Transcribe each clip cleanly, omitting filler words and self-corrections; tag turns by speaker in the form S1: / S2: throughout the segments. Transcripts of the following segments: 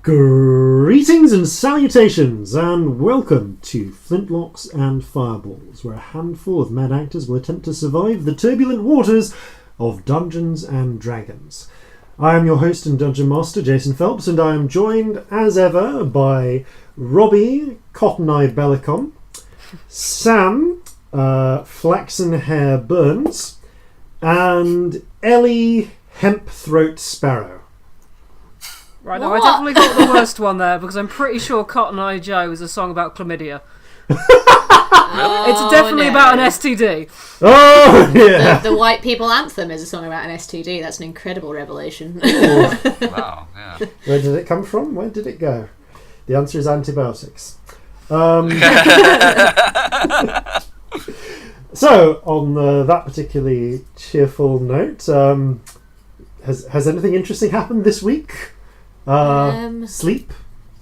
S1: Greetings and salutations, and welcome to Flintlocks and Fireballs, where a handful of mad actors will attempt to survive the turbulent waters of Dungeons and Dragons. I am your host and Dungeon Master Jason Phelps, and I am joined, as ever, by Robbie Bellekom, Sam Flaxen Hair Burns, and Ellie Hempthroat Sparrow.
S2: Right, now I definitely got the worst one there because I'm pretty sure Cotton Eye Joe is a song about chlamydia. It's definitely about an STD.
S1: Oh, yeah.
S3: The White People Anthem is a song about an STD. That's an incredible revelation.
S4: Wow, yeah.
S1: Where did it come from? Where did it go? The answer is antibiotics. So, on that particularly cheerful note, has anything interesting happened this week? Sleep?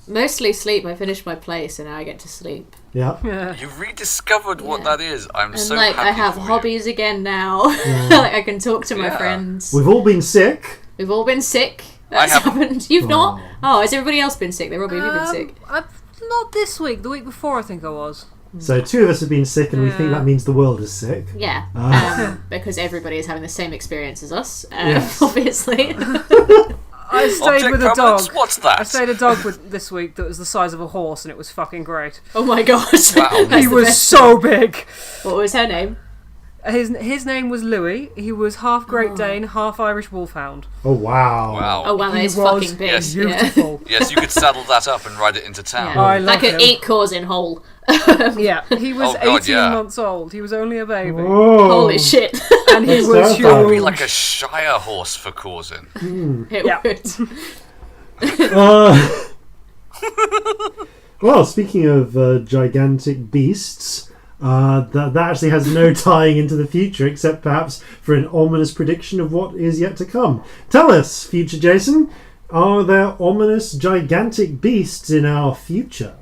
S3: Mostly sleep. I finished my play, so now I get to sleep.
S1: Yeah.
S4: You've rediscovered what that is. I'm
S3: and
S4: so
S3: like,
S4: happy
S3: I have
S4: for
S3: hobbies again now.
S1: Yeah.
S3: Like, I can talk to my friends.
S1: We've all been sick.
S3: We've all been sick. That's happened. You've not? Oh, has everybody else been sick? Robbie, have you been sick?
S2: Not this week. The week before, I think I was.
S1: So two of us have been sick, and we think that means the world is sick.
S3: Yeah, because everybody is having the same experience as us,
S1: Yes.
S3: obviously.
S2: I stayed
S4: Object
S2: with a
S4: permanence?
S2: dog.
S4: What's that?
S2: I stayed a dog with this week that was the size of a horse, and it was fucking great.
S3: Oh my god.
S4: Wow.
S3: That's
S2: He
S3: the
S2: was
S3: best.
S2: so big.
S3: What was her name?
S2: His name was Louis. He was half Great Dane, half Irish Wolfhound.
S1: Oh, wow.
S4: Wow.
S3: Oh wow, that
S2: He
S3: is
S2: was
S3: fucking big.
S4: Yes.
S2: Beautiful.
S4: Yes, you could saddle that up and ride it into town.
S3: Yeah.
S2: I love
S3: Like
S2: him.
S3: an 8 Corzin whole.
S2: Yeah, he was
S4: Oh, God,
S2: 18
S4: yeah.
S2: months old. He was only a baby.
S1: Whoa.
S3: Holy shit.
S2: And he
S1: That's
S2: was
S1: terrifying.
S4: That would be
S2: huge.
S4: like a Shire horse for Corzin.
S3: It
S2: Yeah.
S3: would.
S1: Well, speaking of gigantic beasts, that actually has no tying into the future, except perhaps for an ominous prediction of what is yet to come. Tell us, future Jason, are there ominous gigantic beasts in our future?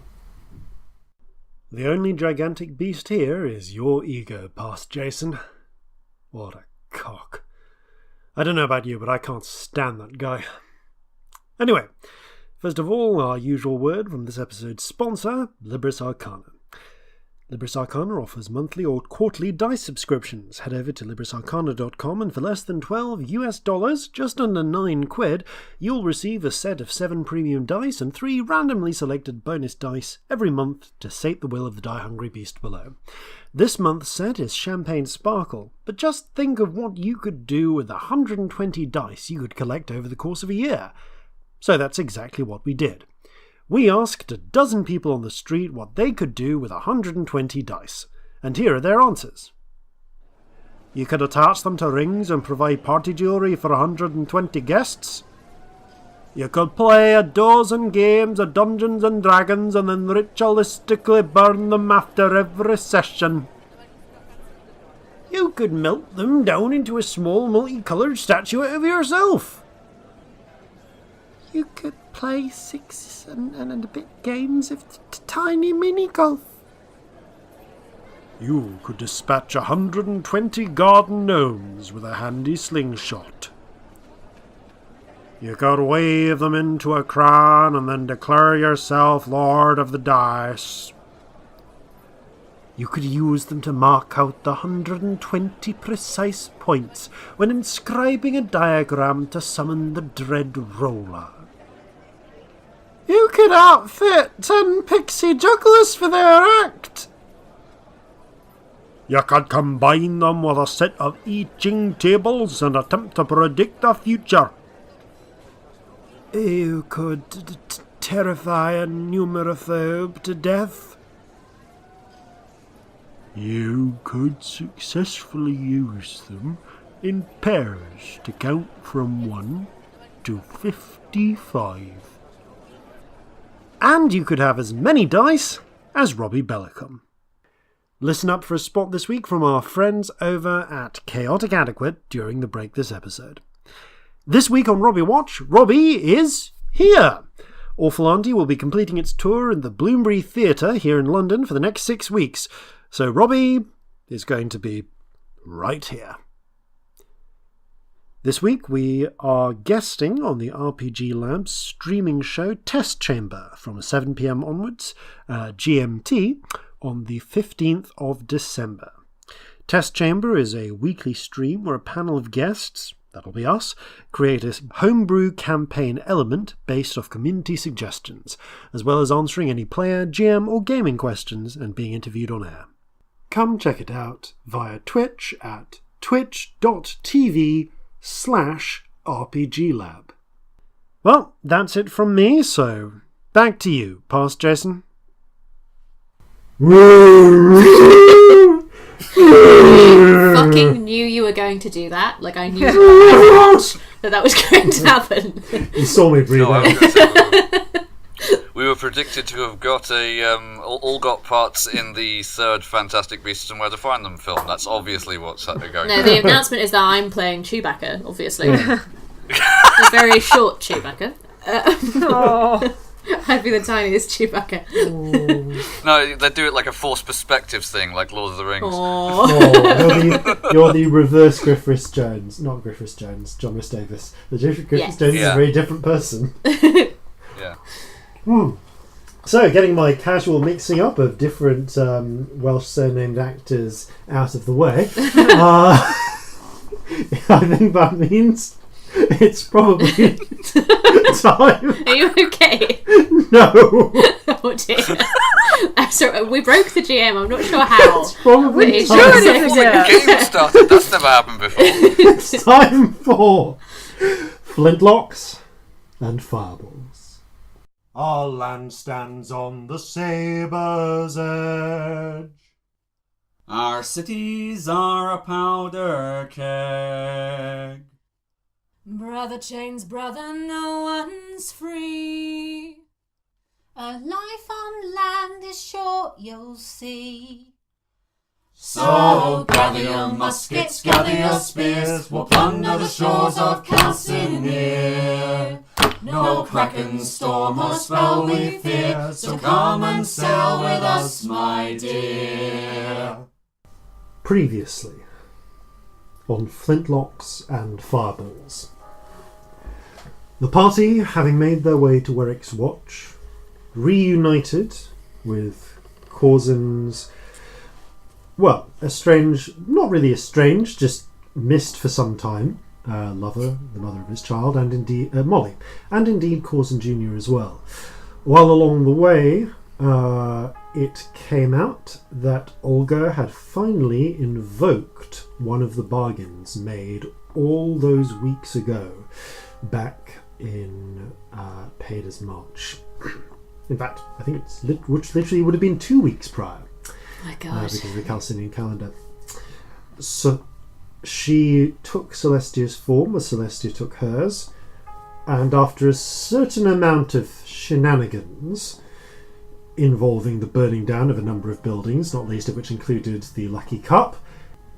S1: The only gigantic beast here is your ego, past Jason. What a cock. I don't know about you, but I can't stand that guy. Anyway, first of all, our usual word from this episode's sponsor, Libris Arcana. Libris Arcana offers monthly or quarterly dice subscriptions. Head over to librisarcana.com, and for less than $12, just under £9, you'll receive a set of 7 premium dice and 3 randomly selected bonus dice every month to sate the will of the die-hungry beast below. This month's set is Champagne Sparkle, but just think of what you could do with 120 dice you could collect over the course of a year. So that's exactly what we did. We asked a dozen people on the street what they could do with 120 dice, and here are their answers. You could attach them to rings and provide party jewellery for 120 guests. You could play a dozen games of Dungeons and Dragons and then ritualistically burn them after every session. You could melt them down into a small multicoloured statuette of yourself. You could play 6 and a bit games of tiny mini-golf. You could dispatch 120 garden gnomes with a handy slingshot. You could wave them into a crown and then declare yourself Lord of the Dice. You could use them to mark out the 120 precise points when inscribing a diagram to summon the dread roller. You could outfit 10 pixie jugglers for their act. You could combine them with a set of I Ching tables and attempt to predict the future. You could terrify a numerophobe to death. You could successfully use them in pairs to count from 1 to 55. And you could have as many dice as Robbie Bellekom. Listen up for a spot this week from our friends over at Chaotic Adequate during the break this episode. This week on Robbie Watch, Robbie is here. Awful Auntie will be completing its tour in the Bloomsbury Theatre here in London for the next 6 weeks, so Robbie is going to be right here. This week we are guesting on the RPG Lab's streaming show Test Chamber from 7 p.m. onwards, GMT, on the 15th of December. Test Chamber is a weekly stream where a panel of guests, that'll be us, create a homebrew campaign element based off community suggestions, as well as answering any player, GM or gaming questions and being interviewed on air. Come check it out via Twitch at twitch.tv/RPGlab. Well, that's it from me, so back to you, Past Jason.
S3: Fucking knew you were going to do that. Like, I knew that was going to happen.
S1: You saw me breathe out.
S4: We were predicted to have got all got parts in the third Fantastic Beasts and Where to Find Them film. That's obviously what's going on.
S3: No, the announcement is that I'm playing Chewbacca, obviously. A very short Chewbacca. I'd be the tiniest Chewbacca.
S4: No, they do it like a forced perspectives thing, like Lord of the Rings.
S1: You're the reverse Griffiths Jones. Not Griffiths Jones, John Rhys Davis. The Griffiths Jones is a very different person.
S4: Yeah.
S1: So, getting my casual mixing up of different Welsh surnamed actors out of the way, I think that means it's probably time.
S3: Are you okay?
S1: No.
S3: Oh dear. I'm sorry, we broke the GM. I'm not sure how.
S1: It's probably
S3: It's
S1: time.
S4: Before the game started, that's never happened before.
S1: It's time for Flintlocks and Fireballs. Our land stands on the sabre's edge.
S5: Our cities are a powder keg.
S6: Brother chains brother, no one's free. A life on land is short, you'll see.
S5: So gather your muskets, gather your spears, we'll plunder the shores of Calcinea. No kraken, storm or spell we fear, so come and sail with us, my dear.
S1: Previously on Flintlocks and Fireballs. The party, having made their way to Werrick's Watch, reunited with Corzin's, well, estranged, not really estranged, just missed for some time, lover, the mother of his child, and indeed Molly, and indeed Corzin Jr. as well. While along the way, it came out that Olga had finally invoked one of the bargains made all those weeks ago, back in Pader's March. In fact, I think which literally would have been 2 weeks prior.
S3: My God.
S1: Because of the Calcinian calendar. So she took Celestia's form as Celestia took hers, and after a certain amount of shenanigans involving the burning down of a number of buildings, not least of which included the Lucky Cup,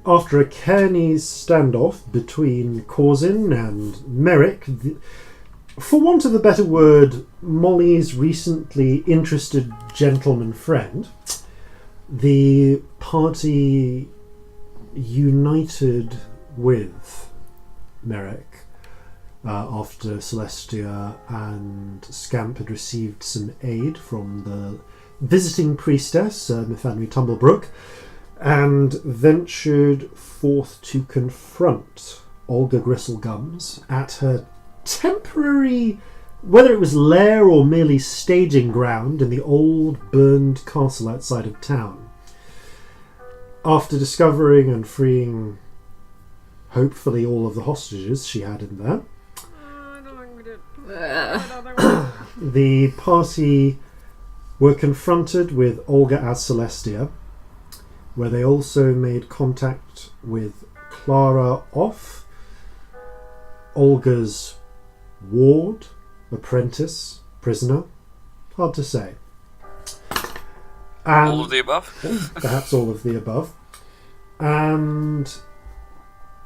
S1: after a Cairney's standoff between Corzin and Merrick, for want of a better word, Molly's recently interested gentleman friend, the party united with Merrick after Celestia and Scamp had received some aid from the visiting priestess, Myfanwy Tumblebrook, and ventured forth to confront Olga Gristlegums at her temporary, whether it was lair or merely staging ground, in the old burned castle outside of town. After discovering and freeing hopefully all of the hostages she had in there, the party were confronted with Olga as Celestia, where they also made contact with Clara Off, Olga's ward, apprentice, prisoner, hard to say. And
S4: all of the above?
S1: Perhaps all of the above. And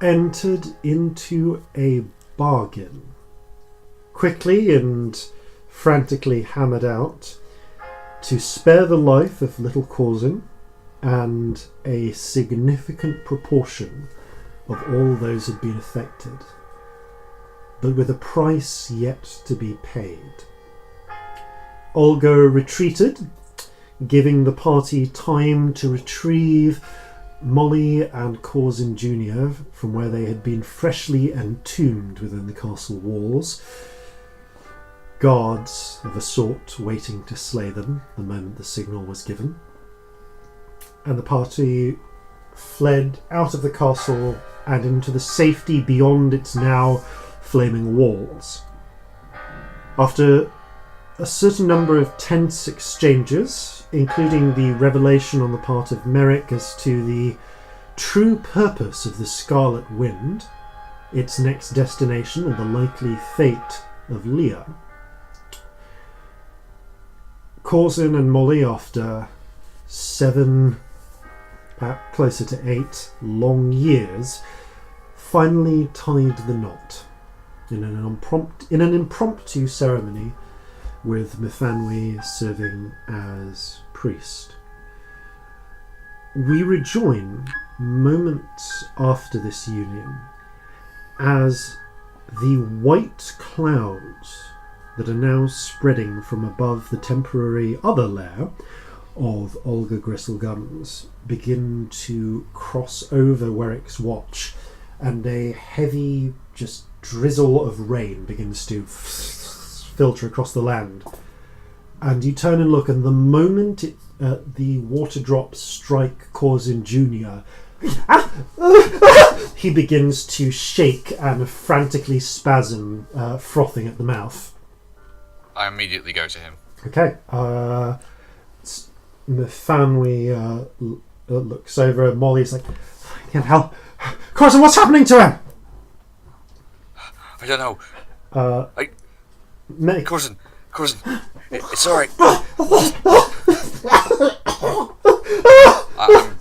S1: entered into a bargain. Quickly and frantically hammered out to spare the life of little Corzin and a significant proportion of all those who had been affected but with a price yet to be paid. Olga retreated, giving the party time to retrieve Molly and Corzin Jr. from where they had been freshly entombed within the castle walls. Guards of a sort waiting to slay them the moment the signal was given. And the party fled out of the castle and into the safety beyond its now flaming walls. After a certain number of tense exchanges, including the revelation on the part of Merrick as to the true purpose of the Scarlet Wind, its next destination, and the likely fate of Leah, Corzin and Molly, after 7, perhaps closer to 8 long years, finally tied the knot in an impromptu ceremony with Myfanwy serving as priest. We rejoin moments after this union as the white clouds that are now spreading from above the temporary other lair of Olga Gristlegums begin to cross over Werrick's watch, and a heavy just drizzle of rain begins to filter across the land. And you turn and look, and the moment the water drops strike Corzin Jr., he begins to shake and frantically spasm, frothing at the mouth.
S4: I immediately go to him.
S1: Okay. Myfanwy looks over at Molly. He's like, "Can't help. Corzin, what's happening to him?"
S4: I don't know. Corzin, it's alright. I'm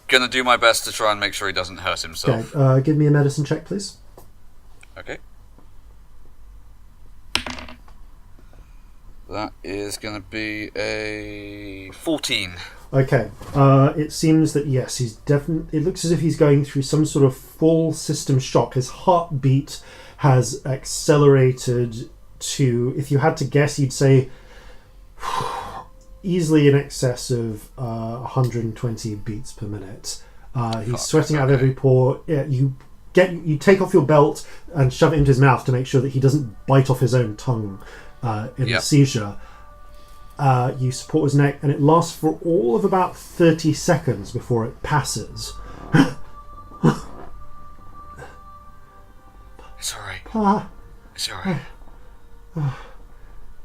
S4: gonna do my best to try and make sure he doesn't hurt himself.
S1: Okay, give me a medicine check, please.
S4: Okay. That is going to be a 14.
S1: Okay. It seems that, yes, he's definitely... It looks as if he's going through some sort of full system shock. His heartbeat has accelerated to, if you had to guess, you'd say easily in excess of 120 beats per minute. He's sweating out of every pore. Yeah, you take off your belt and shove it into his mouth to make sure that he doesn't bite off his own tongue in the seizure. You support his neck, and it lasts for all of about 30 seconds before it passes.
S4: It's alright. It's alright.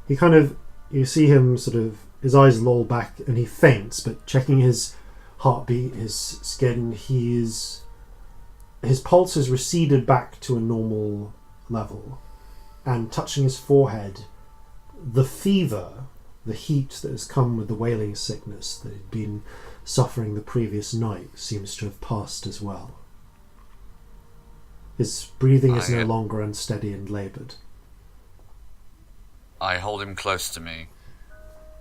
S1: He kind of, you see him sort of, his eyes loll back and he faints, but checking his heartbeat, his skin, his pulse has receded back to a normal level, and touching his forehead, the fever, the heat that has come with the wailing sickness that he'd been suffering the previous night seems to have passed as well. His breathing is no longer unsteady and laboured.
S4: I hold him close to me,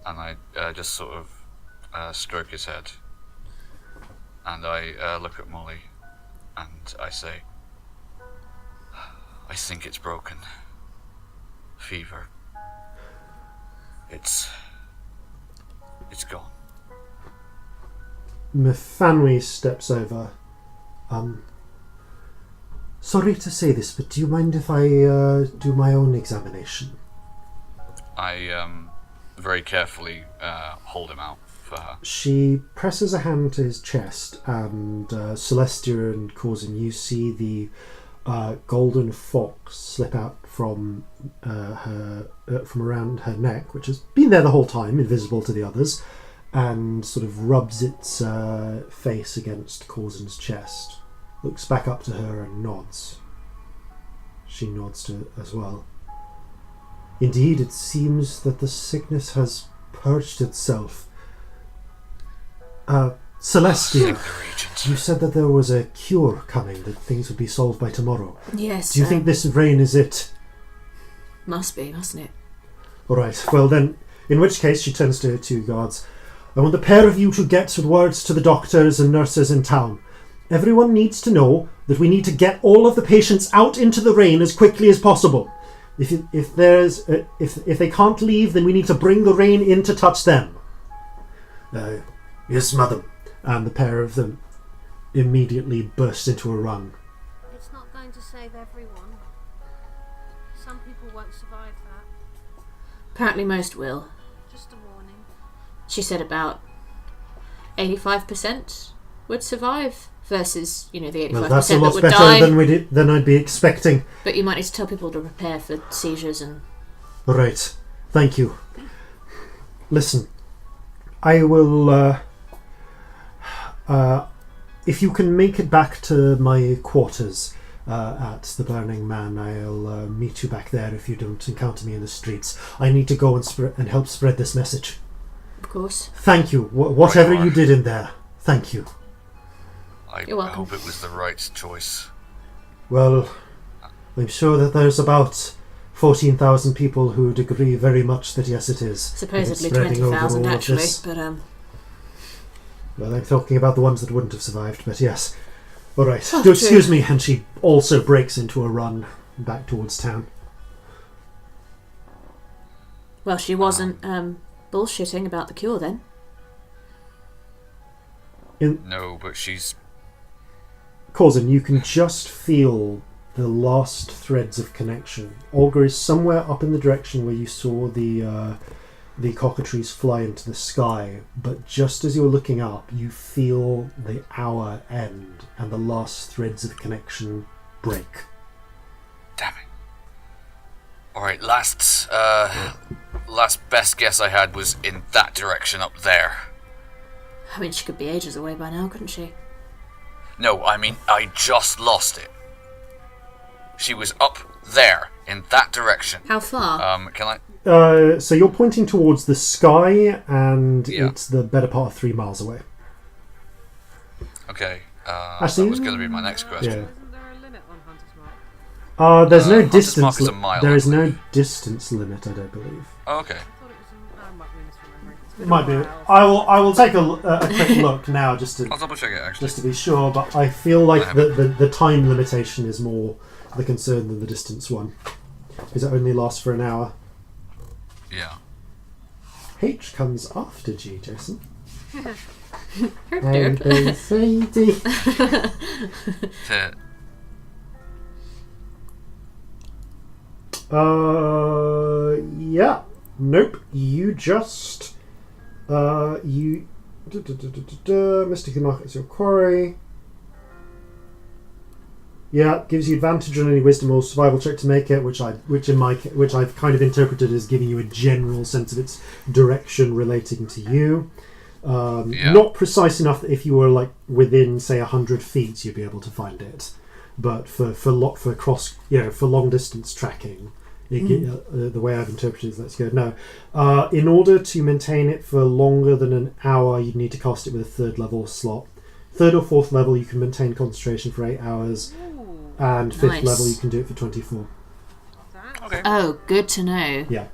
S4: and I just sort of stroke his head. And I look at Molly, and I say, I think it's broken. Fever. It's gone.
S1: Myfanwy steps over. Sorry to say this, but do you mind if I do my own examination?
S4: I very carefully hold him out for her.
S1: She presses a hand to his chest, and Celestia and Corzin, you see the golden fox slip out from from around her neck, which has been there the whole time, invisible to the others, and sort of rubs its face against Corzin's chest, looks back up to her and nods. She nods to as well. Indeed, it seems that the sickness has purged itself. Celestia, you said that there was a cure coming, that things would be solved by tomorrow.
S3: Yes.
S1: Do you think this rain is it?
S3: Must be, mustn't it?
S1: All right. Well then, in which case, she turns to two guards. I want the pair of you to get words to the doctors and nurses in town. Everyone needs to know that we need to get all of the patients out into the rain as quickly as possible. If they can't leave, then we need to bring the rain in to touch them. Yes, madam. And the pair of them immediately burst into a run.
S6: It's not going to save everyone. Some people won't survive that.
S3: Apparently most will.
S6: Just a warning.
S3: She said about 85% would survive versus, the 85%
S1: Well, that's a
S3: that
S1: lot
S3: would
S1: better
S3: die.
S1: than I'd be expecting.
S3: But you might need to tell people to prepare for seizures and...
S1: Right. Thank you. Listen, I will... if you can make it back to my quarters at the Burning Man, I'll meet you back there if you don't encounter me in the streets. I need to go and help spread this message.
S3: Of course.
S1: Thank you. Whatever you did in there, thank you.
S3: You're welcome.
S4: hope it was the right choice.
S1: Well, I'm sure that there's about 14,000 people who'd agree very much that yes, it is.
S3: Supposedly
S1: It's spreading over
S3: 20,000
S1: all of
S3: actually,
S1: this.
S3: but
S1: Well, I'm talking about the ones that wouldn't have survived, but yes. All right.
S3: Oh,
S1: Do excuse me. And she also breaks into a run back towards town.
S3: well, she wasn't bullshitting about the cure then.
S4: No, but she's...
S1: Corzin, you can just feel the last threads of connection. Olga is somewhere up in the direction where you saw the cockatoos fly into the sky, but just as you're looking up, you feel the hour end and the last threads of connection break.
S4: Damn it. Alright, last best guess I had was in that direction up there.
S3: I mean, she could be ages away by now, couldn't she?
S4: No, I mean, I just lost it. She was up there, in that direction.
S3: How far?
S4: Can I...
S1: So you're pointing towards the sky, and
S4: Yeah.
S1: it's the better part of 3 miles away.
S4: Okay,
S1: Actually,
S4: that was going to be my next question.
S1: Yeah.
S2: Isn't there a limit on Hunter's Mark?
S1: There's no
S4: Hunter's
S1: distance.
S4: Mark is a mile,
S1: There
S4: I
S1: is no
S4: believe.
S1: distance limit, I don't believe.
S4: Oh, okay.
S2: I thought it was I might be misremembering. It's been
S1: It might
S2: a
S1: be.
S2: while.
S1: I will take a quick look now, just
S4: I'll
S1: to
S4: double check it, actually.
S1: be sure. But I feel like the time limitation is more the concern than the distance one, because it only lasts for an hour.
S4: Yeah.
S1: H comes after G, Jason. A,
S3: Derp.
S1: B, C, D.
S4: To-
S1: Yeah. Nope. You just mystically mark as your quarry. Yeah, gives you advantage on any wisdom or survival check to make it, which I've kind of interpreted as giving you a general sense of its direction relating to you.
S4: Yeah.
S1: Not precise enough that if you were like within, say, 100 feet, you'd be able to find it. But for long distance tracking, the way I've interpreted it is let's go. No, in order to maintain it for longer than an hour, you'd need to cast it with a 3rd level slot. 3rd or 4th level, you can maintain concentration for 8 hours, and 5th
S3: Nice.
S1: level, you can do it for 24.
S4: Okay.
S3: Oh, good to know.
S1: Yeah,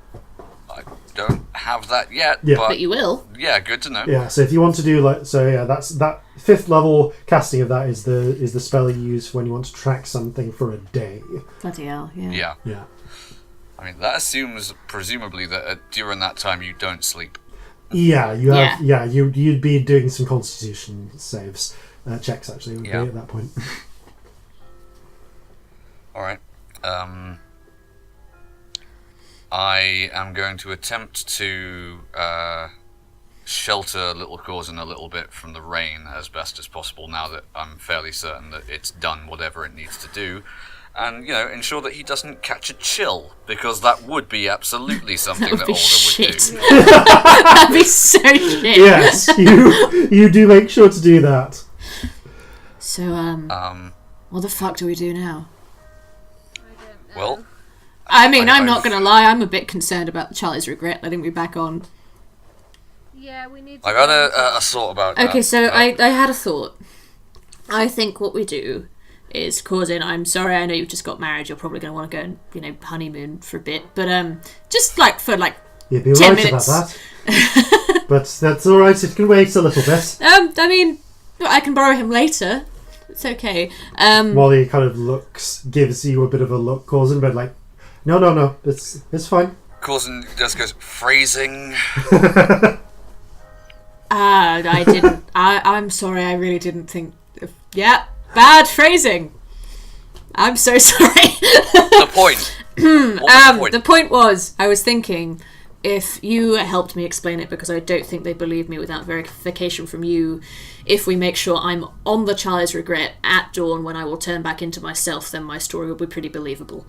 S4: I don't have that yet,
S1: Yeah.
S3: But you will.
S4: yeah, good to know.
S1: yeah. So if you want to do that's that 5th level casting of that is the spell you use when you want to track something for a day.
S3: Bloody hell, yeah.
S4: Yeah.
S1: Yeah.
S4: I mean, that assumes, presumably, that during that time you don't sleep.
S1: Yeah, you have. Yeah, you'd be doing some Constitution saves, checks actually. Would
S4: Yeah.
S1: be at that point.
S4: Alright. I am going to attempt to shelter little Corzin a little bit from the rain as best as possible now that I'm fairly certain that it's done whatever it needs to do. And, ensure that he doesn't catch a chill, because that would be absolutely something
S3: That
S4: that
S3: would be
S4: Olga
S3: shit.
S4: would do.
S3: That'd be so shit.
S1: Yes, you do make sure to do that.
S3: So, what the fuck do we do now?
S4: Well,
S3: I mean, I'm
S4: I've-
S3: not gonna lie, I'm a bit concerned about Charlie's regret letting me back on.
S6: Yeah, we need to...
S4: I've had a thought about that.
S3: Okay, so I had a thought. I think what we do is, Corzin, I'm sorry, I know you've just got married, you're probably going to want to go and, honeymoon for a bit, but just for
S1: You'd be
S3: 10
S1: right
S3: minutes.
S1: about that. But that's all right. It can wait a little bit.
S3: I mean, I can borrow him later. It's okay.
S1: Molly kind of gives you a bit of a look, Corzin, but like, no, it's fine.
S4: Corzin just goes, phrasing.
S3: I didn't. I'm sorry. I really didn't think. Yeah, bad phrasing. I'm so sorry.
S4: The point.
S3: The point was, I was thinking, if you helped me explain it, because I don't think they believe me without verification from you, if we make sure I'm on the Chalice Regret at dawn when I will turn back into myself, then my story will be pretty believable.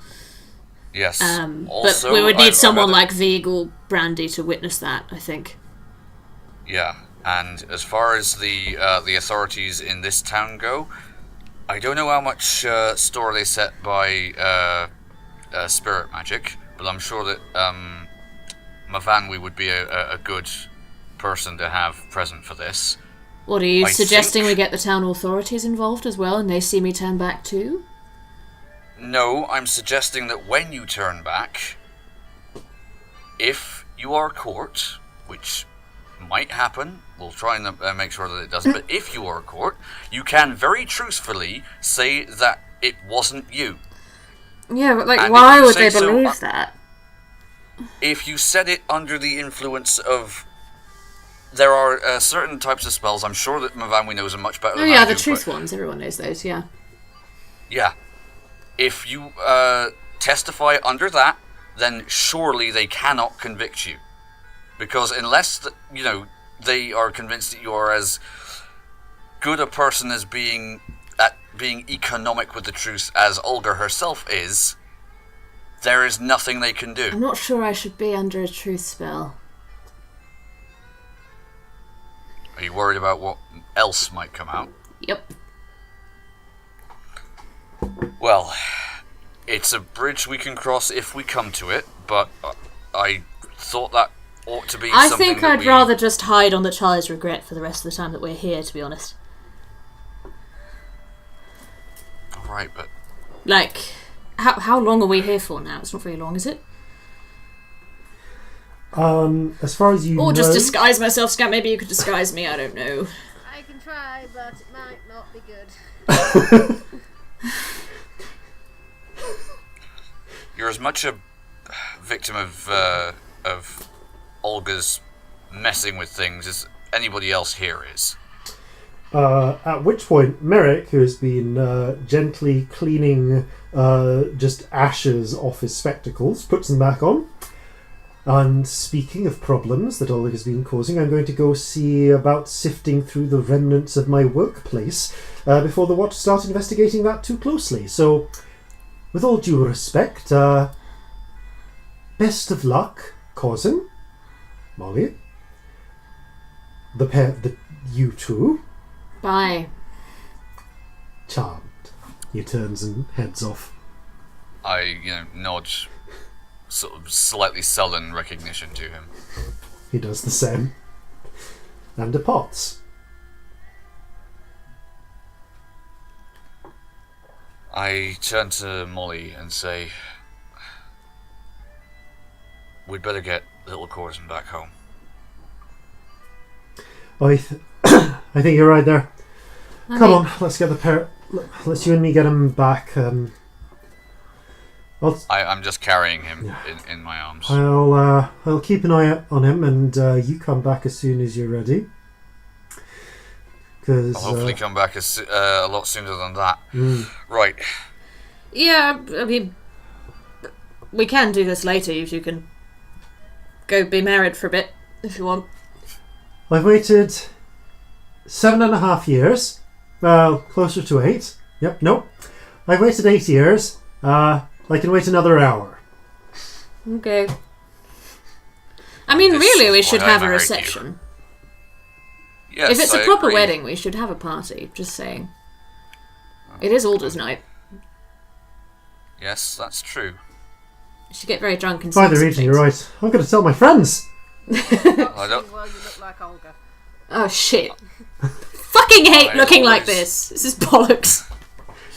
S4: Yes.
S3: But we would need someone like Vig or Brandy to witness that, I think.
S4: Yeah, and as far as the authorities in this town go, I don't know how much store they set by spirit magic, but I'm sure that Mavanwi would be a good person to have present for this.
S3: What, are you suggesting we get the town authorities involved as well, and they see me turn back too?
S4: No, I'm suggesting that when you turn back, if you are caught, which might happen, we'll try and make sure that it doesn't, but if you are caught, you can very truthfully say that it wasn't you.
S3: Yeah, but like,
S4: And
S3: why
S4: if you
S3: would
S4: say
S3: they
S4: so,
S3: believe that?
S4: If you said it under the influence of... There are certain types of spells, I'm sure that Mavanwi knows them much better than I do.
S3: Oh yeah, the truth ones, everyone knows those, yeah.
S4: Yeah. If you testify under that, then surely they cannot convict you. Because unless, they are convinced that you are as good a person as being economic with the truth as Olga herself is, there is nothing they can do.
S3: I'm not sure I should be under a truth spell.
S4: Are you worried about what else might come out?
S3: Yep.
S4: Well, it's a bridge we can cross if we come to it, but I thought that ought to be
S3: I
S4: something
S3: think I'd rather just hide on the Chalice Regret for the rest of the time that we're here, to be honest.
S4: Alright, but...
S3: Like, how long are we here for now? It's not very long, is it?
S1: As far as you know...
S3: Or just disguise myself, Scamp. Maybe you could disguise me, I don't know.
S6: I can try, but it might not be good.
S4: You're as much a victim of Olga's messing with things as anybody else here is.
S1: At which point, Merrick, who has been gently cleaning just ashes off his spectacles, puts them back on. And speaking of problems that Olga has been causing, I'm going to go see about sifting through the remnants of my workplace before the Watch start investigating that too closely. So, with all due respect, best of luck, Corzin, Molly, you two.
S3: Bye.
S1: Charmed. He turns and heads off.
S4: I, nod sort of slightly sullen recognition to him.
S1: He does the same. And departs.
S4: I turn to Molly and say, we'd better get little Corzin back home.
S1: I think you're right there. Come on, let's get the pair. Let's you and me get him back.
S4: I'm just carrying him in my arms.
S1: I'll keep an eye on him, and you come back as soon as you're ready. I'll
S4: hopefully come back a lot sooner than that. Right.
S3: Yeah, I mean, we can do this later if you can go be married for a bit, if you want.
S1: I've waited 7.5 years. Well, closer to 8. Yep, nope. I've waited 8 years. I can wait another hour.
S3: Okay. I mean,
S4: This
S3: really,
S4: is
S3: we
S4: why
S3: should
S4: I
S3: have a
S4: married
S3: reception.
S4: Yes,
S3: If it's a
S4: I
S3: proper
S4: agree.
S3: wedding, we should have a party. Just saying. It is Alder's night.
S4: Yes, that's true.
S3: We should get very drunk and
S1: By the
S3: sing some
S1: region, you're
S3: things.
S1: right. I'm going to tell my friends.
S4: I don't...
S6: Well, you look like Olga.
S3: Oh shit. Fucking hate
S4: I
S3: looking like
S4: always-
S3: this. This is bollocks.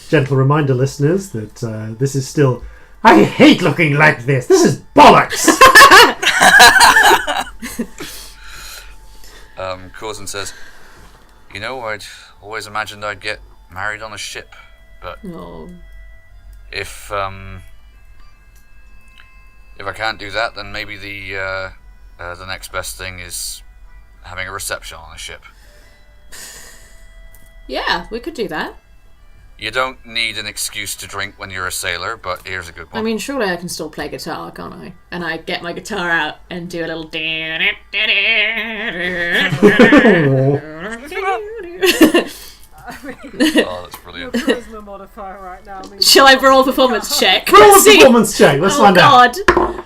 S1: Gentle reminder, listeners, that this is still... I hate looking like this. This is bollocks.
S4: Corzin says, I'd always imagined I'd get married on a ship. But
S3: Oh.
S4: if I can't do that, then maybe the next best thing is having a reception on a ship.
S3: Yeah, we could do that.
S4: You don't need an excuse to drink when you're a sailor, but here's a good one.
S3: I mean, surely I can still play guitar, can't I? And I get my guitar out and do a little...
S4: Oh, that's brilliant.
S2: Charisma modifier right now.
S3: Shall I roll a performance check?
S1: Roll a
S3: Let's see.
S1: performance check. Let's find out.
S3: God.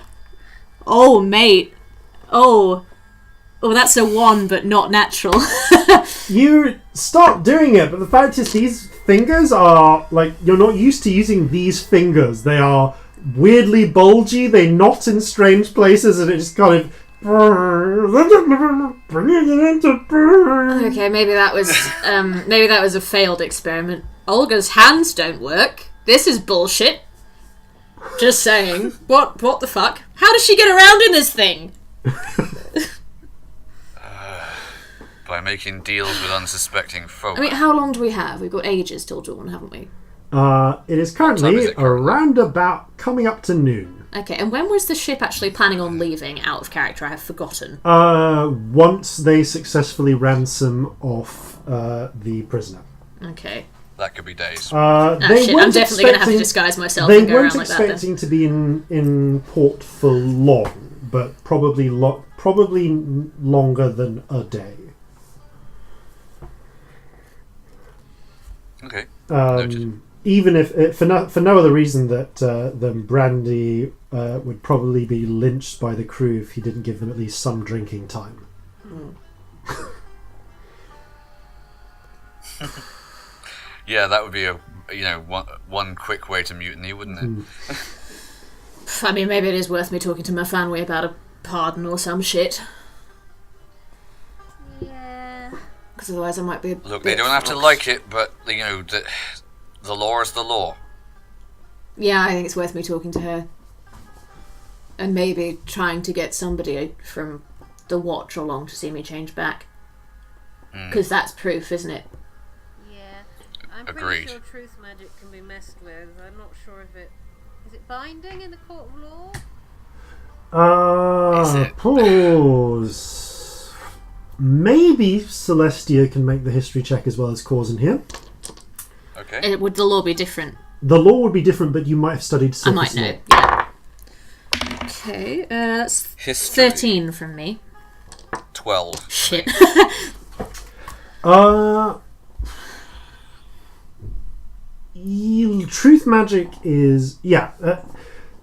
S3: Oh, mate. Oh, that's a 1, but not natural.
S1: You start doing it, but the fact is these fingers are, like, you're not used to using these fingers. They are weirdly bulgy, they knot in strange places, and it just kind of...
S3: Okay, maybe that was a failed experiment. Olga's hands don't work. This is bullshit. Just saying. What the fuck? How does she get around in this thing?
S4: By making deals with unsuspecting folk.
S3: I mean, how long do we have? We've got ages till dawn, haven't we?
S1: It is
S4: What time
S1: currently
S4: is it currently?
S1: around about coming up to noon.
S3: Okay, and when was the ship actually planning on leaving? Out of character, I have forgotten.
S1: Once they successfully ransom off the prisoner.
S3: Okay.
S4: That could be days.
S3: Shit, I'm definitely going to have to disguise myself
S1: They
S3: and go
S1: weren't
S3: around like that then.
S1: expecting to be in port for long, but probably longer than a day.
S4: Okay. Noted.
S1: Even if for no other reason that than Brandy would probably be lynched by the crew if he didn't give them at least some drinking time.
S4: Yeah, that would be one quick way to mutiny, wouldn't it?
S3: I mean, maybe it is worth me talking to my family about a pardon or some shit.
S6: Yeah.
S3: Because otherwise I might be a
S4: Look,
S3: bit
S4: they don't have to
S3: fucked.
S4: like it, but the law is the law.
S3: Yeah, I think it's worth me talking to her. And maybe trying to get somebody from the Watch along to see me change back. Because that's proof, isn't it?
S6: Yeah. I'm
S4: Agreed.
S6: pretty sure truth magic can be messed with. I'm not sure if it... Is it binding in the court of law?
S4: Is it?
S1: Pause. Maybe Celestia can make the history check as well as Corzin here.
S4: Okay.
S3: And would the law be different?
S1: The law would be different, but you might have studied
S3: I
S1: surface
S3: might know.
S1: law.
S3: Yeah. Okay, that's
S4: History.
S3: 13 from me.
S4: 12.
S3: Shit.
S1: Truth magic is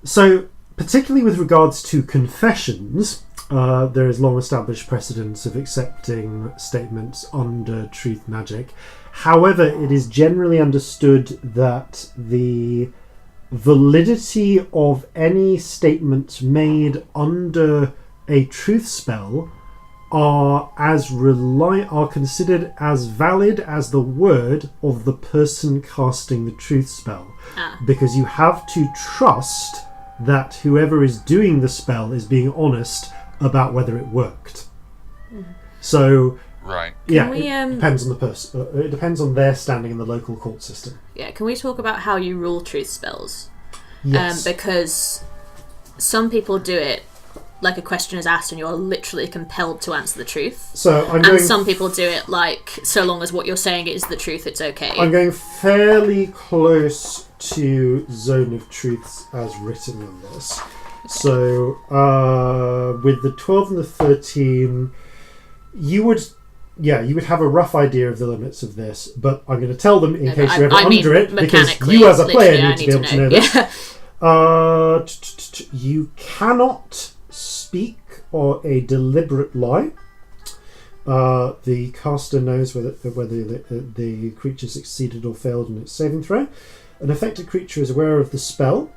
S1: so particularly with regards to confessions, there is long established precedence of accepting statements under truth magic. However, it is generally understood that the validity of any statement made under a truth spell are considered as valid as the word of the person casting the truth spell, because you have to trust that whoever is doing the spell is being honest about whether it worked. So
S4: Right.
S1: yeah,
S3: we,
S1: it depends on the person. It depends on their standing in the local court system.
S3: Yeah, can we talk about how you rule truth spells?
S1: Yes.
S3: Because some people do it like a question is asked and you're literally compelled to answer the truth.
S1: So I'm
S3: And
S1: going.
S3: some people do it like, so long as what you're saying is the truth, it's okay.
S1: I'm going fairly close to Zone of Truths as written in this. So, with the 12 and the 13, you would have a rough idea of the limits of this, but I'm going to tell them in case you're ever under it, because
S3: mechanically,
S1: you as a player
S3: literally,
S1: need to be able to know this.
S3: Yeah.
S1: You cannot speak or a deliberate lie. The caster knows whether the creature succeeded or failed in its saving throw. An affected creature is aware of the spell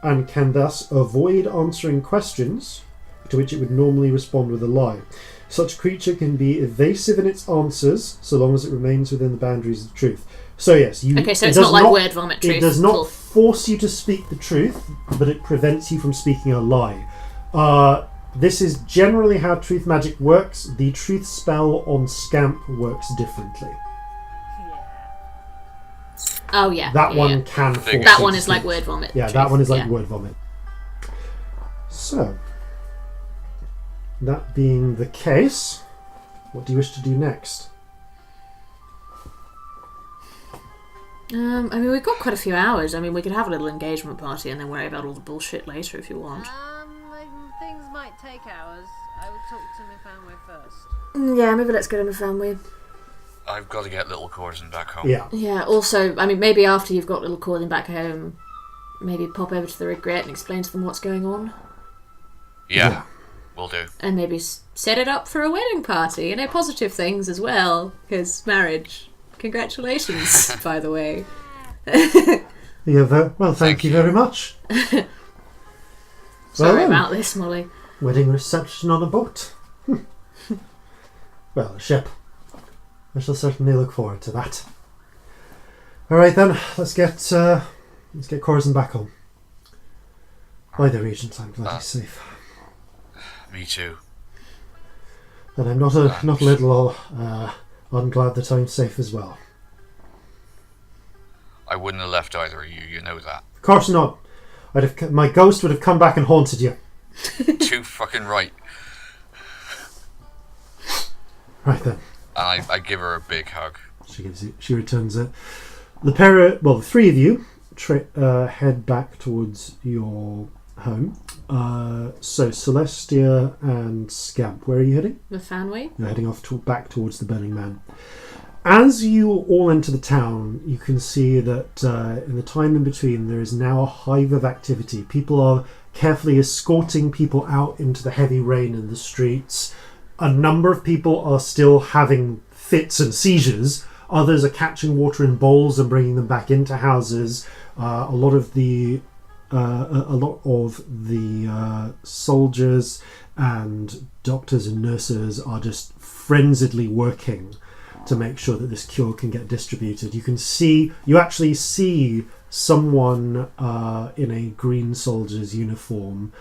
S1: and can thus avoid answering questions to which it would normally respond with a lie. Such creature can be evasive in its answers so long as it remains within the boundaries of truth. So yes,
S3: Okay, so it's not like word vomit truth.
S1: It does not
S3: Cool.
S1: force you to speak the truth, but it prevents you from speaking a lie. This is generally how truth magic works. The truth spell on Scamp works differently.
S3: Oh yeah.
S1: That
S3: yeah,
S1: one
S3: yeah.
S1: can force
S3: That
S1: you
S3: one
S1: to
S3: is like
S1: speak.
S3: word vomit.
S1: Yeah,
S3: truth.
S1: that one is like
S3: Yeah.
S1: word vomit. So, that being the case, what do you wish to do next?
S3: I mean, we've got quite a few hours. I mean, we could have a little engagement party and then worry about all the bullshit later if you want.
S6: Things might take hours. I would talk to Napoleonic first.
S3: Yeah, maybe let's go to Napoleonic.
S4: I've got to get little Corzin back home.
S1: Yeah.
S3: Yeah, also, I mean, maybe after you've got little Corzin back home, maybe pop over to the Regret and explain to them what's going on.
S4: Yeah, will do.
S3: And maybe set it up for a wedding party. You know, positive things as well, because marriage. Congratulations, by the way.
S1: Well, thank you very much.
S3: Sorry
S1: Well,
S3: about this, Molly.
S1: wedding reception on a boat. Well, a ship. I shall certainly look forward to that. All right then, let's get Corzin back home. By the Regent, I'm glad he's safe,
S4: Me too.
S1: and I'm not a little I'm glad that I'm safe as well.
S4: I wouldn't have left either of you, you know that.
S1: Of course not. My ghost would have come back and haunted you.
S4: Too fucking right.
S1: Right then.
S4: And I give her a big hug.
S1: She returns it. The three of you head back towards your home. So Celestia and Scamp, where are you heading?
S3: Napoleonic?
S1: You're heading off back towards the Burning Man. As you all enter the town, you can see that in the time in between there is now a hive of activity. People are carefully escorting people out into the heavy rain in the streets. A number of people are still having fits and seizures. Others are catching water in bowls and bringing them back into houses. A lot of the soldiers and doctors and nurses are just frenziedly working to make sure that this cure can get distributed. You actually see someone in a green soldier's uniform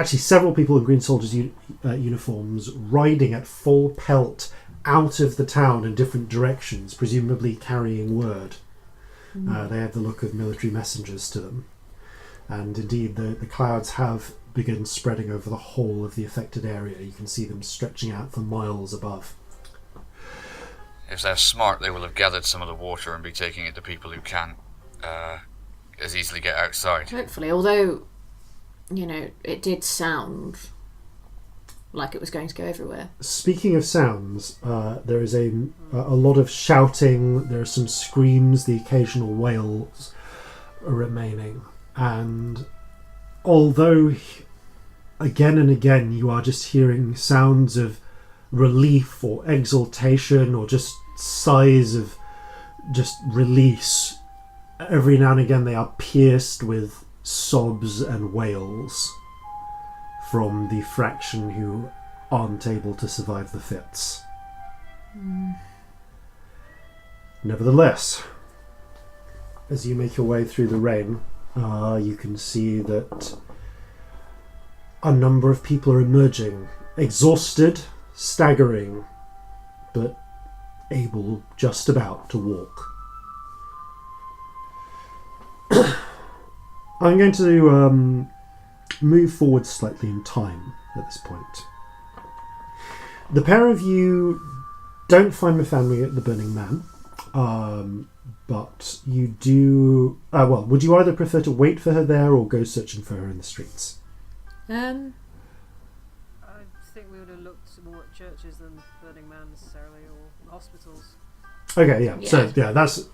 S1: several people in green soldiers uniforms riding at full pelt out of the town in different directions, presumably carrying word. They have the look of military messengers to them, and indeed the clouds have begun spreading over the whole of the affected area. You can see them stretching out for miles above.
S4: If they're smart, they will have gathered some of the water and be taking it to people who can't as easily get outside.
S3: Hopefully, although, you know, it did sound like it was going to go everywhere.
S1: Speaking of sounds, there is a lot of shouting, there are some screams, the occasional wails are remaining. And although again and again you are just hearing sounds of relief or exultation or just sighs of just release, every now and again they are pierced with sobs and wails from the fraction who aren't able to survive the fits. Nevertheless, as you make your way through the rain, you can see that a number of people are emerging, exhausted, staggering, but able just about to walk. I'm going to move forward slightly in time at this point. The pair of you don't find Mefandri at the Burning Man, but you do... would you either prefer to wait for her there or go searching for her in the streets?
S2: I think we would have looked more at churches than Burning Man necessarily, or hospitals.
S1: Okay, yeah. So, yeah, that's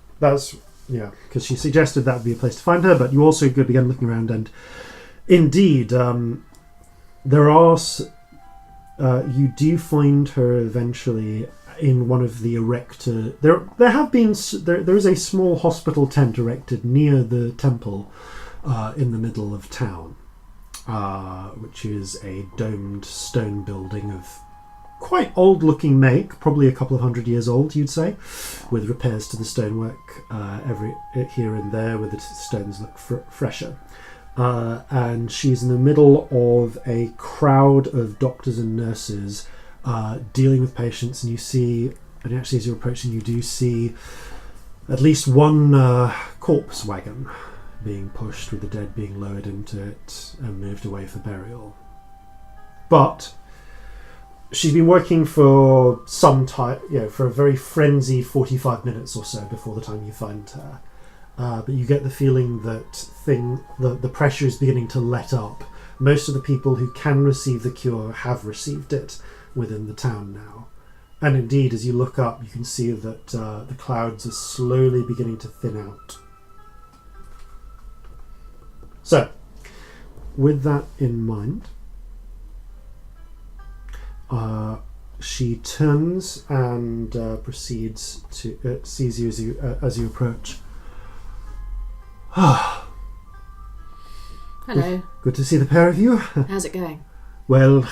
S1: because she suggested that would be a place to find her, but you also could begin looking around, and indeed, there are... you do find her eventually in one of the erector... There is a small hospital tent erected near the temple in the middle of town, which is a domed stone building of quite old-looking make, probably a couple of 100 years old, you'd say, with repairs to the stonework every here and there, where the stones look fresher. And she's in the middle of a crowd of doctors and nurses dealing with patients, and you see, and actually as you're approaching, you do see at least one corpse wagon being pushed with the dead being lowered into it and moved away for burial. But she's been working for some time, for a very frenzied 45 minutes or so before the time you find her. But you get the feeling that the pressure is beginning to let up. Most of the people who can receive the cure have received it within the town now. And indeed, as you look up, you can see that the clouds are slowly beginning to thin out. So, with that in mind, she turns and proceeds to sees you as you approach.
S3: Hello.
S1: Good to see the pair of you.
S3: How's it going?
S1: Well,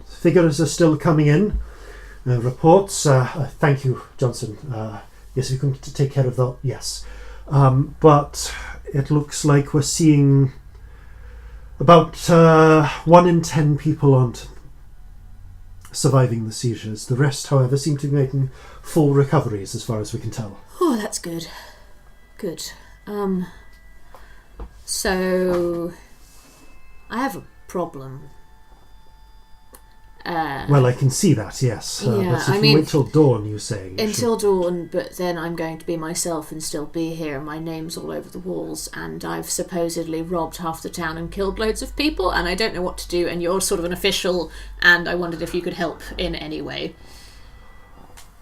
S1: figures are still coming in. Reports. Thank you, Johnson. Yes, we can take care of that. Yes. But it looks like we're seeing about 1 in 10 people aren't surviving the seizures. The rest, however, seem to be making full recoveries as far as we can tell.
S3: Oh, that's good. Good. So I have a problem.
S1: Well, I can see that, yes. But if you wait till dawn, you're saying.
S3: Until dawn, but then I'm going to be myself and still be here, and my name's all over the walls, and I've supposedly robbed half the town and killed loads of people, and I don't know what to do, and you're sort of an official, and I wondered if you could help in any way.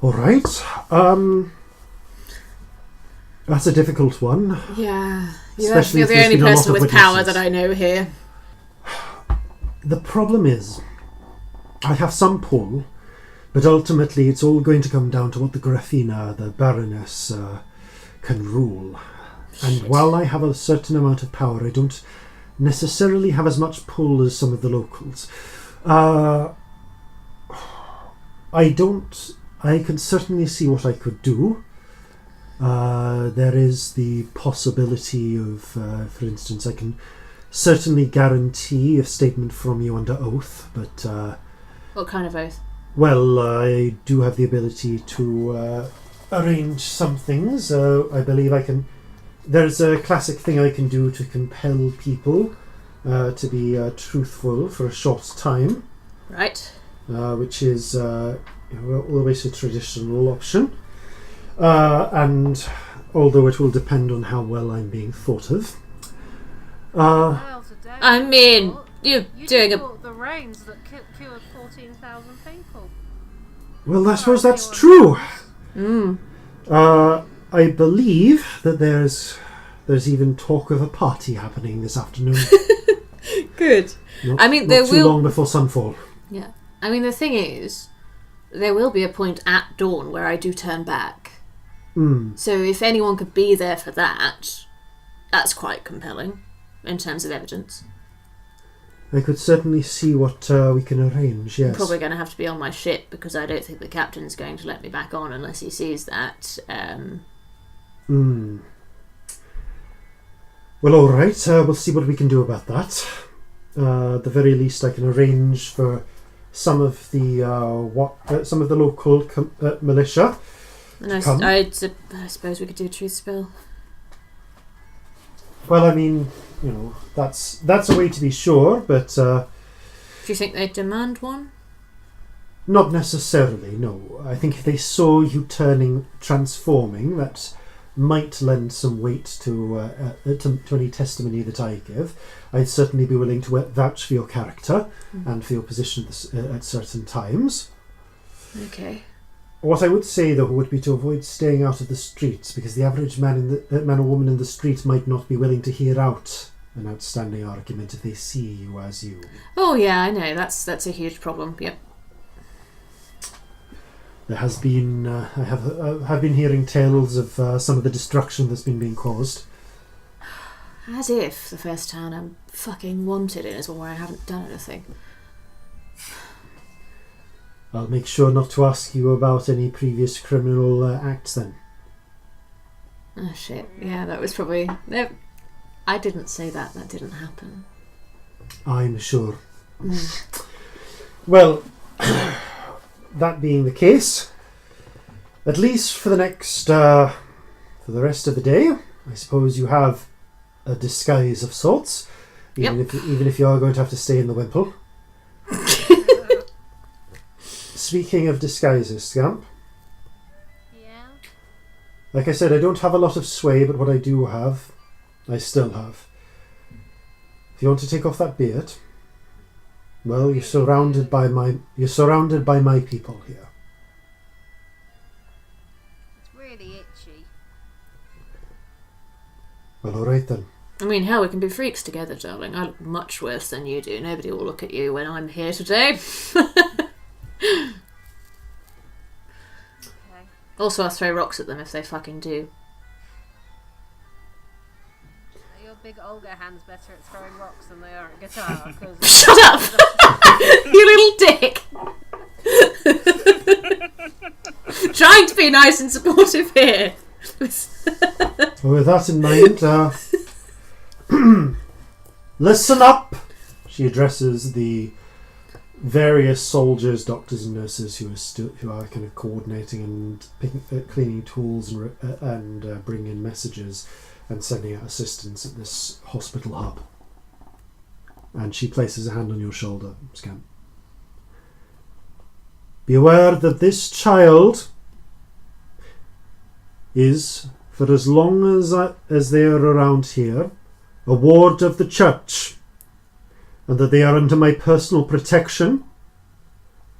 S1: All right. That's a difficult one.
S3: Yeah. You're
S1: Especially
S3: the only person with power
S1: witnesses.
S3: that I know here.
S1: The problem is, I have some pull, but ultimately it's all going to come down to what the Graffina, the Baroness, can rule. And while I have a certain amount of power, I don't necessarily have as much pull as some of the locals. I can certainly see what I could do. There is the possibility of, for instance, I can certainly guarantee a statement from you under oath, but...
S3: What kind of oath?
S1: Well, I do have the ability to arrange some things. I believe I can... There's a classic thing I can do to compel people to be truthful for a short time.
S3: Right.
S1: Which is always a traditional option. And although it will depend on how well I'm being thought of.
S3: I mean, you're doing
S6: the rains that cured 14,000 people.
S1: Well, I suppose that's true. I believe that there's even talk of a party happening this afternoon.
S3: Good.
S1: Not too long before sunfall.
S3: Yeah. I mean, the thing is, there will be a point at dawn where I do turn back. So if anyone could be there for that, that's quite compelling in terms of evidence.
S1: I could certainly see what we can arrange, yes.
S3: I'm probably going to have to be on my ship because I don't think the captain's going to let me back on unless he sees that.
S1: Well, all right. We'll see what we can do about that. At the very least, I can arrange for some of the local militia.
S3: And I suppose we could do a truth spell.
S1: Well, I mean, that's a way to be sure, but...
S3: Do you think they'd demand one?
S1: Not necessarily, no. I think if they saw you transforming, that might lend some weight to any testimony that I give. I'd certainly be willing to vouch for your character and for your position at certain times.
S3: Okay.
S1: What I would say, though, would be to avoid staying out of the streets, because the average man or woman in the street might not be willing to hear out an outstanding argument if they see you as you.
S3: Oh yeah, I know. That's a huge problem. Yep.
S1: There has been I have been hearing tales of some of the destruction that's been being caused.
S3: As if the first town I'm fucking wanted in is one where I haven't done anything.
S1: I'll make sure not to ask you about any previous criminal acts then.
S3: Oh shit, yeah, that was probably... No, I didn't say that didn't happen.
S1: I'm sure. Well, that being the case, at least for the next for the rest of the day, I suppose you have a disguise of sorts, even if you are going to have to stay in the Wimple. Speaking of disguises, Scamp,
S6: Yeah?
S1: like I said, I don't have a lot of sway, but what I do have, I still have. If you want to take off that beard, well, you're surrounded by my people here.
S6: It's really itchy.
S1: Well, all right then.
S3: I mean, hell, we can be freaks together, darling. I look much worse than you do. Nobody will look at you when I'm here today.
S6: Okay.
S3: Also, I'll throw rocks at them if they fucking do.
S6: Are your big Olga hands better at throwing rocks than they are at guitar? 'Cause
S3: Shut up! You little dick! Trying to be nice and supportive here.
S1: Well, with that in mind, listen up! She addresses the various soldiers, doctors and nurses who are kind of coordinating and cleaning tools and bringing in messages and sending out assistance at this hospital hub. And she places a hand on your shoulder, Scamp. Be aware that this child is, for as long as they are around here, a ward of the church, and that they are under my personal protection,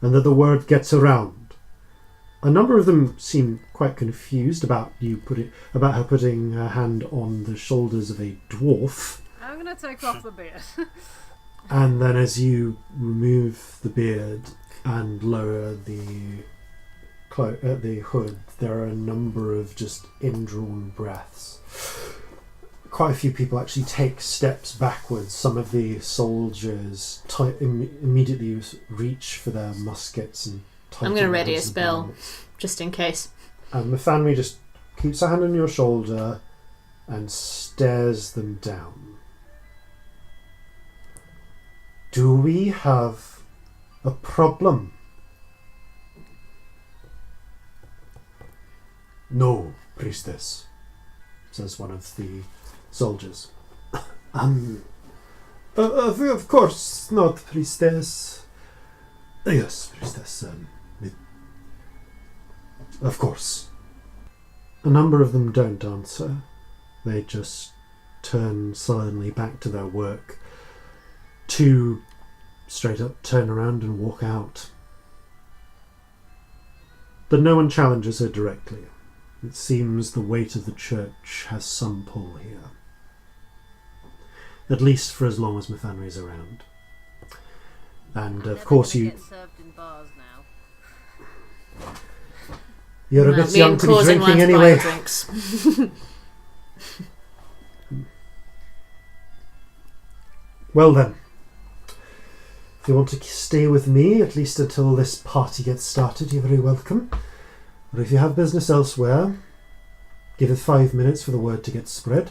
S1: and that the word gets around. A number of them seem quite confused about her putting her hand on the shoulders of a dwarf.
S2: I'm going to take off the beard.
S1: And then as you remove the beard and lower the hood, there are a number of just indrawn breaths. Quite a few people actually take steps backwards. Some of the soldiers immediately reach for their muskets and
S3: I'm going to ready a spell, just in case.
S1: And Mephanri just keeps her hand on your shoulder and stares them down. Do we have a problem? No, priestess, says one of the soldiers. Of course not, priestess. Yes, priestess. Of course. A number of them don't answer. They just turn sullenly back to their work. Two straight up turn around and walk out. But no one challenges her directly. It seems the weight of the church has some pull here. At least for as long as Mephanri's around. And of course you...
S6: get served in bars now.
S1: You're a bit young to be drinking anyway. Well then. If you want to stay with me, at least until this party gets started, you're very welcome. Or if you have business elsewhere, give it 5 minutes for the word to get spread.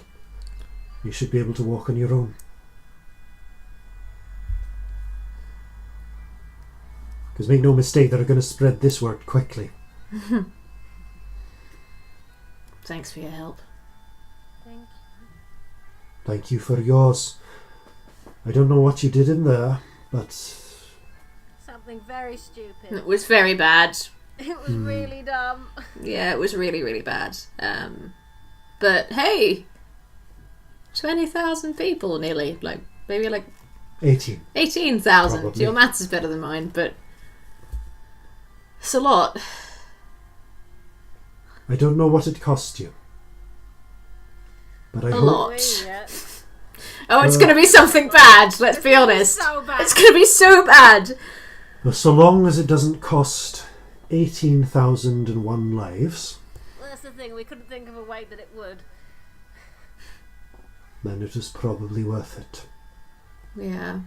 S1: You should be able to walk on your own. Because make no mistake, they're going to spread this word quickly.
S3: Thanks for your help.
S6: Thank you.
S1: Thank you for yours. I don't know what you did in there, but...
S6: Something very stupid.
S3: It was very bad.
S6: It was really dumb.
S3: Yeah, it was really, really bad. But hey, 20,000 people nearly. Maybe 18,000.
S1: Probably.
S3: Your maths is better than mine, but it's a lot.
S1: I don't know what it cost you. But I
S3: A
S1: hope...
S3: lot.
S6: Yeah.
S3: Oh, it's going to be something bad, let's be honest.
S6: So bad.
S3: It's going to be so bad.
S1: Well, so long as it doesn't cost 18,001 lives,
S6: Well, that's the thing. We couldn't think of a way that it would.
S1: then it is probably worth it.
S3: Yeah.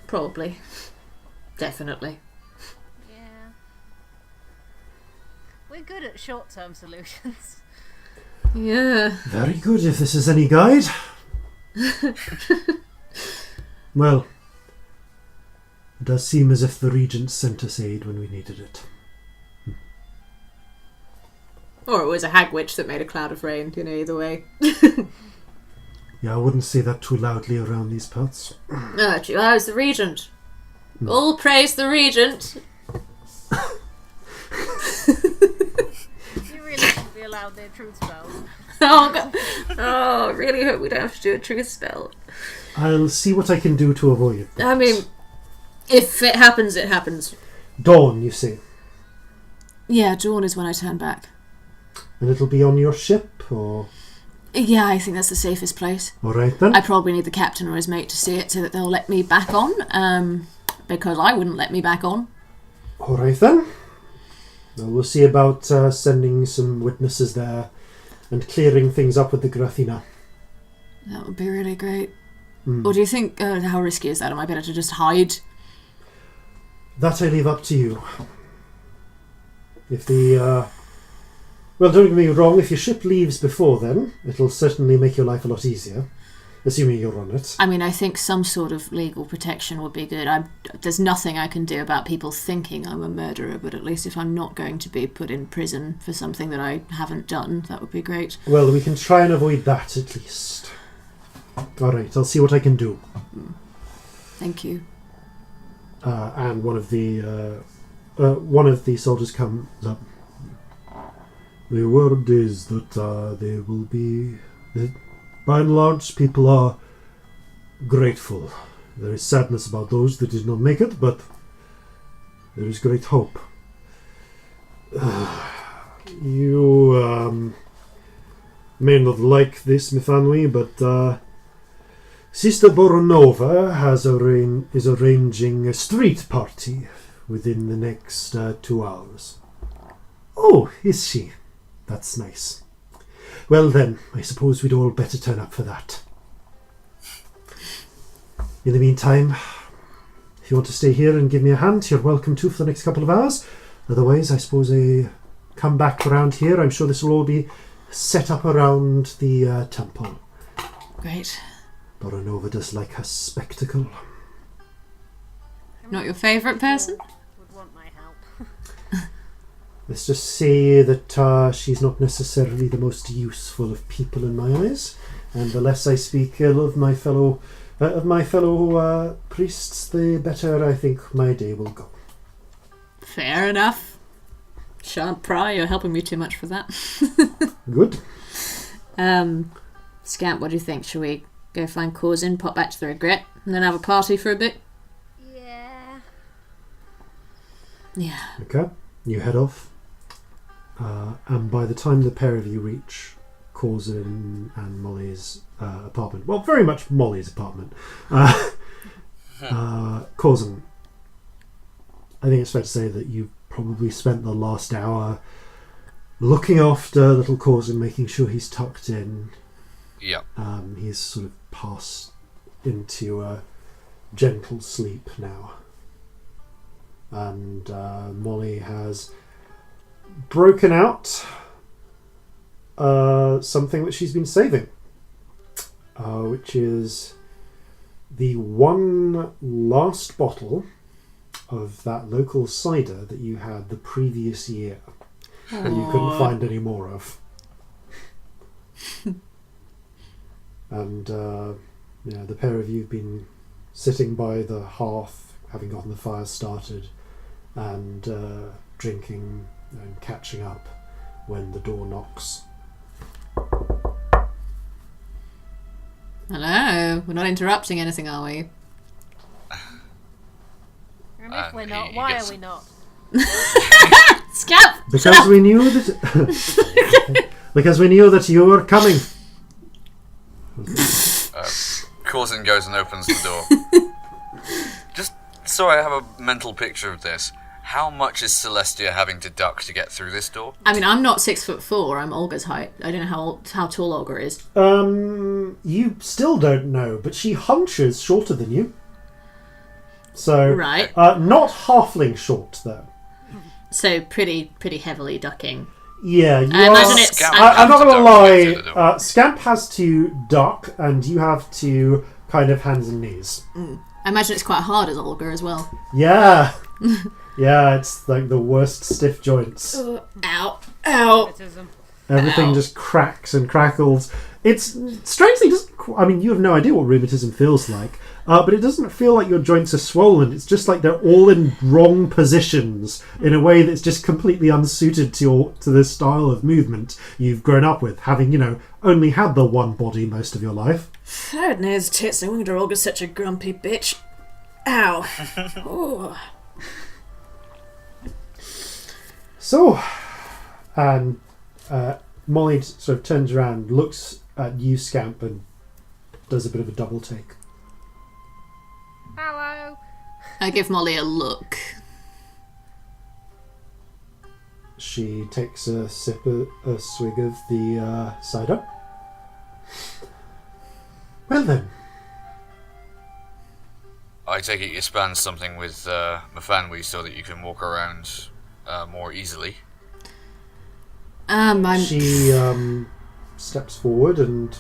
S3: Probably. Definitely.
S6: Yeah. We're good at short-term solutions.
S3: Yeah.
S1: Very good, if this is any guide. Well, it does seem as if the Regent sent us aid when we needed it.
S3: Or it was a hag witch that made a cloud of rain, either way.
S1: Yeah, I wouldn't say that too loudly around these parts.
S3: I was the regent. All praise the regent.
S6: You really should be allowed their truth spells.
S3: Oh, God. Oh, I really hope we don't have to do a truth spell.
S1: I'll see what I can do to avoid that.
S3: I mean, if it happens, it happens.
S1: Dawn, you say?
S3: Yeah, dawn is when I turn back.
S1: And it'll be on your ship, or...?
S3: Yeah, I think that's the safest place.
S1: All right, then.
S3: I probably need the captain or his mate to see it so that they'll let me back on, because I wouldn't let me back on.
S1: All right, then. Well, we'll see about sending some witnesses there and clearing things up with the Grathina.
S3: That would be really great. Or do you think, how risky is that? Am I better to just hide?
S1: That I leave up to you. If the... Well, don't get me wrong, if your ship leaves before then, it'll certainly make your life a lot easier. Assuming you're on it.
S3: I mean, I think some sort of legal protection would be good. There's nothing I can do about people thinking I'm a murderer, but at least if I'm not going to be put in prison for something that I haven't done, that would be great.
S1: Well, we can try and avoid that at least. Alright, I'll see what I can do.
S3: Thank you.
S1: And one of the soldiers comes up. The word is that they will be... By and large, people are grateful. There is sadness about those that did not make it, but there is great hope. You may not like this, Mifanwi, but Sister Boronova is arranging a street party within the next 2 hours. Oh, is she? That's nice. Well then, I suppose we'd all better turn up for that. In the meantime, if you want to stay here and give me a hand, you're welcome to for the next couple of hours. Otherwise, I suppose I come back around here. I'm sure this will all be set up around the temple.
S3: Great.
S1: Boronova does like her spectacle.
S3: Not your favourite person?
S6: Would want my help.
S1: Let's just say that she's not necessarily the most useful of people in my eyes, and the less I speak ill of my fellow priests, the better I think my day will go.
S3: Fair enough. Shan't pry, you're helping me too much for that.
S1: Good.
S3: Scamp, what do you think? Shall we go find Corzin, pop back to the Regret, and then have a party for a bit?
S6: Yeah.
S3: Yeah.
S1: Okay, you head off. And by the time the pair of you reach Corzin and Molly's apartment, well, very much Molly's apartment, Corzin, I think it's fair to say that you probably spent the last hour looking after little Corzin, making sure he's tucked in.
S4: Yeah.
S1: He's sort of passed into a gentle sleep now. And Molly has broken out something that she's been saving, which is the one last bottle of that local cider that you had the previous year that you couldn't find any more of. And the pair of you have been sitting by the hearth, having gotten the fire started, and drinking and catching up when the door knocks.
S3: Hello, we're not interrupting anything, are we?
S6: And if we're not, why are we not?
S3: Scamp!
S1: Because we knew that. Because we knew that you were coming.
S4: Corzin goes and opens the door. Just so I have a mental picture of this, how much is Celestia having to duck to get through this door?
S3: I mean, I'm not 6'4", I'm Olga's height. I don't know how tall Olga is.
S1: You still don't know, but she hunches shorter than you. So,
S3: Right.
S1: Not halfling short though.
S3: So pretty heavily ducking.
S1: Yeah, you
S3: I
S1: are.
S3: imagine it's...
S4: Scamp
S1: I'm not
S4: has to
S1: going to
S4: duck to get through the
S1: lie.
S4: door.
S1: Scamp has to duck, and you have to kind of hands and knees.
S3: I imagine it's quite hard as Olga as well.
S1: Yeah, yeah, it's like the worst stiff joints.
S3: Ow. Ow!
S2: Rheumatism.
S1: Everything
S3: Ow.
S1: just cracks and crackles. It's strangely just. I mean, you have no idea what rheumatism feels like, but it doesn't feel like your joints are swollen. It's just like they're all in wrong positions in a way that's just completely unsuited to the style of movement you've grown up with, having only had the one body most of your life.
S3: Third nose tits. No wonder Olga's such a grumpy bitch. Ow! Ooh.
S1: So, and Molly sort of turns around, looks at you, Scamp, and does a bit of a double take.
S6: Hello.
S3: I give Molly a look.
S1: She takes a swig of the cider. Well then,
S4: I take it you span something with Mafanwi so that you can walk around more easily.
S1: she steps forward and,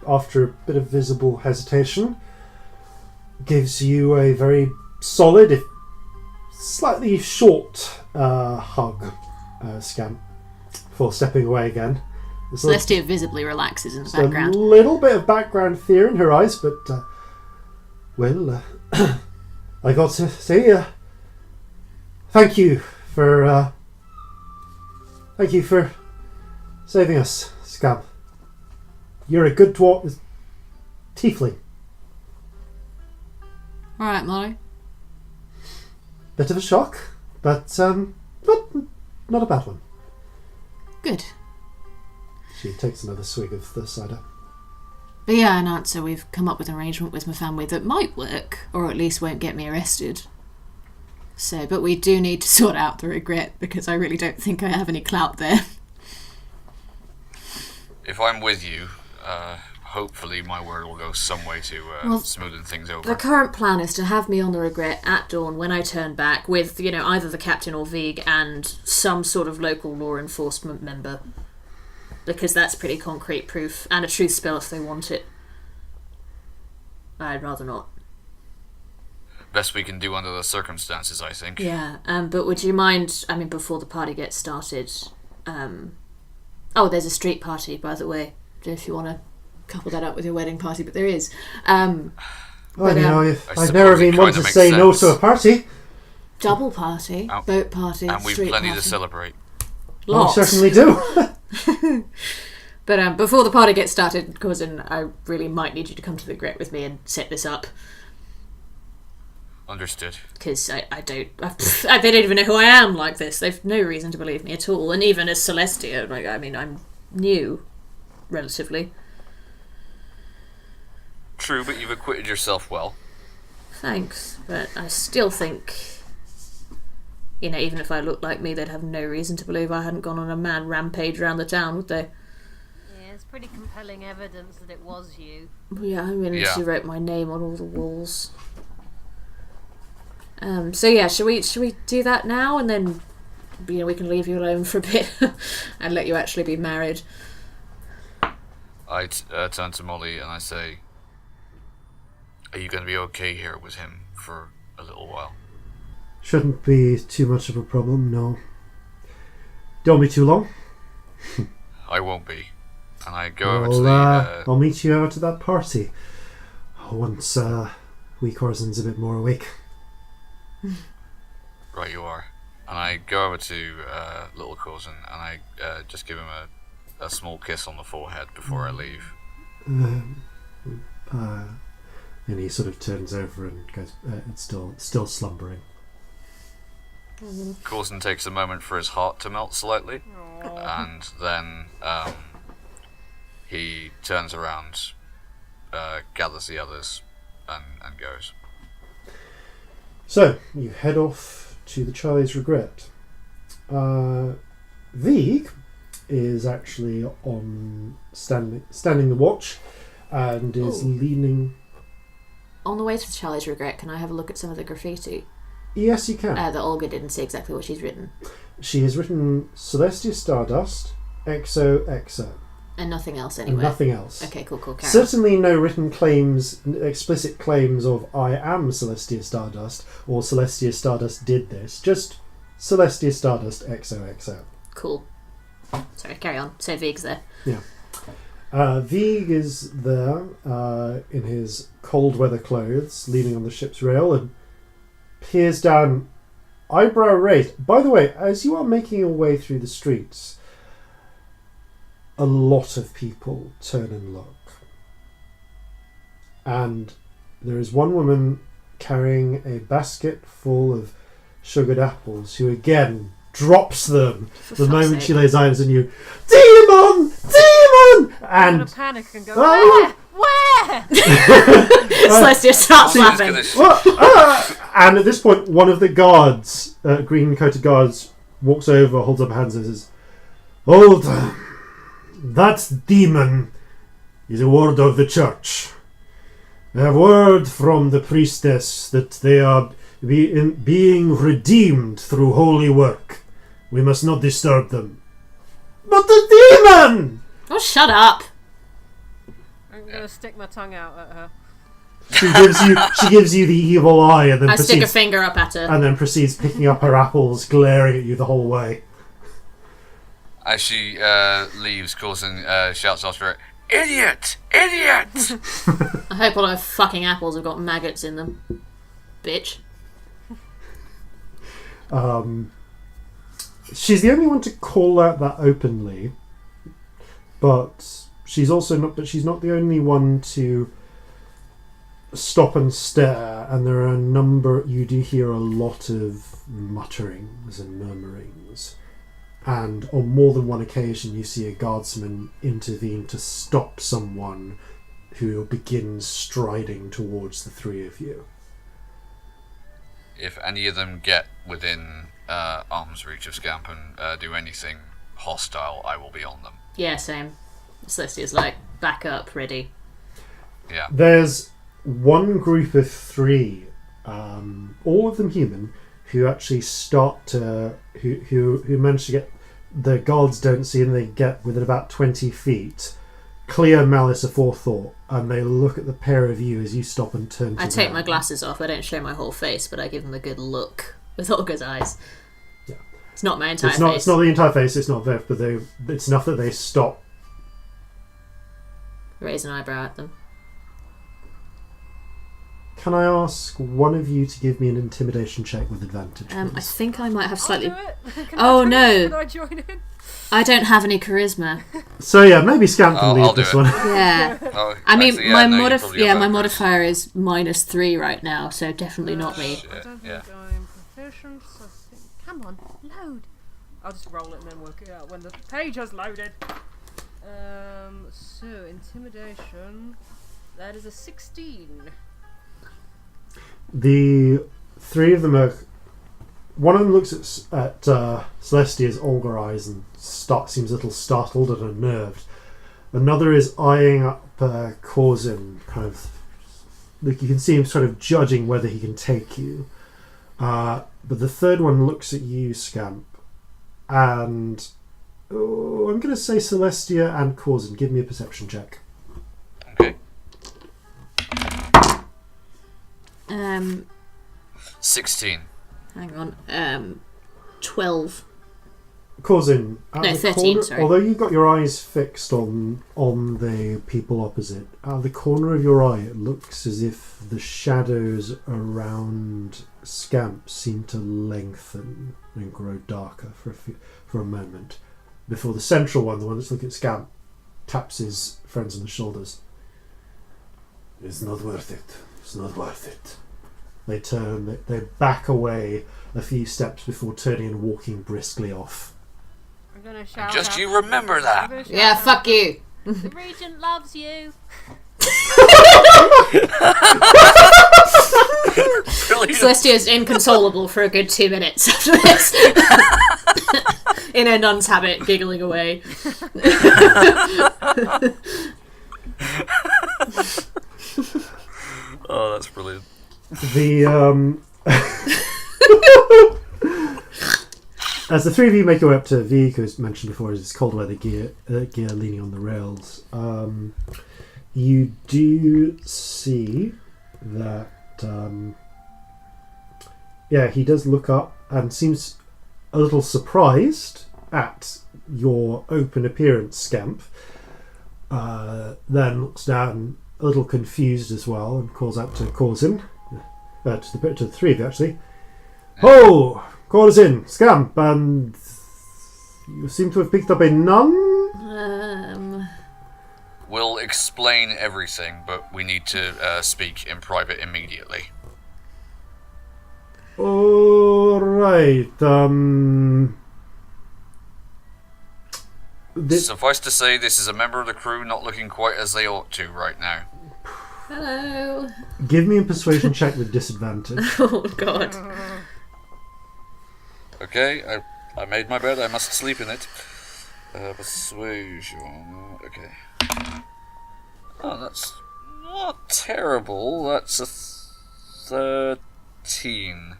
S1: after a bit of visible hesitation, gives you a very solid, if slightly short, hug, Scamp, before stepping away again.
S3: Celestia visibly relaxes in the background.
S1: A little bit of background fear in her eyes, but I got to say thank you for saving us, Scamp. You're a good tiefling.
S3: Alright, Molly.
S1: Bit of a shock, but not a bad one.
S3: Good.
S1: She takes another swig of the cider.
S3: But yeah, in answer, we've come up with an arrangement with my family that might work, or at least won't get me arrested. So, but we do need to sort out the regret, because I really don't think I have any clout there.
S4: If I'm with you, hopefully my word will go some way to smoothing things over.
S3: The current plan is to have me on the regret at dawn when I turn back with, either the captain or Vig and some sort of local law enforcement member. Because that's pretty concrete proof, and a truth spell if they want it. I'd rather not.
S4: Best we can do under the circumstances, I think.
S3: Yeah, but would you mind, before the party gets started, there's a street party, by the way, if you want to couple that up with your wedding party, but there is.
S1: I've
S4: suppose
S1: never
S4: it
S1: been one
S4: kinda
S1: to
S4: makes
S1: say no
S4: sense.
S1: to a party.
S3: Double party, boat party,
S4: And we've
S3: street
S4: plenty
S3: party.
S4: to celebrate.
S3: Lots.
S1: We certainly do.
S3: But before the party gets started, Corzin, I really might need you to come to the grit with me and set this up.
S4: Understood.
S3: Because they don't even know who I am like this. They've no reason to believe me at all. And even as Celestia, I'm new, relatively.
S4: True, but you've acquitted yourself well.
S3: Thanks, but I still think, even if I looked like me, they'd have no reason to believe I hadn't gone on a mad rampage around the town, would they?
S6: Yeah, it's pretty compelling evidence that it was you.
S3: Yeah,
S4: Yeah.
S3: she wrote my name on all the walls. So yeah, should we do that now, and then we can leave you alone for a bit and let you actually be married?
S4: I turn to Molly and I say, are you going to be okay here with him for a little while?
S1: Shouldn't be too much of a problem, no. Don't be too long.
S4: I won't be. And I go over to the...
S1: I'll meet you out at that party once wee Corzin's a bit more awake.
S4: Right you are. And I go over to little Corzin and I just give him a small kiss on the forehead before I leave.
S1: And he sort of turns over and goes, it's still slumbering.
S4: Corzin takes a moment for his heart to melt slightly. And then he turns around, gathers the others and goes.
S1: So, you head off to the Charlie's Regret. Vig is actually on standing the watch and is leaning...
S3: On the way to the Charlie's Regret, can I have a look at some of the graffiti?
S1: Yes, you can.
S3: That Olga didn't say exactly what she's written.
S1: She has written Celestia Stardust, XOXO.
S3: And nothing else
S1: And
S3: anyway.
S1: nothing else.
S3: Okay, cool, carry on.
S1: Certainly no written claims, explicit claims of I am Celestia Stardust or Celestia Stardust did this. Just Celestia Stardust XOXO.
S3: Cool. Sorry, carry on. So Vig's there.
S1: Yeah. Vig is there in his cold weather clothes, leaning on the ship's rail, and peers down, eyebrow raised. By the way, as you are making your way through the streets, a lot of people turn and look. And there is one woman carrying a basket full of sugared apples who again drops them the moment she lays eyes on you. Demon! Demon!
S2: I'm
S1: And
S2: gonna panic and go,
S1: Oh!
S2: where?
S3: Celestia starts laughing.
S1: and at this point, one of the guards, green-coated guards, walks over, holds up hands and says, "Hold on. That demon is a ward of the church. I have word from the priestess that they are being redeemed through holy work. We must not disturb them." "But the demon!"
S3: Oh, shut up.
S2: I'm gonna stick my tongue out at her.
S1: She gives you the evil eye and then
S3: I stick a
S1: proceeds
S3: finger up at her.
S1: and then proceeds picking up her apples, glaring at you the whole way.
S4: As she leaves, Corzin shouts after her, "Idiot! Idiot!"
S3: I hope all her fucking apples have got maggots in them. Bitch.
S1: She's the only one to call out that openly, but she's not the only one to stop and stare, and there are you do hear a lot of mutterings and murmurings, and on more than one occasion you see a guardsman intervene to stop someone who begins striding towards the three of you.
S4: If any of them get within arm's reach of Scamp and do anything hostile, I will be on them.
S3: Yeah, same. Celestia's like, back up, ready.
S4: Yeah.
S1: There's one group of three, all of them human, who actually start to who manage to get, the guards don't see them. They get within about 20 feet, clear malice aforethought, and they look at the pair of you as you stop and turn to
S3: I take
S1: them.
S3: my glasses off. I don't show my whole face, but I give them a good look with Olga's eyes.
S1: Yeah.
S3: It's not my entire
S1: It's not.
S3: face.
S1: It's not the entire face. It's not there, but it's enough that they stop.
S3: Raise an eyebrow at them.
S1: Can I ask one of you to give me an intimidation check with advantage,
S3: I
S1: please?
S3: think I might have slightly...
S2: I'll do it. Can
S3: Oh,
S2: I join
S3: no.
S2: in? Can I join in?
S3: I don't have any charisma.
S1: So yeah, maybe Scamp can
S4: I'll
S1: lead
S4: do
S1: this
S4: it.
S1: one.
S3: Yeah.
S4: Oh,
S3: I mean,
S4: actually,
S3: my
S4: no, you probably have
S3: my
S4: that
S3: modifier is -3 right now, so definitely not me.
S2: I don't
S4: Yeah.
S2: think I'm proficient. So I think, come on, load. I'll just roll it and then work it out when the page has loaded. So intimidation. That is a 16.
S1: The three of them are. One of them looks at Celestia's Olga eyes and seems a little startled and unnerved. Another is eyeing up Corzin, kind of. Like you can see him sort of judging whether he can take you. But the third one looks at you, Scamp, and I'm going to say Celestia and Corzin. Give me a perception check.
S4: Okay. 16.
S3: Hang on. 12.
S1: Corzin, out
S3: No,
S1: of the
S3: 13,
S1: corner,
S3: sorry.
S1: although you've got your eyes fixed on the people opposite, out of the corner of your eye it looks as if the shadows around Scamp seem to lengthen and grow darker for a moment, before the central one, the one that's looking at Scamp, taps his friends on the shoulders. "It's not worth it. It's not worth it." They turn, they back away a few steps before turning and walking briskly off.
S2: I'm gonna shout
S4: Just
S2: out.
S4: you remember
S2: I'm
S4: that.
S2: gonna shout
S3: Yeah,
S2: out,
S3: fuck you.
S6: The Regent loves you.
S4: Brilliant.
S3: Celestia's inconsolable for a good 2 minutes after this. In her nun's habit, giggling away.
S4: Oh, that's brilliant.
S1: The as the three of you make your way up to Vig, who's mentioned before, is cold weather gear leaning on the rails. You do see that. Yeah, he does look up and seems a little surprised at your open appearance, Scamp. Then looks down, a little confused as well, and calls out to Corzin. To the three of you, actually. Oh, Corzin, Scamp, and you seem to have picked up a nun?
S4: We'll explain everything, but we need to speak in private immediately.
S1: Alright,
S4: Suffice to say, this is a member of the crew not looking quite as they ought to right now.
S3: Hello.
S1: Give me a persuasion check with disadvantage.
S3: Oh, God.
S4: Okay, I made my bed, I must sleep in it. Persuasion, okay. Oh, that's not terrible, that's a 13.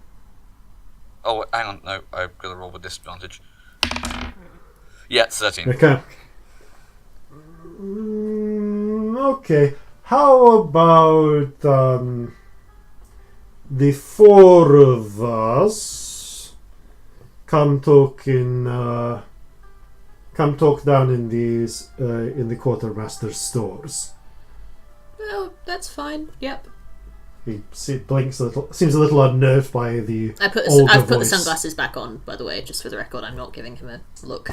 S4: Oh, hang on, no, I've got to roll with disadvantage. Yeah, 13.
S1: Okay. Okay. How about the four of us come talk down in the quartermaster's stores?
S3: Oh, that's fine. Yep.
S1: He blinks a little. Seems a little unnerved by the
S3: I've put
S1: voice.
S3: the sunglasses back on, by the way, just for the record. I'm not giving him a look.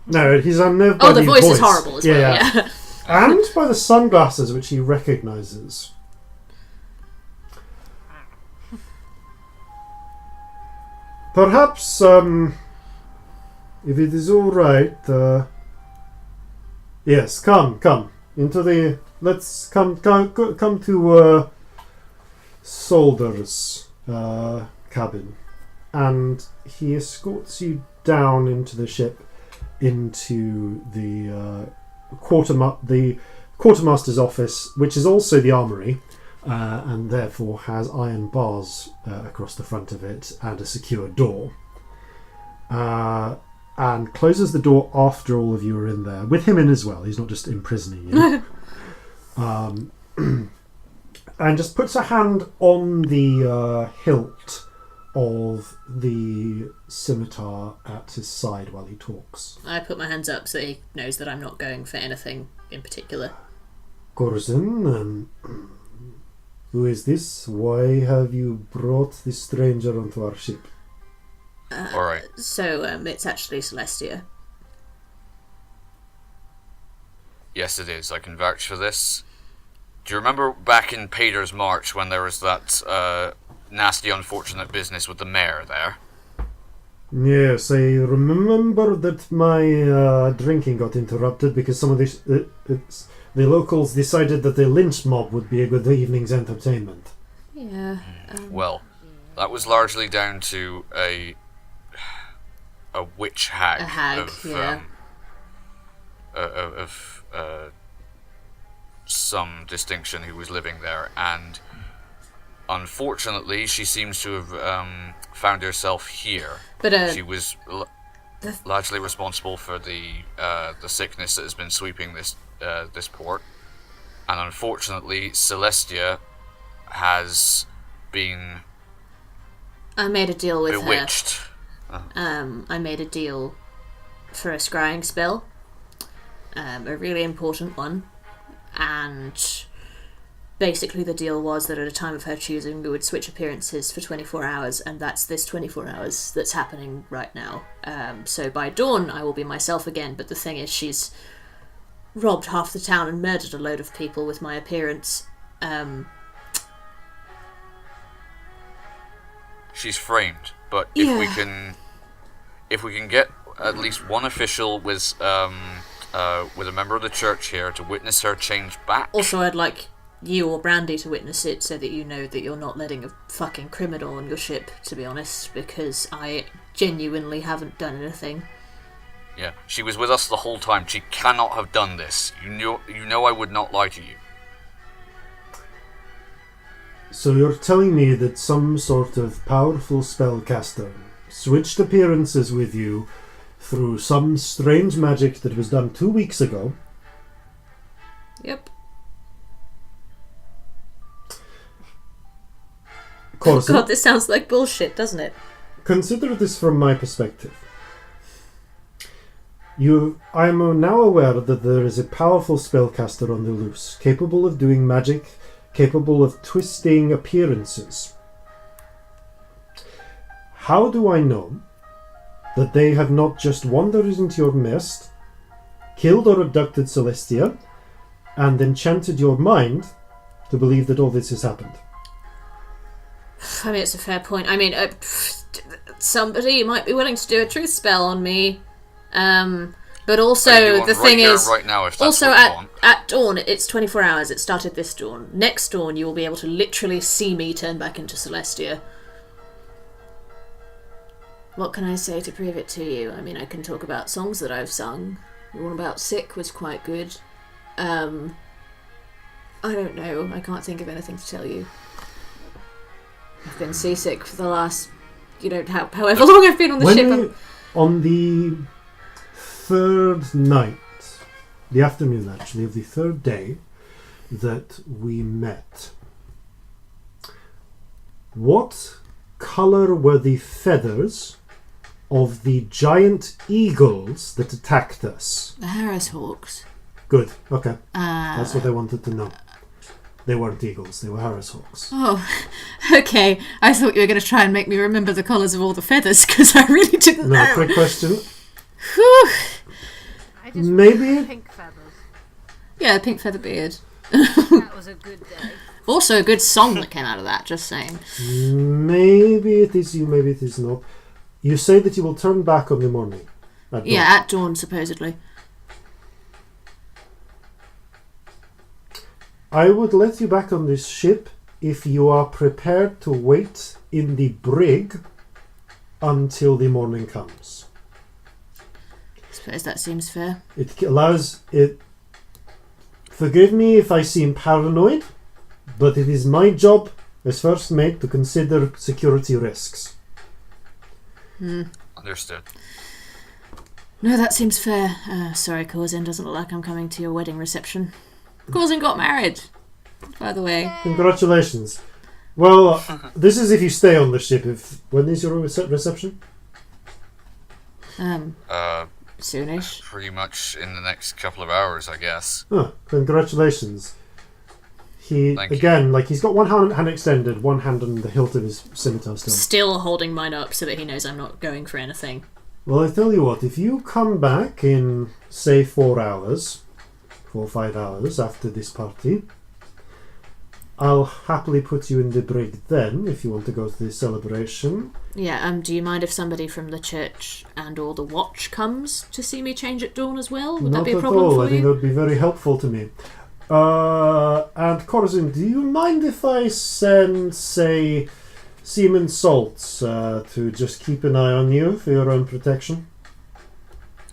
S1: No, he's unnerved by
S3: Oh, the voice
S1: voice
S3: is horrible as well, yeah.
S1: And by the sunglasses, which he recognises. Perhaps, if it is all right, yes, come into the. Let's come to Solder's cabin, and he escorts you down into the ship, into the quartermaster's office, which is also the armory, and therefore has iron bars across the front of it and a secure door. And closes the door after all of you are in there, with him in as well. He's not just imprisoning you. And just puts a hand on the hilt of the scimitar at his side while he talks.
S3: I put my hands up so he knows that I'm not going for anything in particular.
S1: Corzin, who is this? Why have you brought this stranger onto our ship?
S4: Alright.
S3: So, it's actually Celestia.
S4: Yes, it is. I can vouch for this. Do you remember back in Pater's March when there was that nasty, unfortunate business with the mayor there?
S1: Yes, I remember that my drinking got interrupted because some of the locals decided that the lynch mob would be a good evening's entertainment.
S3: Yeah.
S4: Well, that was largely down to a witch hag.
S3: A hag, yeah.
S4: Of some distinction who was living there, and unfortunately she seems to have found herself here.
S3: But
S4: she was largely responsible for the sickness that has been sweeping this port, and unfortunately Celestia has been
S3: I made a deal with
S4: bewitched.
S3: her. I made a deal for a scrying spell, a really important one, and basically the deal was that at a time of her choosing we would switch appearances for 24 hours, and that's this 24 hours that's happening right now. So by dawn I will be myself again, but the thing is she's robbed half the town and murdered a load of people with my appearance.
S4: She's framed, but
S3: Yeah.
S4: if we can get at least one official with a member of the church here to witness her change back.
S3: Also, I'd like you or Brandy to witness it so that you know that you're not letting a fucking criminal on your ship, to be honest, because I genuinely haven't done anything.
S4: Yeah, she was with us the whole time. She cannot have done this. You know I would not lie to you.
S1: So you're telling me that some sort of powerful spellcaster switched appearances with you through some strange magic that was done 2 weeks ago?
S3: Yep.
S1: Corzin,
S3: God, this sounds like bullshit, doesn't it?
S1: consider this from my perspective. I am now aware that there is a powerful spellcaster on the loose, capable of doing magic, capable of twisting appearances. How do I know that they have not just wandered into your midst, killed or abducted Celestia, and enchanted your mind to believe that all this has happened?
S3: I mean, it's a fair point. I mean, somebody might be willing to do a truth spell on me. But also the thing is,
S4: right now, if that's
S3: also
S4: what you want.
S3: at dawn, it's 24 hours. It started this dawn. Next dawn, you will be able to literally see me turn back into Celestia. What can I say to prove it to you? I mean, I can talk about songs that I've sung. The one about Sick was quite good. I don't know. I can't think of anything to tell you. I've been seasick for the last, however long I've been on the ship.
S1: On the third night, the afternoon actually, of the third day that we met, what colour were the feathers of the giant eagles that attacked us?
S3: The Harris Hawks.
S1: Good, okay. That's what I wanted to know. They weren't eagles, they were Harris Hawks.
S3: Oh, okay. I thought you were going to try and make me remember the colours of all the feathers, because I really didn't know.
S1: No, quick question.
S3: Whew.
S6: I just
S1: Maybe-
S6: remember pink feathers.
S3: Yeah, pink feather beard.
S6: That was a good day.
S3: Also a good song that came out of that, just saying.
S1: Maybe it is you, maybe it is not. You say that you will turn back on the morning. At dawn.
S3: Yeah, at dawn, supposedly.
S1: I would let you back on this ship if you are prepared to wait in the brig until the morning comes.
S3: I suppose that seems fair.
S1: It allows it. Forgive me if I seem paranoid, but it is my job as first mate to consider security risks.
S4: Understood.
S3: No, that seems fair. Sorry, Corzin, doesn't look like I'm coming to your wedding reception. Corzin got married, by the way.
S1: Congratulations. Well, this is if you stay on the ship. When is your reception?
S3: Soonish.
S4: Pretty much in the next couple of hours, I guess.
S1: Oh, congratulations. He,
S4: Thank you.
S1: again, like he's got one hand extended, one hand on the hilt of his scimitar still.
S3: Still holding mine up so that he knows I'm not going for anything.
S1: Well, I tell you what, if you come back in, say, 4 hours, 4 or 5 hours after this party, I'll happily put you in the brig then, if you want to go to the celebration.
S3: Yeah, do you mind if somebody from the church and or the watch comes to see me change at dawn as well? Would that be a problem
S1: Not at all.
S3: for
S1: I think that
S3: you?
S1: would be very helpful to me. And Corzin, do you mind if I send, say, Seaman Salts to just keep an eye on you for your own protection?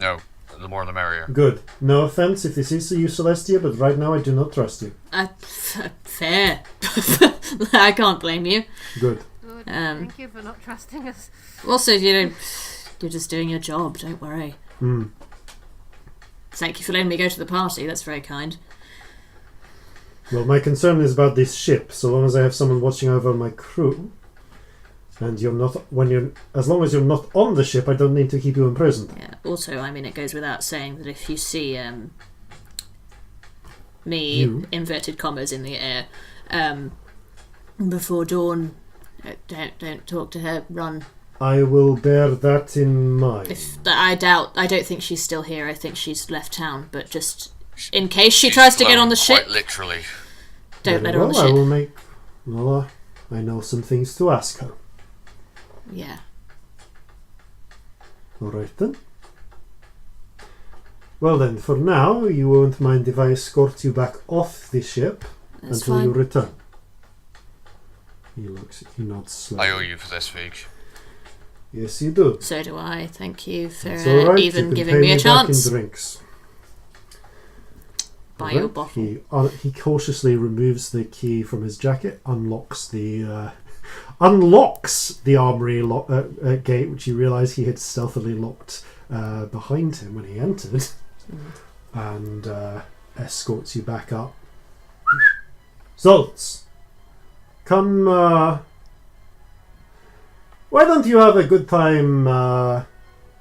S4: No, the more the merrier.
S1: Good. No offense if this is you, Celestia, but right now I do not trust you.
S3: Fair. I can't blame you.
S1: Good.
S6: Good. Thank you for not trusting us.
S3: Also, you're just doing your job, don't worry. Thank you for letting me go to the party, that's very kind.
S1: Well, my concern is about this ship. So long as I have someone watching over my crew, and you're not, as long as you're not on the ship, I don't need to keep you imprisoned.
S3: Yeah. Also, I mean, it goes without saying that if you see me,
S1: You?
S3: inverted commas, in the air, before dawn, don't talk to her. Run.
S1: I will bear that in mind.
S3: I don't think she's still here. I think she's left town. But just in case she tries to get on the ship,
S4: Quite literally.
S3: don't let
S1: Very
S3: her on the
S1: well, I
S3: ship.
S1: will make. Well, I know some things to ask her.
S3: Yeah.
S1: All right then. Well then, for now, you won't mind if I escort you back off the ship
S3: That's
S1: until you
S3: fine.
S1: return. He nods slowly.
S4: I owe you for this week.
S1: Yes, you do.
S3: So do I. Thank you for
S1: It's all right.
S3: even
S1: you can
S3: giving
S1: pay
S3: me a
S1: back
S3: chance.
S1: in drinks.
S3: Buy
S1: All
S3: your
S1: right.
S3: bottle.
S1: He cautiously removes the key from his jacket, unlocks the armory gate, which you realise he had stealthily locked behind him when he entered, and escorts you back up. Zoltz, come. Why don't you have a good time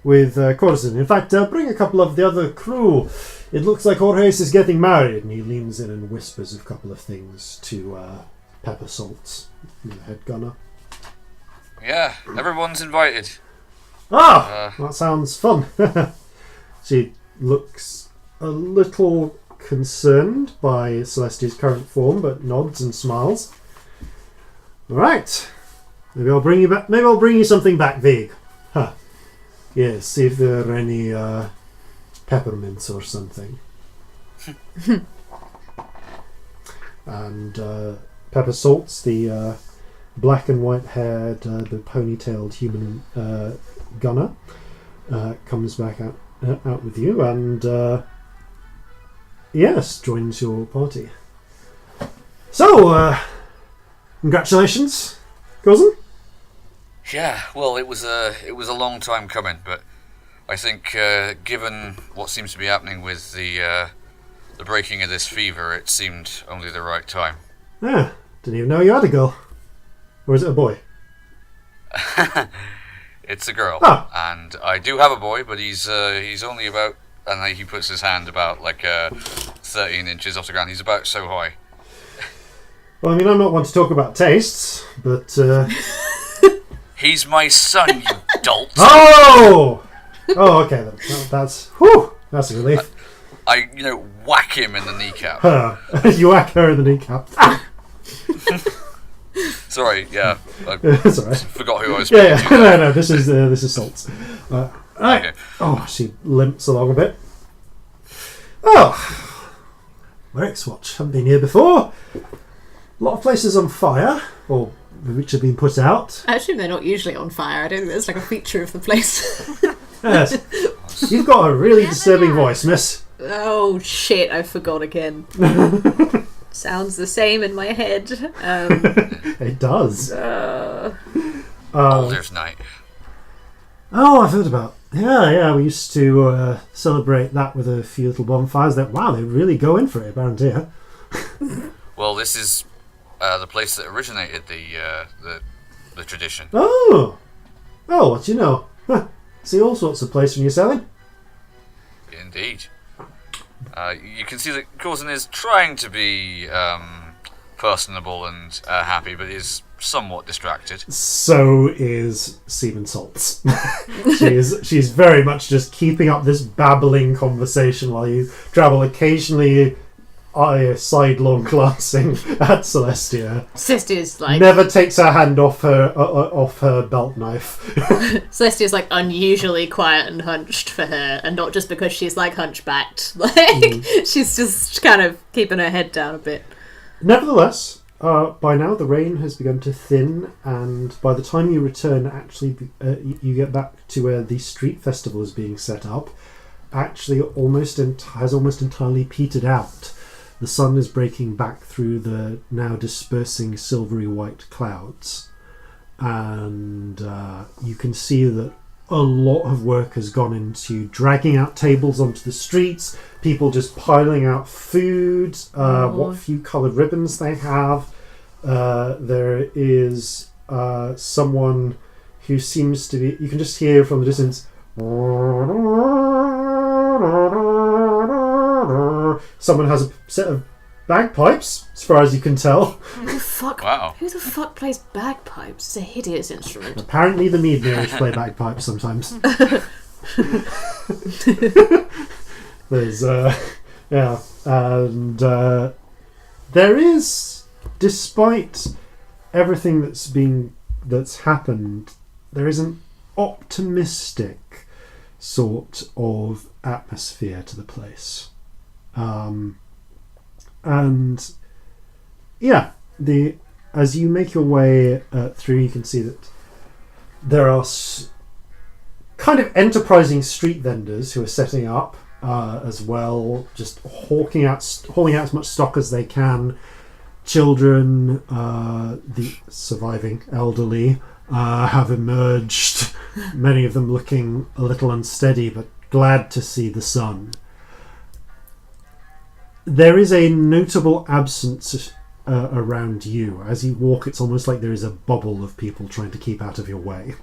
S1: with Corzin. In fact, bring a couple of the other crew. It looks like Horhace is getting married. And he leans in and whispers a couple of things to Pepper Salts, the head gunner.
S4: Yeah, everyone's invited.
S1: That sounds fun. She looks a little concerned by Celestia's current form, but nods and smiles. All right. Maybe I'll bring you back. Maybe I'll bring you something back, Vig. Huh. Yes, see if there are any peppermints or something. And Pepper Salts, the black and white haired, the ponytailed human gunner, comes back out with you and yes, joins your party. So, congratulations, Corzin.
S4: Yeah, well, it was a long time coming, but I think given what seems to be happening with the breaking of this fever, it seemed only the right time.
S1: Yeah, didn't even know you had a girl. Or is it a boy?
S4: It's a girl,
S1: Oh.
S4: and I do have a boy, but he's only about, and he puts his hand about 13 inches off the ground. He's about so high.
S1: Well, I mean, I'm not one to talk about tastes, but
S4: He's my son, you dolt.
S1: oh, okay then. That's a relief.
S4: I whack him in the kneecap.
S1: You whack her in the kneecap.
S4: Sorry, yeah, I
S1: It's alright.
S4: forgot who I was speaking to.
S1: No. This is Salts. Right.
S4: Okay.
S1: Oh, she limps along a bit. Oh, Merrick's Watch. Haven't been here before. A lot of places on fire, or which have been put out.
S3: I assume they're not usually on fire. I don't think that's like a feature of the place.
S1: Yes. You've got a really disturbing voice, miss.
S3: Oh shit, I forgot again. Sounds the same in my head.
S1: It does.
S4: Alder's night.
S1: Oh, I've heard about. Yeah. We used to celebrate that with a few little bonfires. They really go in for it around here.
S4: Well, this is the place that originated the tradition.
S1: Oh, what do you know? Huh. See all sorts of places when you're selling.
S4: Indeed. You can see that Corzin is trying to be personable and happy, but is somewhat distracted.
S1: So is Seaman Salts. she's very much just keeping up this babbling conversation while you travel, occasionally sidelong glancing at Celestia.
S3: Celestia's like
S1: Never takes her hand off her belt knife.
S3: Celestia's like unusually quiet and hunched for her, and not just because she's like hunchbacked. Like she's just kind of keeping her head down a bit.
S1: Nevertheless, by now the rain has begun to thin, and by the time you return, actually, you get back to where the street festival is being set up. Actually, has almost entirely petered out. The sun is breaking back through the now dispersing silvery white clouds, and you can see that a lot of work has gone into dragging out tables onto the streets, people just piling out food, what few coloured ribbons they have. There is someone who seems to be, you can just hear from the distance, someone has a set of bagpipes, as far as you can tell.
S3: Who the fuck?
S4: Wow.
S3: Who the fuck plays bagpipes? It's a hideous instrument.
S1: Apparently the Meadmere play bagpipes sometimes. There's and there is, despite everything that's happened, there is an optimistic sort of atmosphere to the place. And yeah, as you make your way through, you can see that there are kind of enterprising street vendors who are setting up as well, just hauling out as much stock as they can. Children, the surviving elderly, have emerged, many of them looking a little unsteady, but glad to see the sun. There is a notable absence around you. As you walk, it's almost like there is a bubble of people trying to keep out of your way.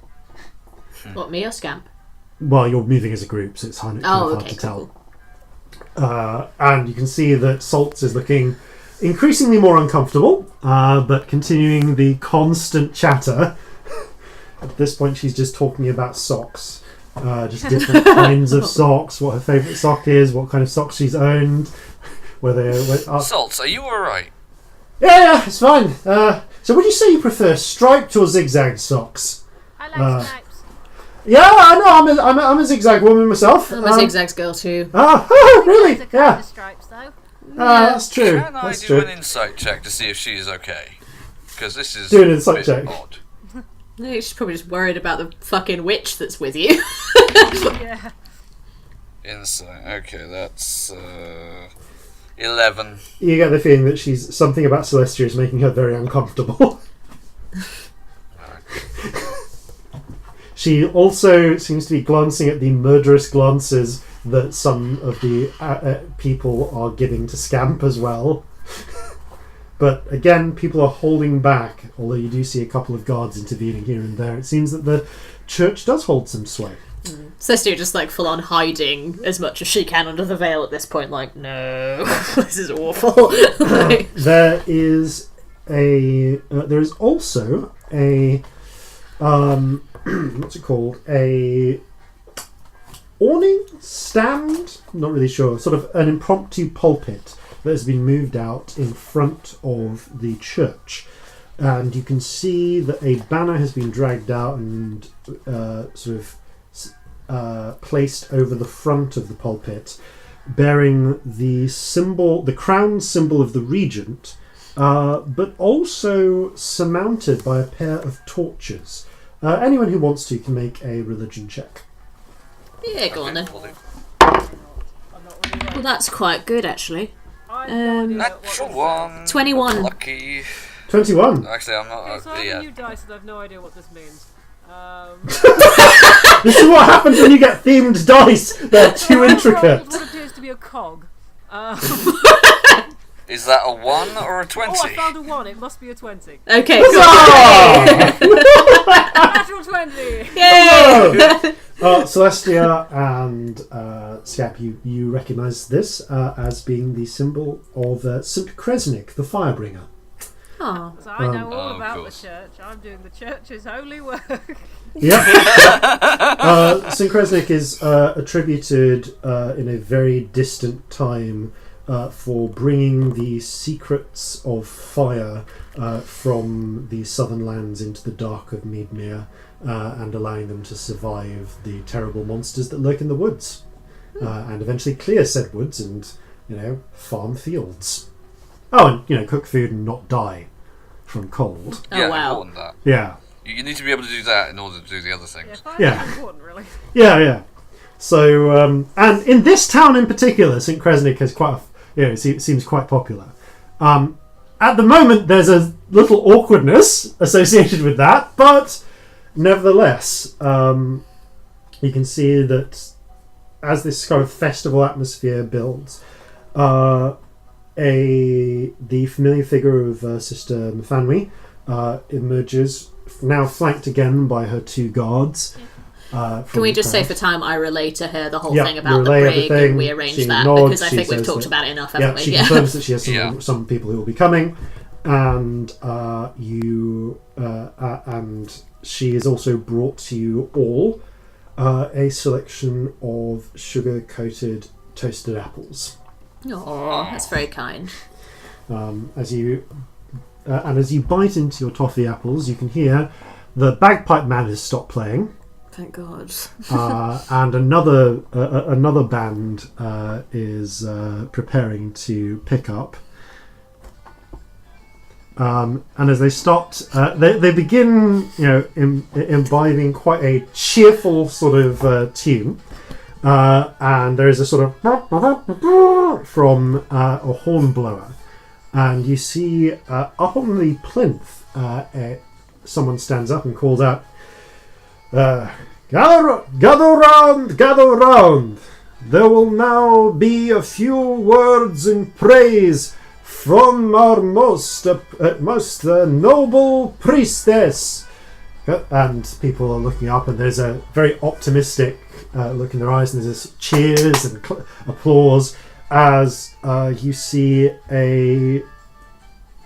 S3: What, me or Scamp?
S1: Well, you're moving as a group, so it's kind of hard to tell.
S3: Cool.
S1: And you can see that Saltz is looking increasingly more uncomfortable, but continuing the constant chatter. At this point, she's just talking about socks. Just different kinds of socks, what her favourite sock is, what kind of socks she's owned.
S4: Saltz, are you alright?
S1: Yeah, it's fine. So would you say you prefer striped or zigzag socks?
S6: I like stripes.
S1: Yeah, I know. I'm a zigzag woman myself.
S3: I'm a zigzags girl too.
S1: Really?
S6: The kind
S1: Yeah.
S6: of stripes, though.
S1: That's true.
S4: Can I
S1: That's
S4: do
S1: true.
S4: an insight check to see if she is okay? Because this is
S1: Do an
S4: a
S1: insight
S4: bit
S1: check.
S4: odd.
S3: No, she's probably just worried about the fucking witch that's with you.
S2: Yeah.
S4: Insight. Okay, that's 11.
S1: You get the feeling that something about Celestia is making her very uncomfortable. She also seems to be glancing at the murderous glances that some of the people are giving to Scamp as well. But again, people are holding back, although you do see a couple of guards intervening here and there. It seems that the church does hold some sway.
S3: Celestia just like full on hiding as much as she can under the veil at this point, like, no, this is awful.
S1: There is also a what's it called? A awning stand? Not really sure. Sort of an impromptu pulpit that has been moved out in front of the church. And you can see that a banner has been dragged out and placed over the front of the pulpit, bearing the crown symbol of the regent, but also surmounted by a pair of torches. Anyone who wants to can make a religion check.
S3: Yeah, go on then.
S4: Will do.
S2: I'm not really
S3: Well, that's quite good actually.
S2: I have no idea
S4: Natural
S2: what this
S4: 1.
S3: 21.
S4: Lucky.
S1: 21.
S4: Actually, I'm not.
S2: Okay, so I have
S4: yeah.
S2: a new dice and I have no idea what this means.
S1: This is what happens when you get themed dice. They're too
S2: I rolled
S1: intricate.
S2: what appears to be a cog.
S4: Is that a 1 or a 20?
S2: Oh, I found a 1. It must be a 20.
S3: Okay,
S1: Huzzah!
S2: Natural 20!
S3: Yay!
S1: Celestia and Scamp, you recognise this as being the symbol of St. Kresnik, the Firebringer.
S3: Oh,
S2: So I know all
S4: Oh, of
S2: about the
S4: course.
S2: church. I'm doing the church's holy work.
S1: Yep. St. Kresnik is attributed in a very distant time for bringing the secrets of fire from the southern lands into the dark of Meadmere and allowing them to survive the terrible monsters that lurk in the woods and eventually clear said woods and, farm fields. Oh, and, cook food and not die from cold.
S3: Oh,
S4: Yeah,
S3: wow.
S4: important that.
S1: Yeah.
S4: You need to be able to do that in order to do the other
S2: Yeah,
S4: things.
S2: fire
S1: Yeah.
S2: is important, really.
S1: Yeah. So, and in this town in particular, St. Kresnik has seems quite popular. At the moment, there's a little awkwardness associated with that, but nevertheless, you can see that as this kind of festival atmosphere builds, the familiar figure of Sister Mfanwi emerges, now flanked again by her two guards.
S3: Can we just say for time I relay to her the whole
S1: Yeah,
S3: thing about the
S1: relay
S3: brig
S1: everything.
S3: and we arrange
S1: She
S3: that
S1: nods,
S3: because I
S1: she
S3: think we've
S1: says
S3: talked
S1: that-
S3: about it enough,
S1: Yeah,
S3: haven't
S1: she
S3: we?
S1: confirms that she has
S4: Yeah.
S1: some people who will be coming, and and she has also brought to you all a selection of sugar-coated toasted apples.
S3: Oh, that's very kind.
S1: As you bite into your toffee apples, you can hear the bagpipe man has stopped playing.
S3: Thank God.
S1: And another band is preparing to pick up. And as they start, they begin, imbibing quite a cheerful sort of tune. And there is a sort of from a horn blower, and you see up on the plinth, someone stands up and calls out, gather round. There will now be a few words in praise from our most noble priestess, And people are looking up, and there's a very optimistic look in their eyes, and there's this cheers and applause as you see a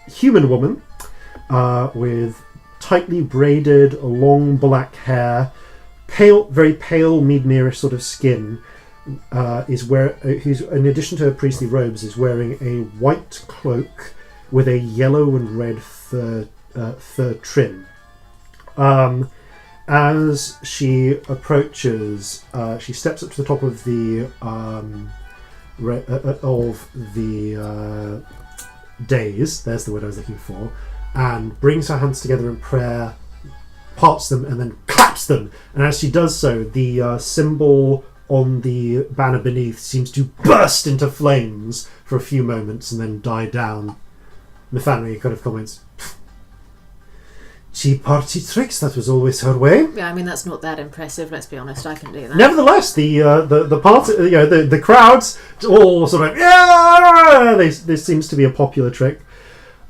S1: human woman with tightly braided, long black hair, very pale, Midnerish sort of skin, who's, in addition to her priestly robes, is wearing a white cloak with a yellow and red fur trim. As she approaches, she steps up to the top of the days. There's the word I was looking for, and brings her hands together in prayer, parts them, and then claps them. And as she does so, the symbol on the banner beneath seems to burst into flames for a few moments and then die down. Nathaniel kind of comments, "Cheap party tricks, that was always her way."
S3: Yeah, I mean, that's not that impressive, let's be honest, I can do that.
S1: Nevertheless, the party, the crowds all sort of, yeah, this seems to be a popular trick.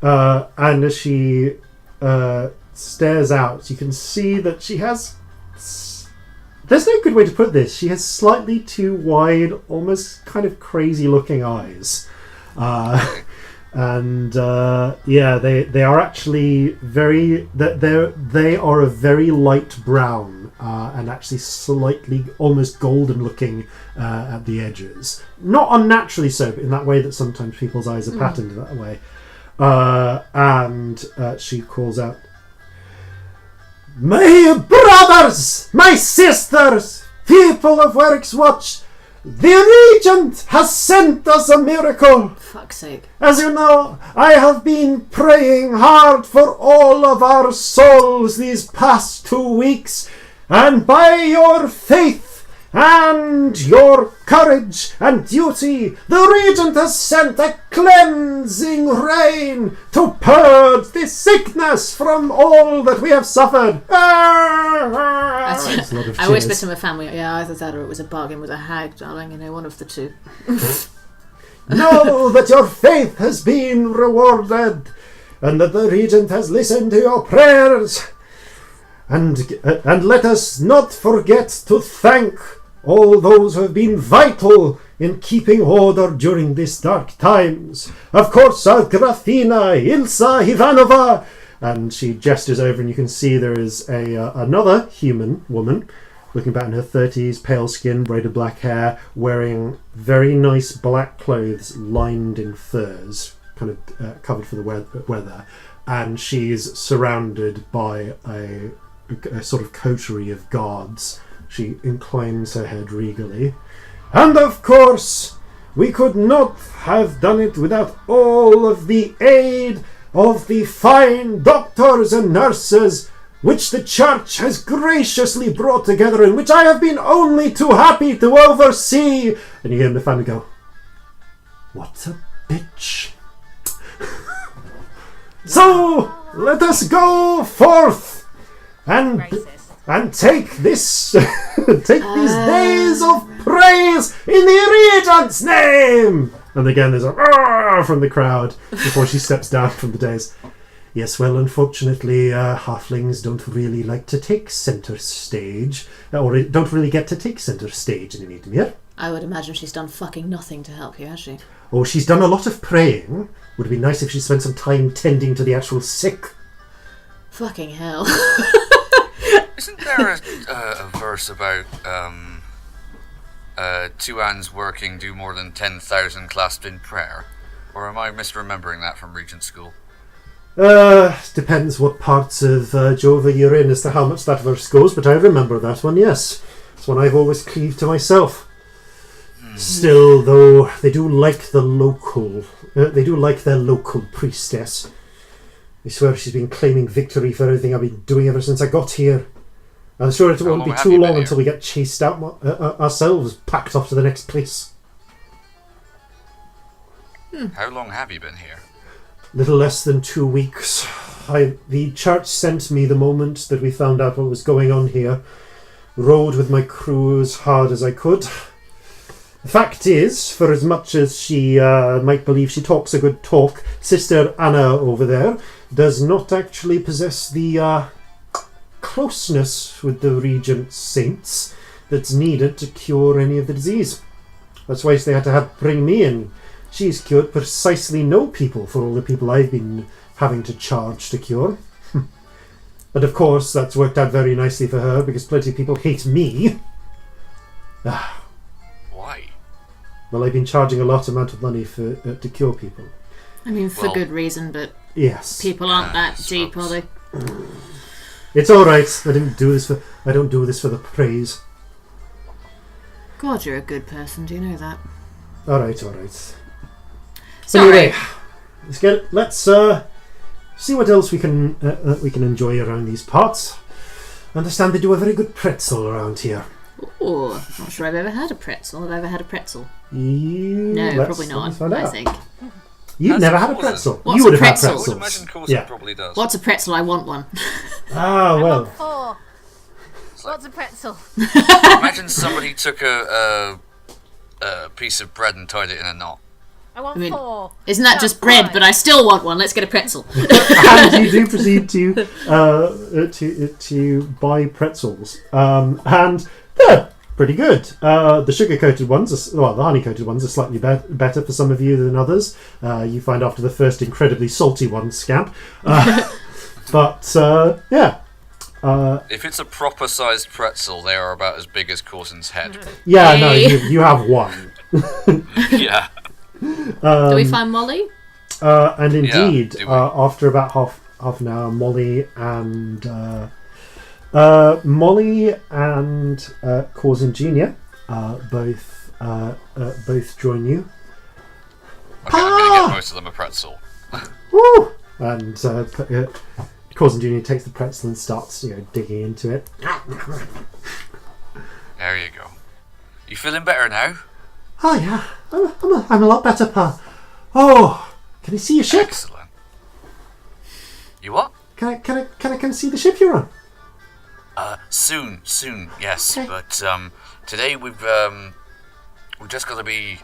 S1: And as she stares out, you can see that she has, there's no good way to put this, she has slightly too wide, almost kind of crazy looking eyes. And they are actually they are a very light brown and actually slightly almost golden looking at the edges. Not unnaturally so, but in that way that sometimes people's eyes are patterned that way. And she calls out, "My brothers, my sisters, people of Werk's Watch, the Regent has sent us a miracle.
S3: Fuck's sake.
S1: As you know, I have been praying hard for all of our souls these past 2 weeks, and by your faith and your courage and duty, the Regent has sent a cleansing rain to purge the sickness from all that we have suffered."
S3: I whispered to my family, yeah, either that or it was a bug and was a hag, darling, one of the two.
S1: "Know that your faith has been rewarded, and that the Regent has listened to your prayers. And let us not forget to thank all those who have been vital in keeping order during these dark times. Of course, our Grafina, Ilsa Ivanova." And she gestures over, and you can see there is another human woman, looking about in her 30s, pale skin, braided black hair, wearing very nice black clothes lined in furs, kind of covered for the weather. And she's surrounded by a sort of coterie of guards. She inclines her head regally. "And of course, we could not have done it without all of the aid of the fine doctors and nurses which the church has graciously brought together, and which I have been only too happy to oversee." And you hear the family go, "What a bitch." "So let us go forth and take this take these days of praise in the Regent's name." And again there's a "Arr!" from the crowd before she steps down from the dais. "Yes, well, unfortunately, halflings don't really like to take centre stage, or don't really get to take centre stage in an Edenmere."
S3: I would imagine she's done fucking nothing to help you, has she?
S1: "Oh, she's done a lot of praying. Would it be nice if she spent some time tending to the actual sick?"
S3: Fucking hell.
S4: Isn't there a verse about two hands working do more than 10,000 clasped in prayer? Or am I misremembering that from Regent School?
S1: Depends what parts of Jova you're in as to how much that verse goes, but I remember that one, yes. It's one I've always cleaved to myself. Still, though, they do like their local priestess. I swear she's been claiming victory for everything I've been doing ever since I got here. I'm sure it won't be too long until we get chased out ourselves, packed off to the next place.
S4: How long have you been here?
S1: Little less than 2 weeks. The church sent me the moment that we found out what was going on here. Rode with my crew as hard as I could. The fact is, for as much as she might believe she talks a good talk, Sister Anna over there does not actually possess the closeness with the Regent Saints that's needed to cure any of the disease. That's why they had to bring me in. She's cured precisely no people for all the people I've been having to charge to cure. But of course, that's worked out very nicely for her because plenty of people hate me.
S4: Why?
S1: Well, I've been charging a lot amount of money for to cure people.
S3: I mean, for good reason, but
S1: yes,
S3: people aren't that deep, are they?
S1: It's all right. I don't do this for the praise.
S3: God, you're a good person. Do you know that?
S1: All right.
S3: Sorry.
S1: Anyway, let's see what else we can enjoy around these parts. I understand they do a very good pretzel around here.
S3: Ooh, not sure I've ever had a pretzel. Have I ever had a pretzel?
S1: No,
S3: probably not. I think.
S1: You've never had a pretzel.
S3: What's
S1: You would
S3: a
S1: have had
S3: pretzel?
S1: pretzels.
S4: I would imagine Corzin probably does.
S3: What's a pretzel? I want one.
S1: Ah,
S6: I
S1: well.
S6: want 4. What's a pretzel?
S4: Imagine somebody took a piece of bread and tied it in a knot.
S6: I want 4.
S3: Isn't that just bread?
S6: 5.
S3: But I still want one. Let's get a pretzel.
S1: And you do proceed to buy pretzels, and they're pretty good. The sugar-coated ones, the honey-coated ones, are slightly better for some of you than others. You find after the first incredibly salty one, Scamp. But yeah.
S4: If it's a proper-sized pretzel, they are about as big as Corzin's head.
S1: Yeah, no, you have one.
S4: Yeah.
S3: Do we find Molly?
S1: And indeed,
S4: Yeah,
S1: after about half an hour, Molly and Corzin Jr. Both join you.
S4: Okay, I'm going to get most of them a pretzel.
S1: Woo! And Corzin Jr. takes the pretzel and starts, digging into it.
S4: There you go. You feeling better now?
S1: Oh yeah, I'm a lot better, Pa. Oh, can I see your ship?
S4: Excellent. You what?
S1: Can I see the ship you're on?
S4: Soon, yes.
S1: Okay.
S4: But today we've just got to be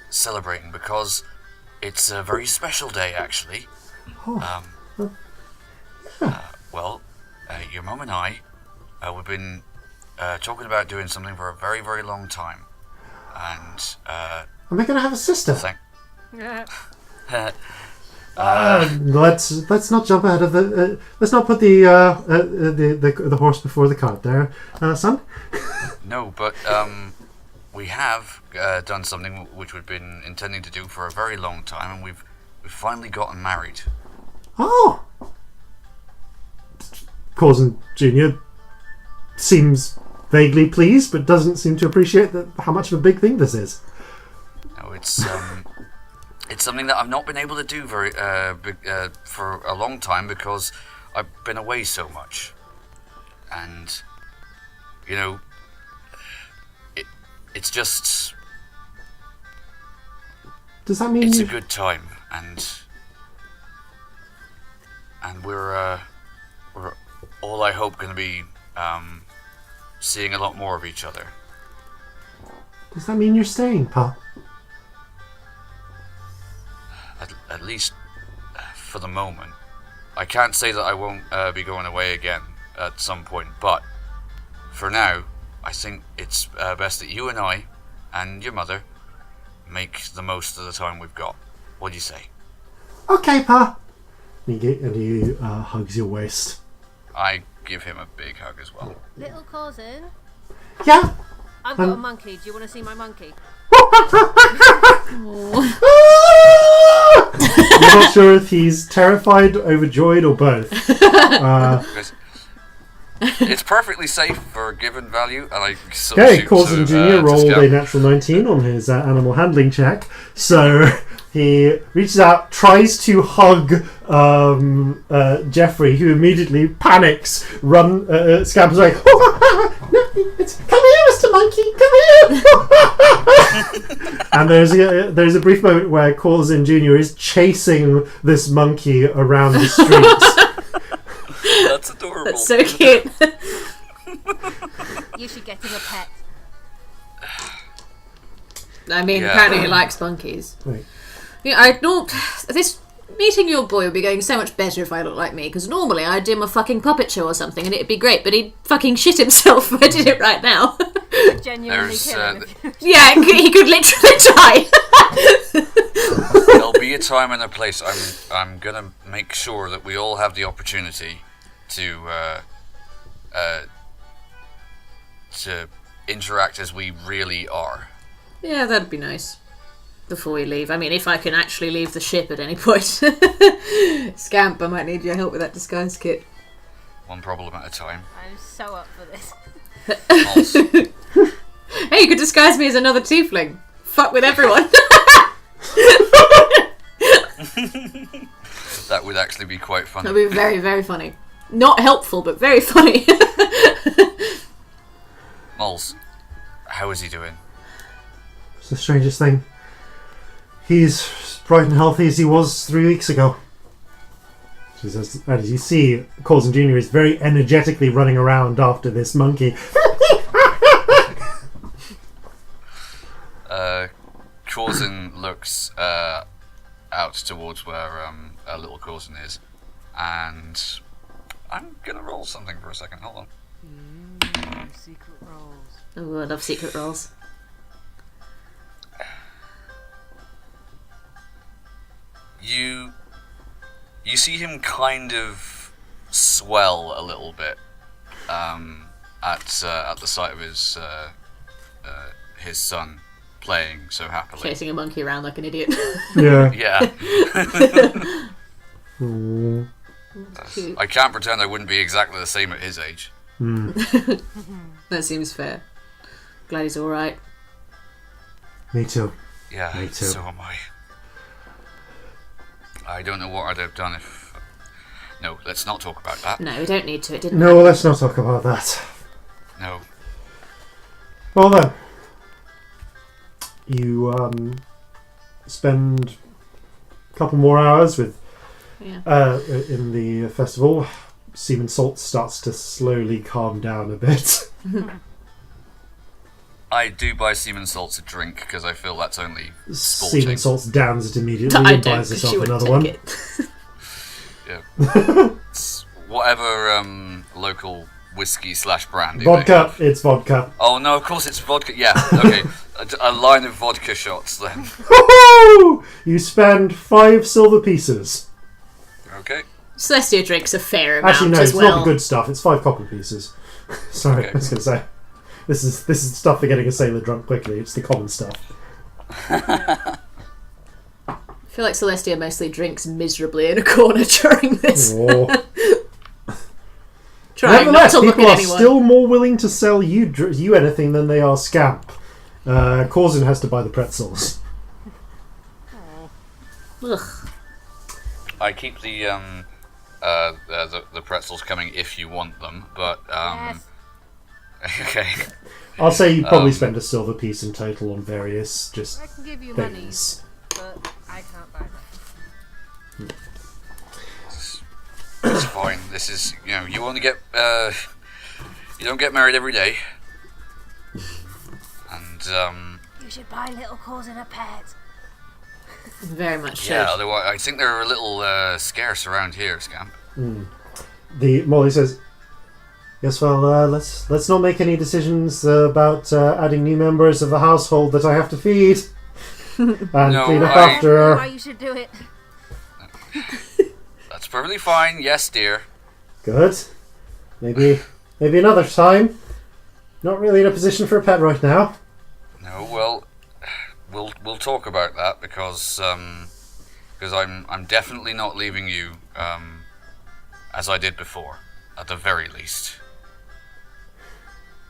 S4: celebrating because it's a very special day, actually.
S1: Oh.
S4: Well, your mum and I, we've been talking about doing something for a very, very long time, and
S1: Am I going to have a sister?
S4: Uh,
S1: Let's not jump ahead of the. Let's not put the horse before the cart, there, son.
S4: No, but we have done something which we've been intending to do for a very long time, and we've finally gotten married.
S1: Oh. Corzin Jr. seems vaguely pleased, but doesn't seem to appreciate how much of a big thing this is.
S4: No, it's something that I've not been able to do for a long time because I've been away so much, and it's just.
S1: Does that mean
S4: it's a good time, and we're all I hope going to be seeing a lot more of each other.
S1: Does that mean you're staying, Pa?
S4: At least for the moment. I can't say that I won't be going away again at some point, but for now, I think it's best that you and I and your mother make the most of the time we've got. What do you say?
S1: Okay, Pa. And he hugs your waist.
S4: I give him a big hug as well.
S6: Little Corzin,
S1: Yeah.
S6: I've got a monkey. Do you want to see my monkey?
S1: You're not sure if he's terrified, overjoyed, or both.
S4: It's perfectly safe for a given value, and I
S1: Okay, Corzin Jr. rolled a natural 19 on his animal handling check, so he reaches out, tries to hug Jeffrey, who immediately panics, scampers away. Come here, Mr. Monkey, come here! And there's a brief moment where Corzin Jr. is chasing this monkey around the streets.
S4: That's adorable.
S3: That's so cute.
S6: You should get him a pet.
S3: I mean,
S4: Yeah.
S3: apparently he likes monkeys.
S1: Right.
S3: Yeah, I don't. This Meeting your boy would be going so much better if I looked like me, because normally I'd do him a fucking puppet show or something and it'd be great, but he'd fucking shit himself if I did it right now.
S2: Genuinely
S4: There's,
S2: kill him.
S3: Yeah, he could literally die.
S4: There'll be a time and a place. I'm gonna make sure that we all have the opportunity to interact as we really are.
S3: Yeah, that'd be nice. Before we leave. I mean, if I can actually leave the ship at any point. Scamp, I might need your help with that disguise kit.
S4: One problem at a time.
S2: I'm so up for this.
S3: Hey, you could disguise me as another tiefling. Fuck with everyone.
S4: That would actually be quite funny.
S3: That'd be very, very funny. Not helpful, but very funny.
S4: Moles, how is he doing?
S1: It's the strangest thing. He's bright and healthy as he was 3 weeks ago. She says, and as you see, Corzin Jr. is very energetically running around after this monkey.
S4: Corzin looks out towards where little Corzin is, and I'm gonna roll something for a second. Hold on.
S2: Secret rolls.
S3: Oh, I love secret rolls.
S4: You see him kind of swell a little bit at the sight of his son playing so happily.
S3: Chasing a monkey around like an idiot.
S1: Yeah.
S4: Yeah.
S1: Mm.
S4: I can't pretend I wouldn't be exactly the same at his age.
S3: That seems fair. Glad he's alright.
S1: Me too.
S4: Yeah,
S1: Me too.
S4: so am I. I don't know what I'd have done if... No, let's not talk about that.
S3: No, we don't need to. It didn't
S1: No, let's not talk about that.
S4: No.
S1: Well then, you spend a couple more hours with in the festival. Seaman Salt starts to slowly calm down a bit.
S4: I do buy Seaman Salts a drink because I feel that's only sporting.
S1: Seaman Salt downs it immediately
S3: I
S1: and
S3: don't,
S1: buys
S3: 'cause
S1: herself
S3: she wouldn't
S1: another one.
S3: take it.
S4: Yeah. It's whatever local whiskey/brandy.
S1: Vodka, it's vodka.
S4: Oh no, of course it's vodka. Yeah, okay. a line of vodka shots then.
S1: Woohoo! You spend 5 silver pieces.
S4: Okay.
S3: Celestia drinks a fair amount
S1: Actually, no,
S3: as
S1: it's
S3: well.
S1: not the good stuff. It's 5 copper pieces. Sorry,
S4: Okay.
S1: I was going to say. This is stuff for getting a sailor drunk quickly. It's the common stuff.
S3: I feel like Celestia mostly drinks miserably in a corner during this.
S1: Oh.
S3: Trying not
S1: Nevertheless,
S3: to look
S1: people
S3: at
S1: are
S3: anyone.
S1: still more willing to sell you anything than they are Scamp. Corzin has to buy the pretzels.
S3: Ugh.
S4: I keep the pretzels coming if you want them, but
S2: Yes.
S4: okay.
S1: I'll say you probably spend a silver piece in total on various just
S2: I can give you
S1: things.
S2: money, but I can't buy that.
S4: It's fine. This is, you only get you don't get married every day, and
S6: You should buy little Corzin a pet.
S3: Very much so.
S4: yeah. Otherwise, I think they're a little scarce around here, Scamp.
S1: Molly says, "Yes, well, let's not make any decisions about adding new members of the household that I have to feed and
S4: No,
S1: clean up
S4: I-
S1: after."
S6: Why you should do it.
S4: That's perfectly fine. Yes, dear.
S1: Good. Maybe another time. Not really in a position for a pet right now.
S4: No, well, we'll talk about that because I'm definitely not leaving you as I did before, at the very least.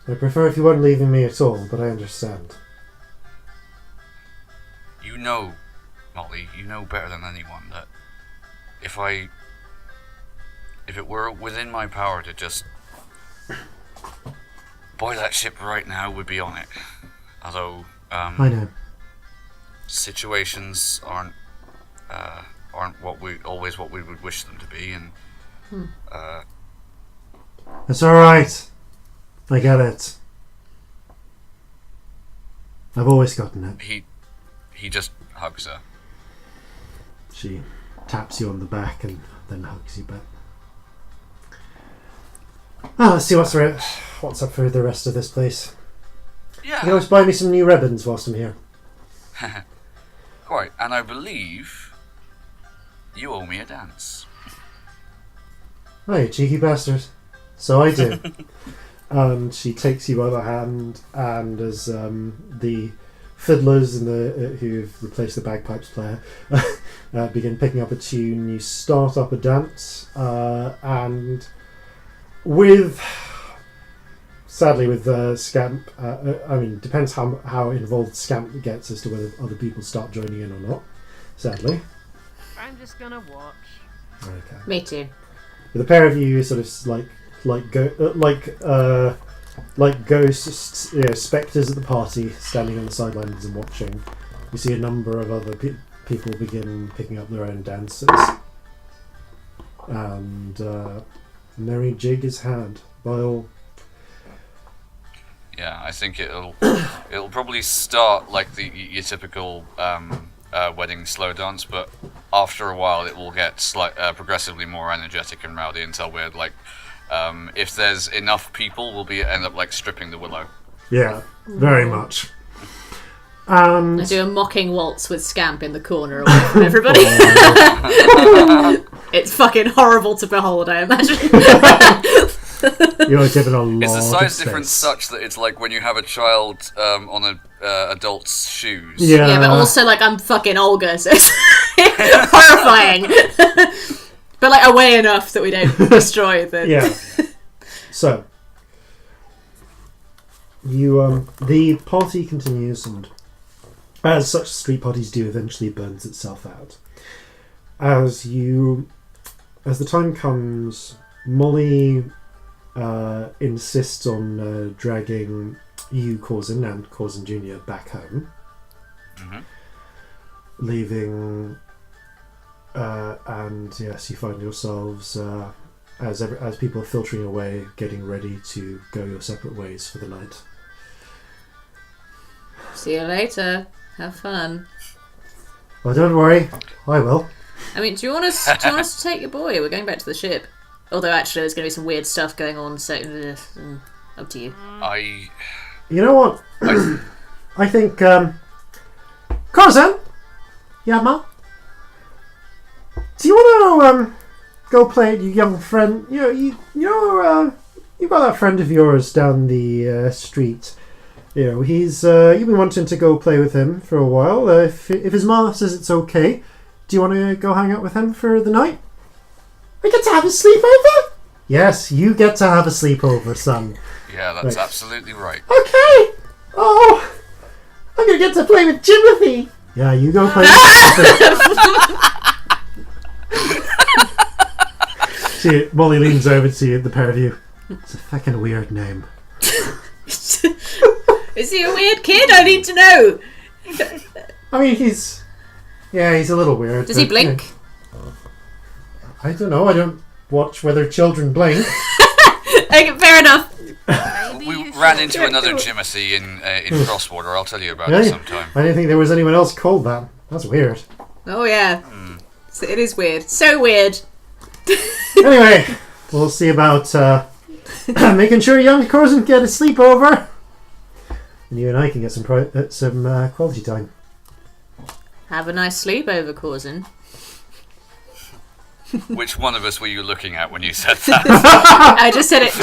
S1: I prefer if you weren't leaving me at all, but I understand.
S4: You know, Molly, you know better than anyone that if it were within my power to just buy that ship right now, would be on it. Although
S1: I know.
S4: situations aren't what we would wish them to be, and
S1: It's alright. I get it. I've always gotten it.
S4: he just hugs her.
S1: She taps you on the back and then hugs you back. Let's see what's up for the rest of this place.
S4: Yeah.
S1: You can always buy me some new ribbons whilst I'm here.
S4: Quite, and I believe you owe me a dance.
S1: Oh, you cheeky bastard. So I do. And she takes you by the hand, and as the fiddlers and the who've replaced the bagpipes player begin picking up a tune, you start up a dance, and sadly with Scamp, depends how involved Scamp gets as to whether other people start joining in or not, sadly.
S2: I'm just gonna watch.
S1: Okay.
S3: Me too.
S1: With a pair of you sort of like ghosts, spectres at the party, standing on the sidelines and watching. You see a number of other people begin picking up their own dances, and merry jig is had by all.
S4: Yeah, I think it'll probably start like your typical wedding slow dance, but after a while it will get progressively more energetic and rowdy until we're like, if there's enough people, we'll end up like stripping the willow.
S1: Yeah, very much.
S3: I do a mocking waltz with Scamp in the corner away from everybody. It's fucking horrible to behold, I imagine.
S1: You're given a lot
S4: Is the size
S1: of space.
S4: difference such that it's like when you have a child on an adult's shoes?
S3: Yeah, but also like I'm fucking Olga, so it's horrifying. But like away enough that we don't destroy the...
S1: Yeah. So, you the party continues, and as such street parties do, eventually burns itself out. As the time comes, Molly insists on dragging you, Corzin, and Corzin Jr. back home, leaving. And yes, you find yourselves as people are filtering away, getting ready to go your separate ways for the night.
S3: See you later. Have fun.
S1: Well, don't worry, I will.
S3: I mean, do you want us to take your boy? We're going back to the ship. Although actually, there's going to be some weird stuff going on. So, up to you.
S1: You know what? I think Corzin, yeah, ma. Do you want to go play at your young friend? You've got that friend of yours down the street. He's you've been wanting to go play with him for a while. If his ma says it's okay, do you want to go hang out with him for the night? We get to have a sleepover? Yes, you get to have a sleepover, son.
S4: Yeah, that's absolutely right.
S1: Okay. Oh, I'm gonna get to play with Timothy. Yeah, you go play with Timothy. Molly leans over to you, the pair of you. It's a fucking weird name.
S3: Is he a weird kid? I need to know.
S1: I mean, he's a little weird.
S3: Does he blink?
S1: I don't know. I don't watch whether children blink.
S3: Okay, fair enough.
S4: We ran into another Jimothy in Crosswater. I'll tell you about it sometime.
S1: I didn't think there was anyone else called that. That's weird.
S3: Oh yeah, so it is weird. So weird.
S1: Anyway, we'll see about making sure young Corzin get a sleepover, and you and I can get some quality time.
S3: Have a nice sleepover, Corzin.
S4: Which one of us were you looking at when you said that?
S3: I just said it.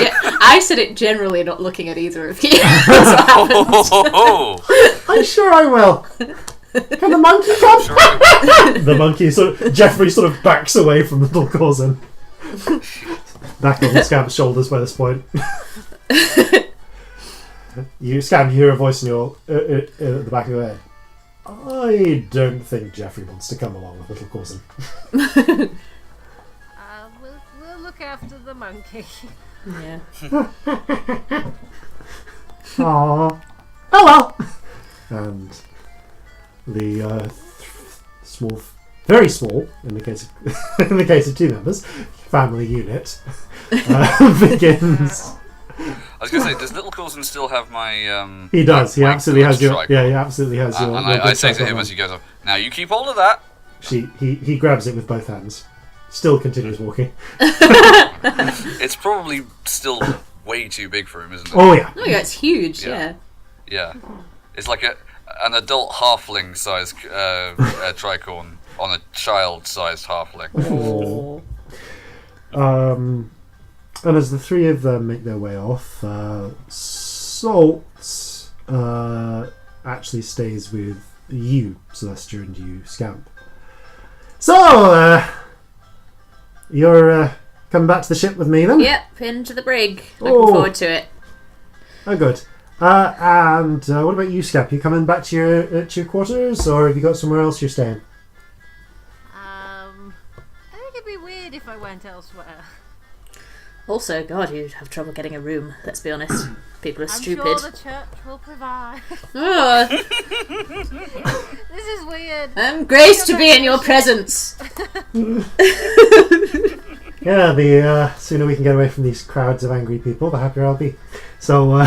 S3: I said it generally, not looking at either of you. That's what happened.
S1: I'm sure I will. Can the monkey come? Sure the monkey Jeffrey sort of backs away from little Corzin. Back on the Scamp's shoulders by this point. Scamp, you hear a voice in your at the back of your head. I don't think Jeffrey wants to come along with little Corzin.
S2: We'll look after the monkey.
S3: Yeah.
S1: Aww. Oh well. And the very small, in the case of two members, family unit begins.
S4: I was going to say, does little Corzin still have my?
S1: He does. He
S4: my
S1: absolutely has your.
S4: strike
S1: Yeah,
S4: on?
S1: he absolutely has your.
S4: And I say to him as he goes off, "Now you keep hold of that.
S1: He grabs it with both hands. Still continues walking.
S4: It's probably still way too big for him, isn't it?
S1: Oh yeah.
S3: Oh yeah, it's huge. Yeah.
S4: Yeah. It's like an adult halfling-sized tricorn on a child-sized halfling.
S3: Oh.
S1: And as the three of them make their way off, Salt actually stays with you, Celestia, and you, Scamp. So, you're coming back to the ship with me then?
S3: Yep, into the brig. Looking forward to it.
S1: Oh, good. And what about you, Scamp? You coming back to your quarters, or have you got somewhere else you're staying?
S6: I think it'd be weird if I went elsewhere.
S3: Also, God, you'd have trouble getting a room, let's be honest. People are stupid.
S6: I'm sure the church will provide.
S3: Oh,
S6: This is weird.
S3: I'm graced to be in your presence.
S1: Yeah, the sooner we can get away from these crowds of angry people, the happier I'll be. So,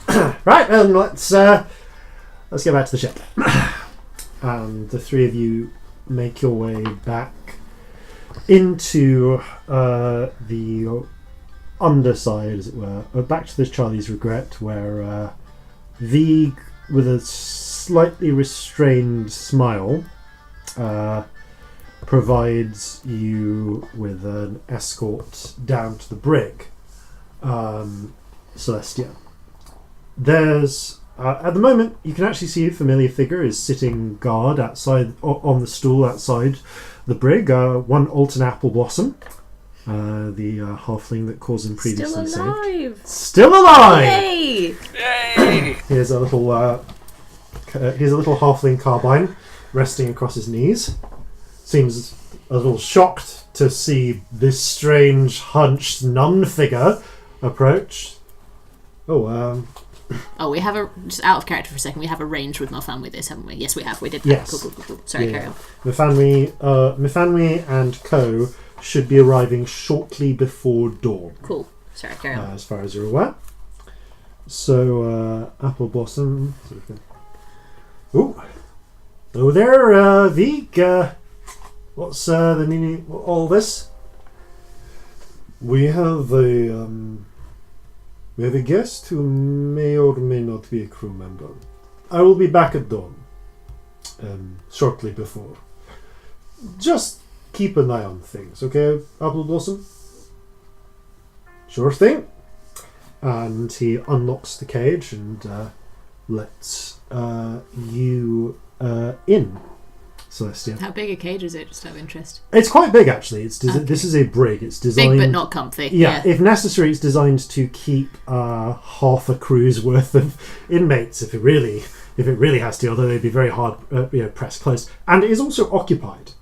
S6: Yeah.
S1: right, then let's get back to the ship. And the three of you make your way back into the underside, as it were, back to the Charlie's Regret, where V, with a slightly restrained smile, provides you with an escort down to the brig. Celestia. There's at the moment you can actually see a familiar figure is sitting guard outside on the stool outside the brig. One Alton Appleblossom, the halfling that Corzin previously
S3: Still alive.
S1: saved. Still alive!
S3: Yay!
S4: Yay!
S1: Here's a little halfling carbine resting across his knees. Seems a little shocked to see this strange, hunched nun figure approach. Oh,
S3: we have just out of character for a second, we have arranged with Melfan with this, haven't we? Yes, we have. We did.
S1: Yes.
S3: Cool. Sorry, carry on.
S1: Mifanwi and co should be arriving shortly before dawn.
S3: Cool. Sorry, carry on.
S1: As far as you're aware. So, Apple Blossom. Oh there, Vig. What's the meaning of all this? We have a guest who may or may not be a crew member. I will be back at dawn. Shortly before. Just keep an eye on things, okay, Apple Blossom? Sure thing. And he unlocks the cage and lets you in, Celestia.
S3: How big a cage is it, just out of interest?
S1: It's quite big, actually.
S3: Okay.
S1: This is a brig. It's designed...
S3: Big but not comfy.
S1: Yeah, if necessary, it's designed to keep half a crew's worth of inmates if it really has to, although they'd be very hard pressed close. And it is also occupied.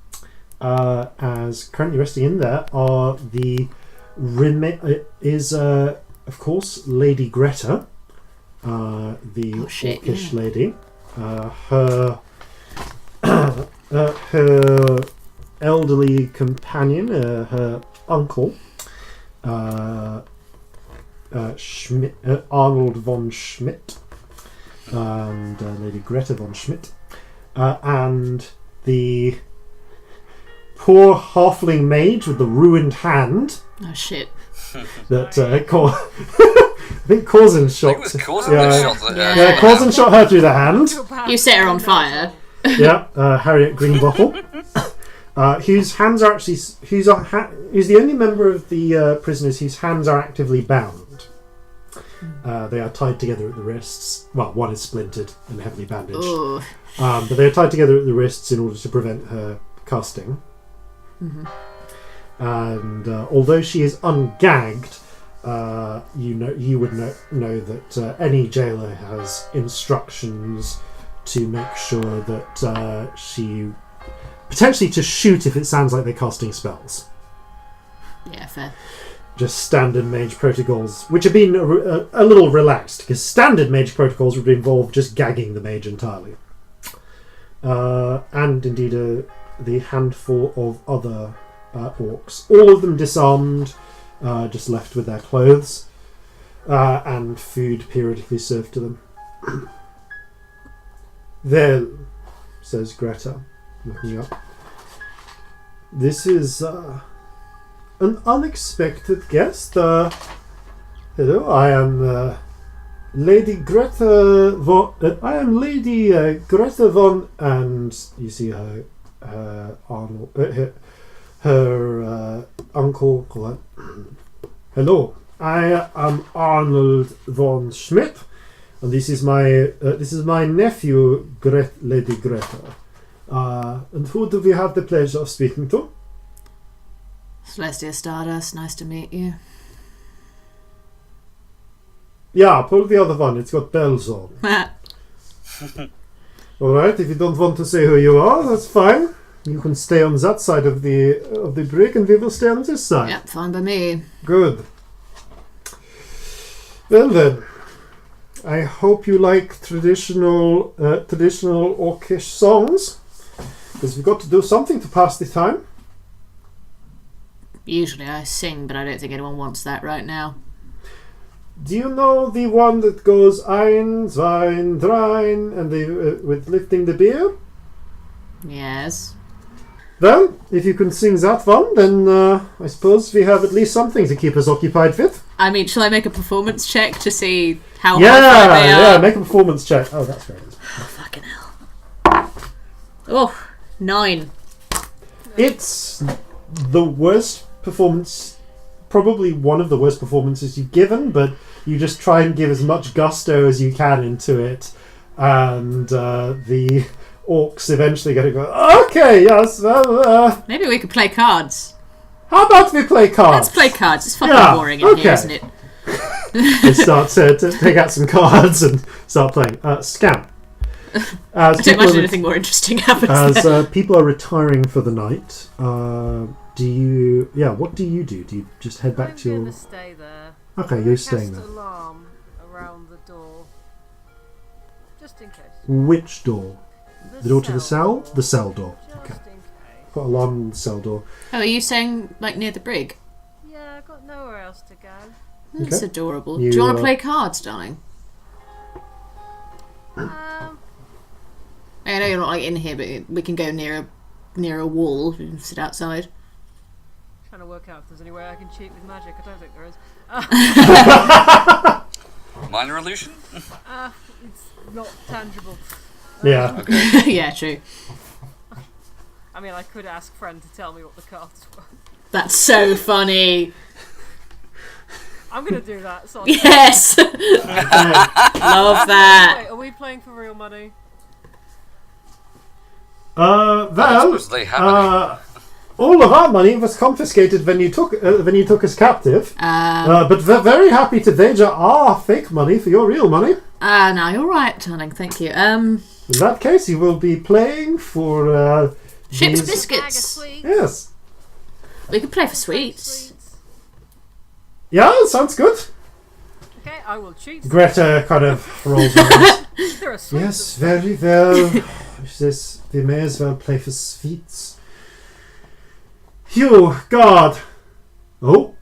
S1: As currently resting in there are the... of course, Lady Greta, the orcish lady. Her elderly companion, her uncle, Schmidt, Arnold von Schmidt, and Lady Greta von Schmidt, and the poor halfling mage with the ruined hand.
S3: Oh shit.
S1: That I think Corzin shot.
S4: I think it was Corzin that shot the hand.
S1: Yeah, Corzin shot her through the hand.
S3: You set her on fire.
S1: Yeah, Harriet Greenbottle. Whose hands are actually... Who's the only member of the prisoners whose hands are actively bound. They are tied together at the wrists. Well, one is splintered and heavily bandaged. But they are tied together at the wrists in order to prevent her casting.
S3: Mm-hmm.
S1: And although she is ungagged, you would know that any jailer has instructions to make sure that she... Potentially to shoot if it sounds like they're casting spells.
S3: Yeah, fair.
S1: Just standard mage protocols, which have been a little relaxed, because standard mage protocols would involve just gagging the mage entirely. And indeed the handful of other orcs. All of them disarmed, just left with their clothes, and food periodically served to them. There, says Greta. looking up. This is an unexpected guest. Hello, I am Lady Greta von. I am Lady Greta von, and you see her Arnold, her uncle. Hello, I am Arnold von Schmidt, and this is my nephew, Lady Greta. And who do we have the pleasure of speaking to?
S3: Celestia Stardust, nice to meet you.
S1: Yeah, pull the other one. It's got bells on. Alright, if you don't want to say who you are, that's fine. You can stay on that side of the brig and we will stay on this side.
S3: Yep, fine by me.
S1: Good. Well then, I hope you like traditional orcish songs, because we've got to do something to pass the time.
S3: Usually I sing, but I don't think anyone wants that right now.
S1: Do you know the one that goes ein, zwei, drei, and with lifting the beer?
S3: Yes.
S1: Well, if you can sing that one, then I suppose we have at least something to keep us occupied with.
S3: I mean, shall I make a performance check to see how hard they are?
S1: Yeah, make a performance check. Oh, that's great.
S3: Oh, fucking hell. Oh, 9.
S1: It's the worst performance, probably one of the worst performances you've given, but you just try and give as much gusto as you can into it, and the orcs eventually going to go, okay, yes, well...
S3: Maybe we could play cards.
S1: How about we play cards?
S3: Let's play cards. It's fucking boring in here, isn't it?
S1: They start to take out some cards and start playing. Scamp.
S3: I don't imagine anything more interesting happens
S1: as people are retiring for the night, what do you do? Do you just head back to your...
S2: I'm going to stay there.
S1: Okay, you're staying
S2: Cast
S1: there.
S2: alarm around the door. Just in case.
S1: Which door? The door to the cell?
S2: door.
S1: The cell door.
S2: Just
S1: Okay.
S2: in case.
S1: Put alarm on the cell door.
S3: Oh, are you saying, like, near the brig?
S2: Yeah, I've got nowhere else to go.
S3: That's
S1: Okay.
S3: adorable.
S1: You,
S3: Do you want to play cards, darling? I know you're not, like, in here, but we can go near a wall and sit outside.
S2: Trying to work out if there's any way I can cheat with magic. I don't think there is.
S4: Minor illusion?
S2: It's not tangible.
S1: Yeah.
S3: Yeah, true.
S2: I mean, I could ask friend to tell me what the cards were.
S3: That's so funny.
S2: I'm going to do that. So
S3: Yes! Love that.
S2: Wait, are we playing for real money?
S4: I suppose they have
S1: all of our money was confiscated when you took us captive. But we're very happy to wager our fake money for your real money.
S3: No, you're right, darling. Thank you.
S1: In that case, you will be playing for
S3: Ship's
S1: these...
S6: Bag of
S3: biscuits.
S6: sweets.
S1: Yes.
S3: We could play for sweets.
S1: Yeah, sounds good.
S2: Okay, I will cheat.
S1: Greta kind of rolls her eyes.
S2: There are sweets.
S1: Yes, very well. She says we may as well play for sweets. Phew, God. Oh,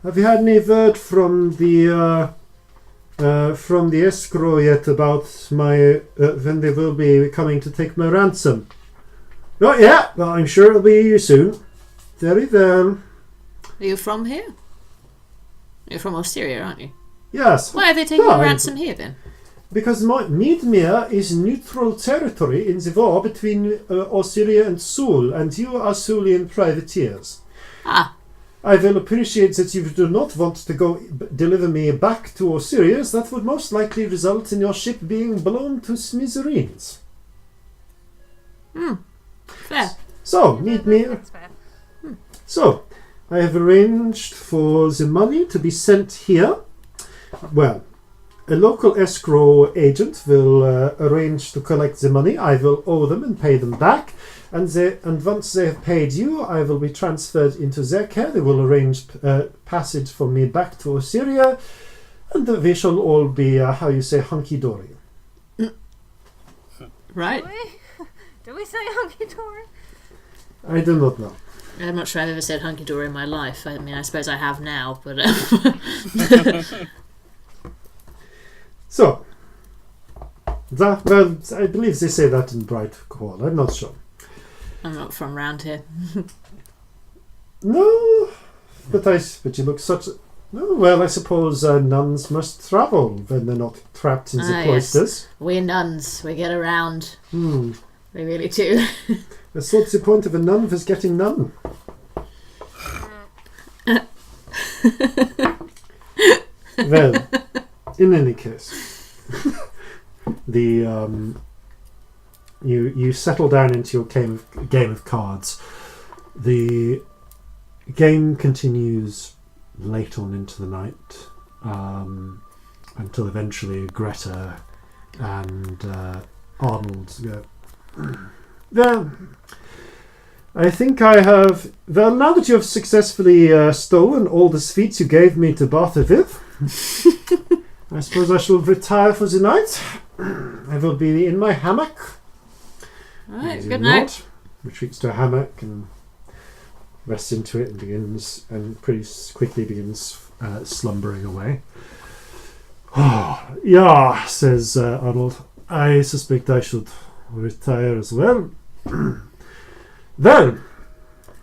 S1: have you had any word from the escrow yet about my when they will be coming to take my ransom? Not yet, but I'm sure it'll be soon. Very well.
S3: Are you from here? You're from Osteria, aren't you?
S1: Yes.
S3: Why are they taking
S1: Yeah,
S3: a ransom here then?
S1: Because Midmere is neutral territory in the war between Osteria and Sul, and you are Sulian privateers.
S3: Ah,
S1: I will appreciate that you do not want to go deliver me back to Osiris. That would most likely result in your ship being blown to smithereens.
S3: fair.
S1: So, Midmere.
S2: That's fair.
S1: So, I have arranged for the money to be sent here. Well, a local escrow agent will arrange to collect the money. I will owe them and pay them back. And once they have paid you, I will be transferred into their care. They will arrange passage for me back to Osiria. And we shall all be, hunky-dory.
S3: Right.
S2: Do we say hunky-dory?
S1: I do not know.
S3: I'm not sure I've ever said hunky-dory in my life. I mean, I suppose I have now, but...
S1: So, I believe they say that in Bright Call. I'm not sure.
S3: I'm not from round here.
S1: No, but you look such. Oh, well, I suppose nuns must travel when they're not trapped in the cloisters.
S3: Yes. We're nuns. We get around.
S1: Hmm.
S3: We really do.
S1: So what's the point of a nun if it's getting none? Well, in any case, the you settle down into your game of cards. The game continues late on into the night, until eventually Greta and Arnold go. Well, I think I have. Well, now that you have successfully stolen all the sweets you gave me to barter with, I suppose I shall retire for the night. I will be in my hammock.
S3: Alright, good night.
S1: Retreats to a hammock and rests into it and pretty quickly begins slumbering away. Oh, yeah, says Arnold. I suspect I should retire as well. Well,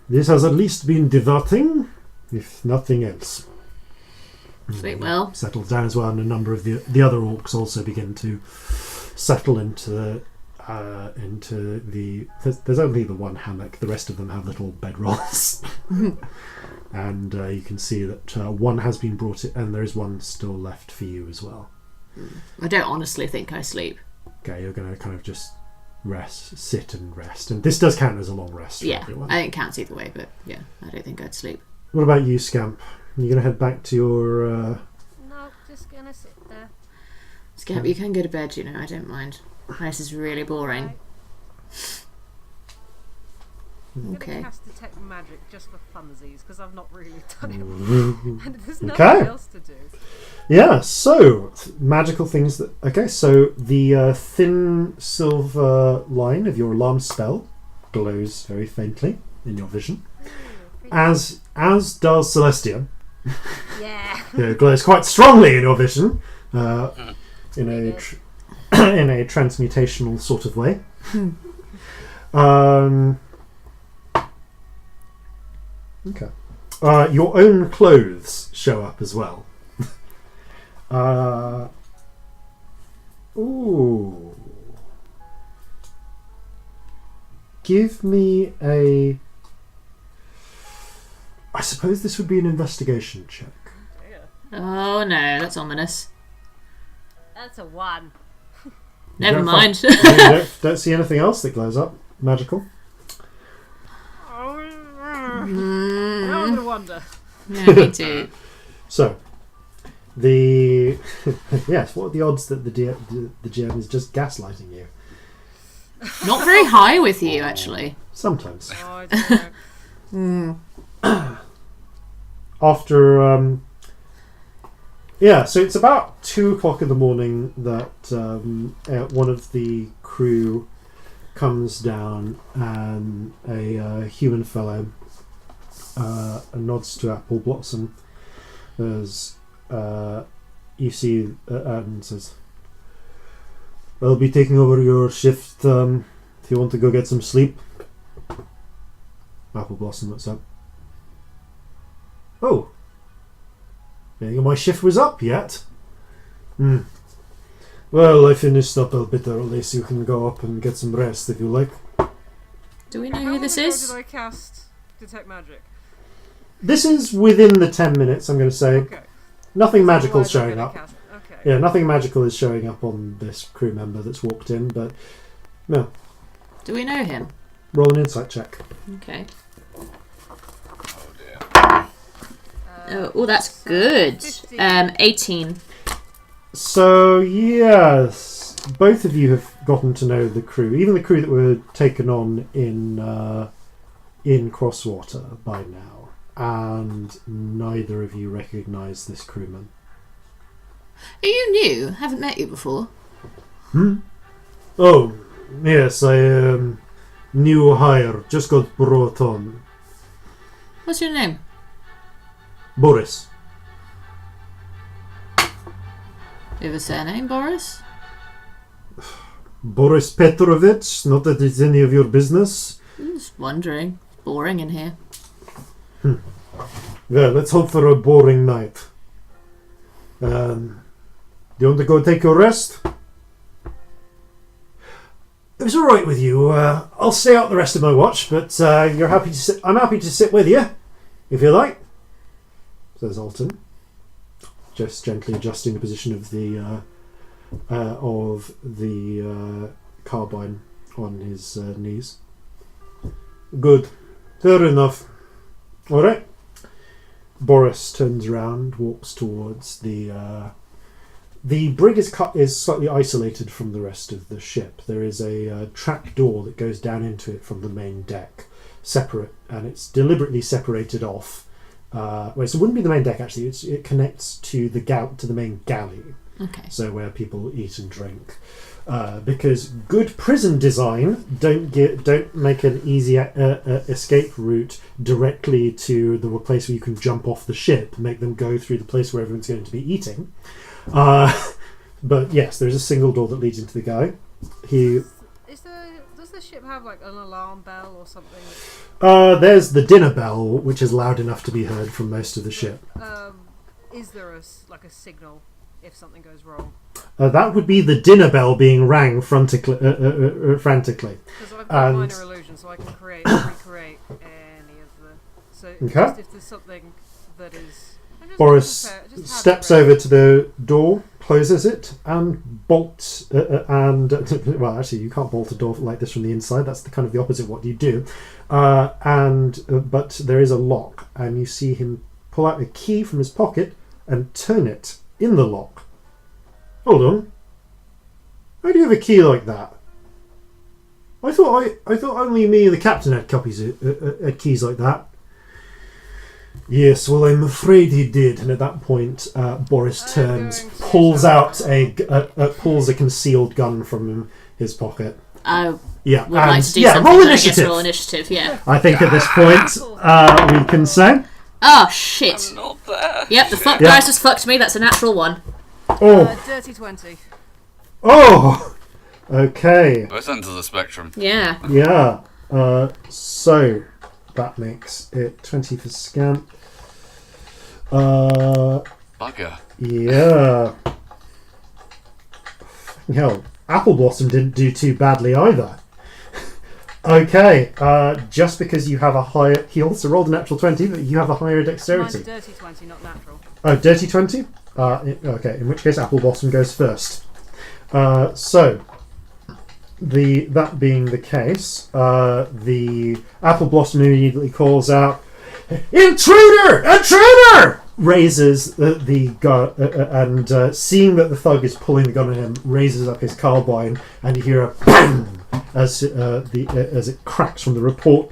S1: this has at least been diverting, if nothing else.
S3: Sweet, well.
S1: Settles down as well, and a number of the other orcs also begin to settle into the. There's only the one hammock. The rest of them have little bedrolls, and you can see that one has been brought in, and there is one still left for you as well.
S3: I don't honestly think I sleep.
S1: Okay, you're going to kind of just sit and rest, and this does count as a long rest.
S3: Yeah,
S1: for everyone.
S3: I think it counts either way, but yeah, I don't think I'd sleep.
S1: What about you, Scamp? Are you going to head back to your?
S6: No, just gonna sit there.
S3: Scamp, you can go to bed. I don't mind. This is really boring.
S2: I'm
S3: Okay.
S2: gonna cast detect magic just for funsies because I've not really done it, and there's
S1: Okay.
S2: nothing else to do.
S1: Yeah, so magical things that. Okay, so the thin silver line of your alarm spell glows very faintly in your vision, as does Celestia.
S6: Yeah.
S1: It glows quite strongly in your vision, in a transmutational sort of way. Okay. Your own clothes show up as well. Ooh. Give me a. I suppose this would be an investigation check.
S3: Oh no, that's ominous.
S6: That's a 1.
S3: Never mind.
S1: You don't see anything else that glows up magical.
S2: Now I'm gonna wonder.
S3: Yeah, me too.
S1: So, the yes, what are the odds that the GM is just gaslighting you?
S3: Not very high with you, actually.
S1: Sometimes.
S2: Oh, I don't know.
S1: After so it's about 2:00 in the morning that one of the crew comes down, and a human fellow nods to Apple Blossom as you see and says, "I'll be taking over your shift if you want to go get some sleep." Apple Blossom looks up. "Oh, my shift was up yet? Well, I finished up a bit early, so you can go up and get some rest if you like."
S3: Do we know
S2: How
S3: who
S2: long
S3: this
S2: ago
S3: is?
S2: did I cast detect magic?
S1: This is within the 10 minutes, I'm going to say.
S2: Okay.
S1: Nothing magical
S2: Otherwise I'm
S1: showing
S2: gonna
S1: up.
S2: cast- Okay.
S1: Yeah, nothing magical is showing up on this crew member that's walked in, but no.
S3: Do we know him?
S1: Roll an insight check.
S3: Okay.
S4: Oh dear.
S3: Oh, that's good.
S2: 15.
S3: 18.
S1: So, yes, both of you have gotten to know the crew, even the crew that were taken on in Crosswater by now, and neither of you recognise this crewman.
S3: Are you new? Haven't met you before.
S1: Oh, yes, I am new hire, just got brought on.
S3: What's your name?
S1: Boris.
S3: You have a surname, Boris?
S1: Boris Petrovich, not that it's any of your business.
S3: Just wondering. Boring in here.
S1: Well, let's hope for a boring night. Do you want to go take your rest? If it's all right with you, I'll stay out the rest of my watch, but you're happy to sit. I'm happy to sit with you, if you like. Says Alton, just gently adjusting the position of the carbine on his knees. Good, fair enough. All right. Boris turns around, walks towards the brig is slightly isolated from the rest of the ship. There is a trap door that goes down into it from the main deck, separate, and it's deliberately separated off. So it wouldn't be the main deck actually. It connects to the main galley.
S3: Okay.
S1: So where people eat and drink. Because good prison design don't make an easy escape route directly to the place where you can jump off the ship. Make them go through the place where everyone's going to be eating. But yes, there's a single door that leads into the galley.
S2: Does the ship have like an alarm bell or something?
S1: There's the dinner bell, which is loud enough to be heard from most of the ship.
S2: Is there a signal if something goes wrong?
S1: That would be the dinner bell being rang frantically.
S2: Because I've got minor illusion, so I can recreate any of the. So just if there's something that is.
S1: Boris steps over to the door, closes it, and bolts. Well, actually, you can't bolt a door like this from the inside. That's the opposite of what you do. But there is a lock, and you see him pull out a key from his pocket and turn it in the lock. Hold on. How do you have a key like that? I thought only me and the captain had had keys like that. Yes, well, I'm afraid he did. And at that point, Boris turns, pulls a concealed gun from his pocket.
S3: I would
S1: Yeah,
S3: like to do something.
S1: roll
S3: but I guess
S1: initiative.
S3: roll initiative. Yeah.
S1: I think at this point we can say.
S3: Oh shit.
S4: I'm not there.
S3: Yep, the fuck
S1: Yeah.
S3: dice has fucked me. That's a natural 1.
S1: Oh,
S2: Dirty 20.
S1: oh, okay,
S4: Both ends of the spectrum.
S3: Yeah.
S1: yeah. So that makes it 20 for Scamp.
S4: Bugger.
S1: Yeah. Hell, Apple Blossom didn't do too badly either. Okay, just because you have a higher... He also rolled a natural 20, but you have a higher
S2: Mine's
S1: dexterity.
S2: dirty 20, not natural.
S1: Oh, dirty 20? Okay, in which case Apple Blossom goes first. So, that being the case, the Apple Blossom immediately calls out, "Intruder! Intruder!" Raises the gun, and seeing that the thug is pulling the gun on him, raises up his carbine, and you hear a bang as it cracks from the report.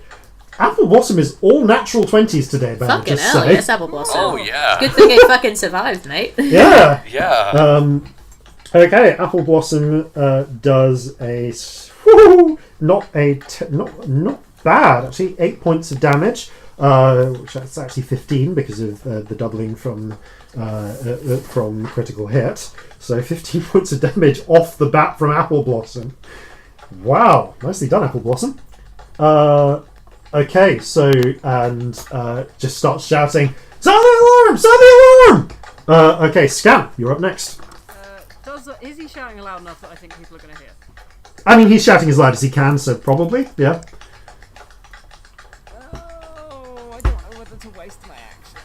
S1: Apple Blossom is all natural 20s today, man.
S3: Fucking
S1: just
S3: hell,
S1: say.
S3: yes, Apple Blossom.
S4: Oh yeah.
S3: Good thing he fucking survived, mate.
S1: Yeah.
S4: Yeah.
S1: Okay, Apple Blossom does not bad actually. 8 points of damage, which that's actually 15 because of the doubling from critical hit. So 15 points of damage off the bat from Apple Blossom. Wow, nicely done, Apple Blossom. Okay, so just starts shouting, "Sound the alarm! Sound the alarm!" Okay, Scamp, you're up next.
S2: Is he shouting loud enough that I think people are going to hear?
S1: I mean, he's shouting as loud as he can, so probably, yeah.
S2: Oh, I don't know whether to waste my action.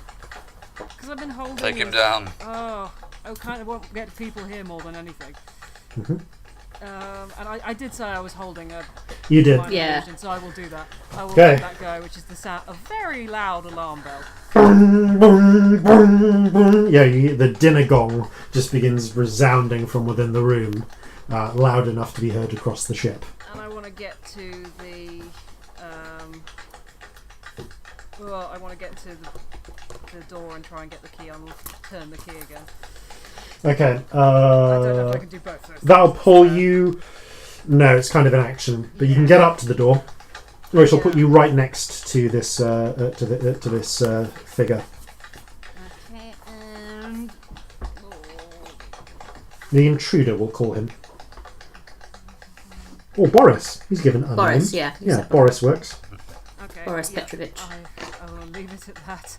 S2: Because I've been holding...
S4: Take him down.
S2: Oh, I kind of want to get people here more than anything.
S1: Mm-hmm.
S2: And I did say I was holding a...
S1: You did.
S2: minor
S3: Yeah.
S2: illusion, so I will do that. I will
S1: Okay.
S2: let that go, which is the sound... A very loud alarm bell.
S1: Boom, boom, boom, boom. Yeah, the dinner gong just begins resounding from within the room, loud enough to be heard across the ship.
S2: And I want to get to the... Well, I want to get to the door and try and get the key on, turn the key again.
S1: Okay,
S2: I don't know if I can do both. So
S1: that'll pull you... No, it's kind of an action, but you can get up to the door, which will put you right next to this figure.
S2: Okay, and...
S1: The intruder, we'll call him. Or Boris. He's given a
S3: Boris,
S1: name.
S3: yeah.
S1: Yeah, Boris works.
S2: Okay.
S3: Boris Petrovich.
S2: I will leave it at that.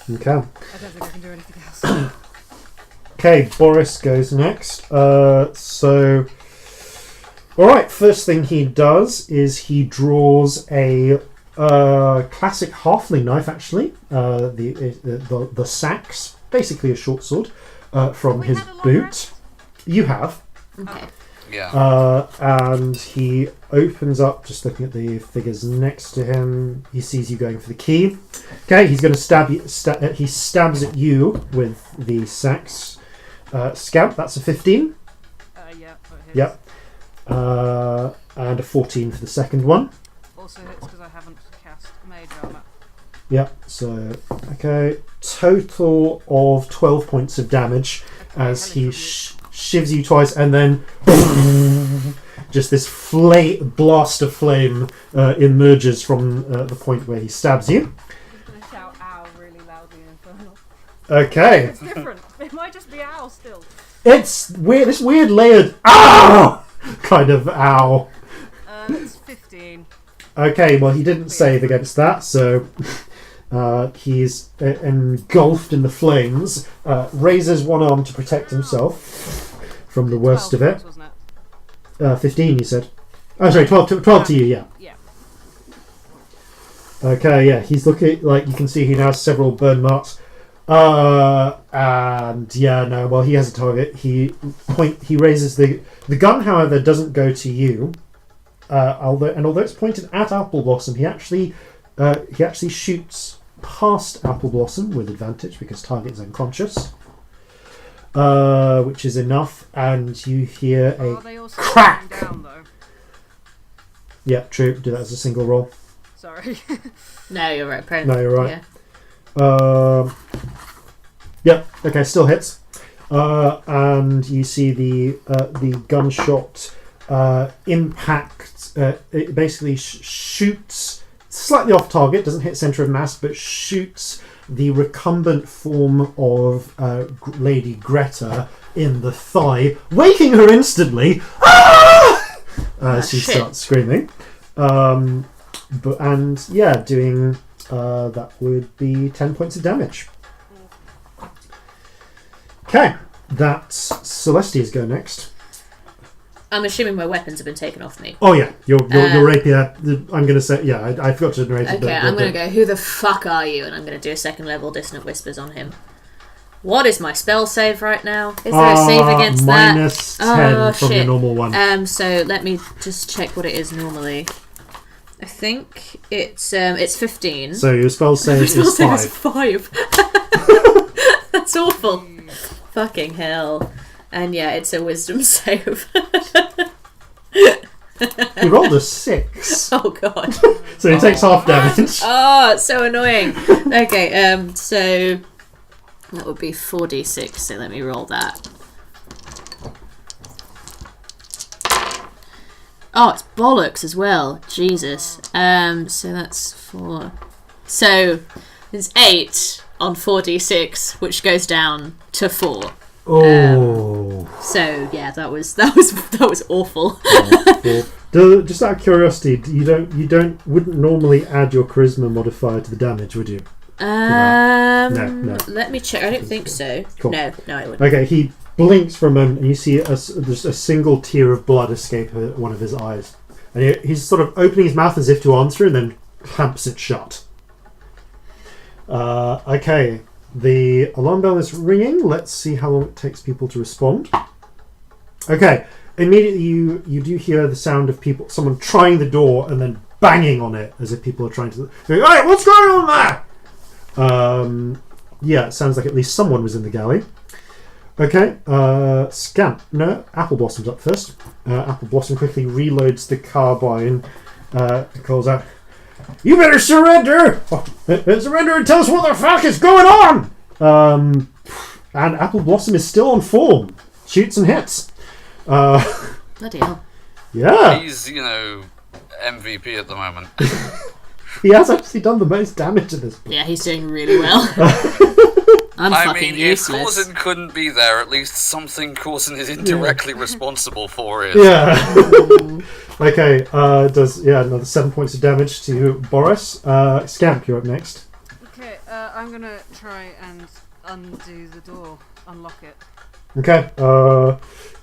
S1: Okay.
S2: I don't think I can do anything else.
S1: Okay, Boris goes next. So... Alright, first thing he does is he draws a classic halfling knife, actually. The sax, basically a short sword, from his boot. You have.
S3: Okay.
S4: Yeah.
S1: And he opens up, just looking at the figures next to him. He sees you going for the key. Okay, he's going to stab you. He stabs at you with the sax. Scamp, that's a 15.
S2: Yeah, that hits.
S1: Yep. And a 14 for the second one.
S2: Also hits because I haven't cast Mage Armor.
S1: Yep, so, okay. Total of 12 points of damage as he shivs you twice and then just this blast of flame emerges from the point where he stabs you.
S2: I'm going to shout ow really loudly in Infernal.
S1: Okay.
S2: It's different. It might just be ow still.
S1: It's weird, this weird layered ow kind of ow.
S2: It's 15.
S1: Okay, well he didn't save against that, so he's engulfed in the flames, raises one arm to protect himself from the worst of it.
S2: Wasn't it?
S1: 15 you said. Oh sorry, 12 to you, yeah.
S2: Yeah.
S1: Okay, yeah, he's looking, like you can see he now has several burn marks. And yeah, no, well he has a target. He raises the gun, however, doesn't go to you. Although it's pointed at Apple Blossom, he actually shoots past Apple Blossom with advantage because target is unconscious. Which is enough, and you hear a
S2: Are they also
S1: crack.
S2: down though?
S1: Yeah, true. Do that as a single roll.
S2: Sorry.
S3: No, you're right.
S1: No, you're right.
S3: Yeah.
S1: Yep. Okay, still hits. And you see the gunshot impact. It basically shoots slightly off target. Doesn't hit center of mass, but shoots the recumbent form of Lady Greta in the thigh, waking her instantly. Ah! She starts screaming. Doing that would be 10 points of damage. Okay, that's Celestia's go next.
S3: I'm assuming my weapons have been taken off me.
S1: Oh yeah, your rapier. I'm going to say, yeah, I forgot to narrate it.
S3: Okay, I'm going to go, who the fuck are you? And I'm going to do a second level Dissonant Whispers on him. What is my spell save right now? Is there a save against that?
S1: Minus 10 from your normal one.
S3: So let me just check what it is normally. I think it's 15.
S1: So your spell save is 5.
S3: Is 5. That's awful. Fucking hell. And yeah, it's a wisdom save.
S1: You rolled a 6.
S3: Oh god.
S1: So it takes half damage.
S3: Oh, it's so annoying. Okay, so that would be 4d6, so let me roll that. Oh, it's bollocks as well. Jesus. So that's 4. So it's 8 on 4d6, which goes down to 4.
S1: Oh.
S3: So yeah, that was awful.
S1: Just out of curiosity, you wouldn't normally add your charisma modifier to the damage, would you? No.
S3: Let me check. I don't think so.
S1: Cool.
S3: No, I wouldn't.
S1: Okay, he blinks for a moment, and you see there's a single tear of blood escape one of his eyes, and he's sort of opening his mouth as if to answer, and then clamps it shut. Okay. The alarm bell is ringing. Let's see how long it takes people to respond. Okay. Immediately you do hear the sound of someone trying the door and then banging on it as if people are trying to... Hey, what's going on there? Yeah, it sounds like at least someone was in the galley. Okay. Scamp. No, Apple Blossom's up first. Apple Blossom quickly reloads the carbine. Calls out, "You better surrender! Surrender and tell us what the fuck is going on!" And Apple Blossom is still on form. Shoots and hits.
S3: Bloody hell.
S1: Yeah.
S4: He's, MVP at the moment.
S1: He has actually done the most damage at this point.
S3: Yeah, he's doing really well. I'm
S4: I
S3: fucking
S4: mean, if
S3: useless.
S4: Corzin couldn't be there, at least something Corzin is indirectly responsible for is.
S1: Yeah. Okay, another 7 points of damage to Boris. Scamp, you're up next.
S2: Okay, I'm gonna try and undo the door, unlock it.
S1: Okay,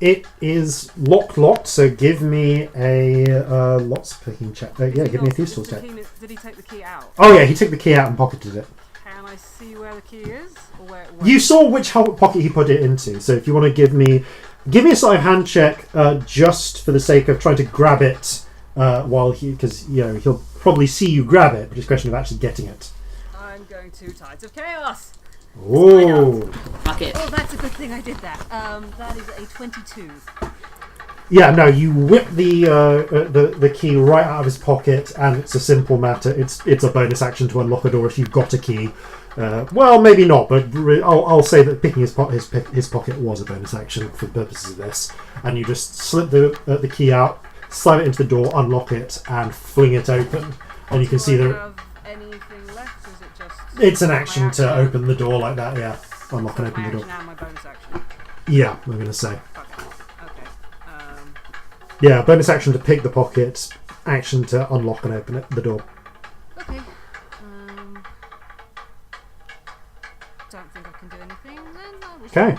S1: it is locked, so give me a lots picking check. Give me a Thieves' Tools check.
S2: Did he take the key out?
S1: Oh yeah, he took the key out and pocketed it.
S2: Can I see where the key is? Or where it
S1: You saw which pocket he put it into, so if you want to give me a sleight of hand check, just for the sake of trying to grab it because he'll probably see you grab it, but it's a question of actually getting it.
S2: I'm going to Tides of Chaos.
S1: Oh.
S3: Fuck it.
S2: Oh, that's a good thing I did that. That is a 22.
S1: Yeah, no, you whip the key right out of his pocket, and it's a simple matter. It's a bonus action to unlock a door if you've got a key. Well, maybe not, but I'll say that picking his pocket was a bonus action for the purposes of this. And you just slip the key out, slide it into the door, unlock it, and fling it open. And you can see there.
S2: Have anything left? Or is it just?
S1: It's an action to open the door like that. Yeah, unlock and open the door.
S2: And my bonus action.
S1: Yeah, I'm going to say.
S2: Okay.
S1: Yeah, bonus action to pick the pocket, action to unlock and open the door.
S2: Okay. Don't think I can do anything then.
S1: Okay.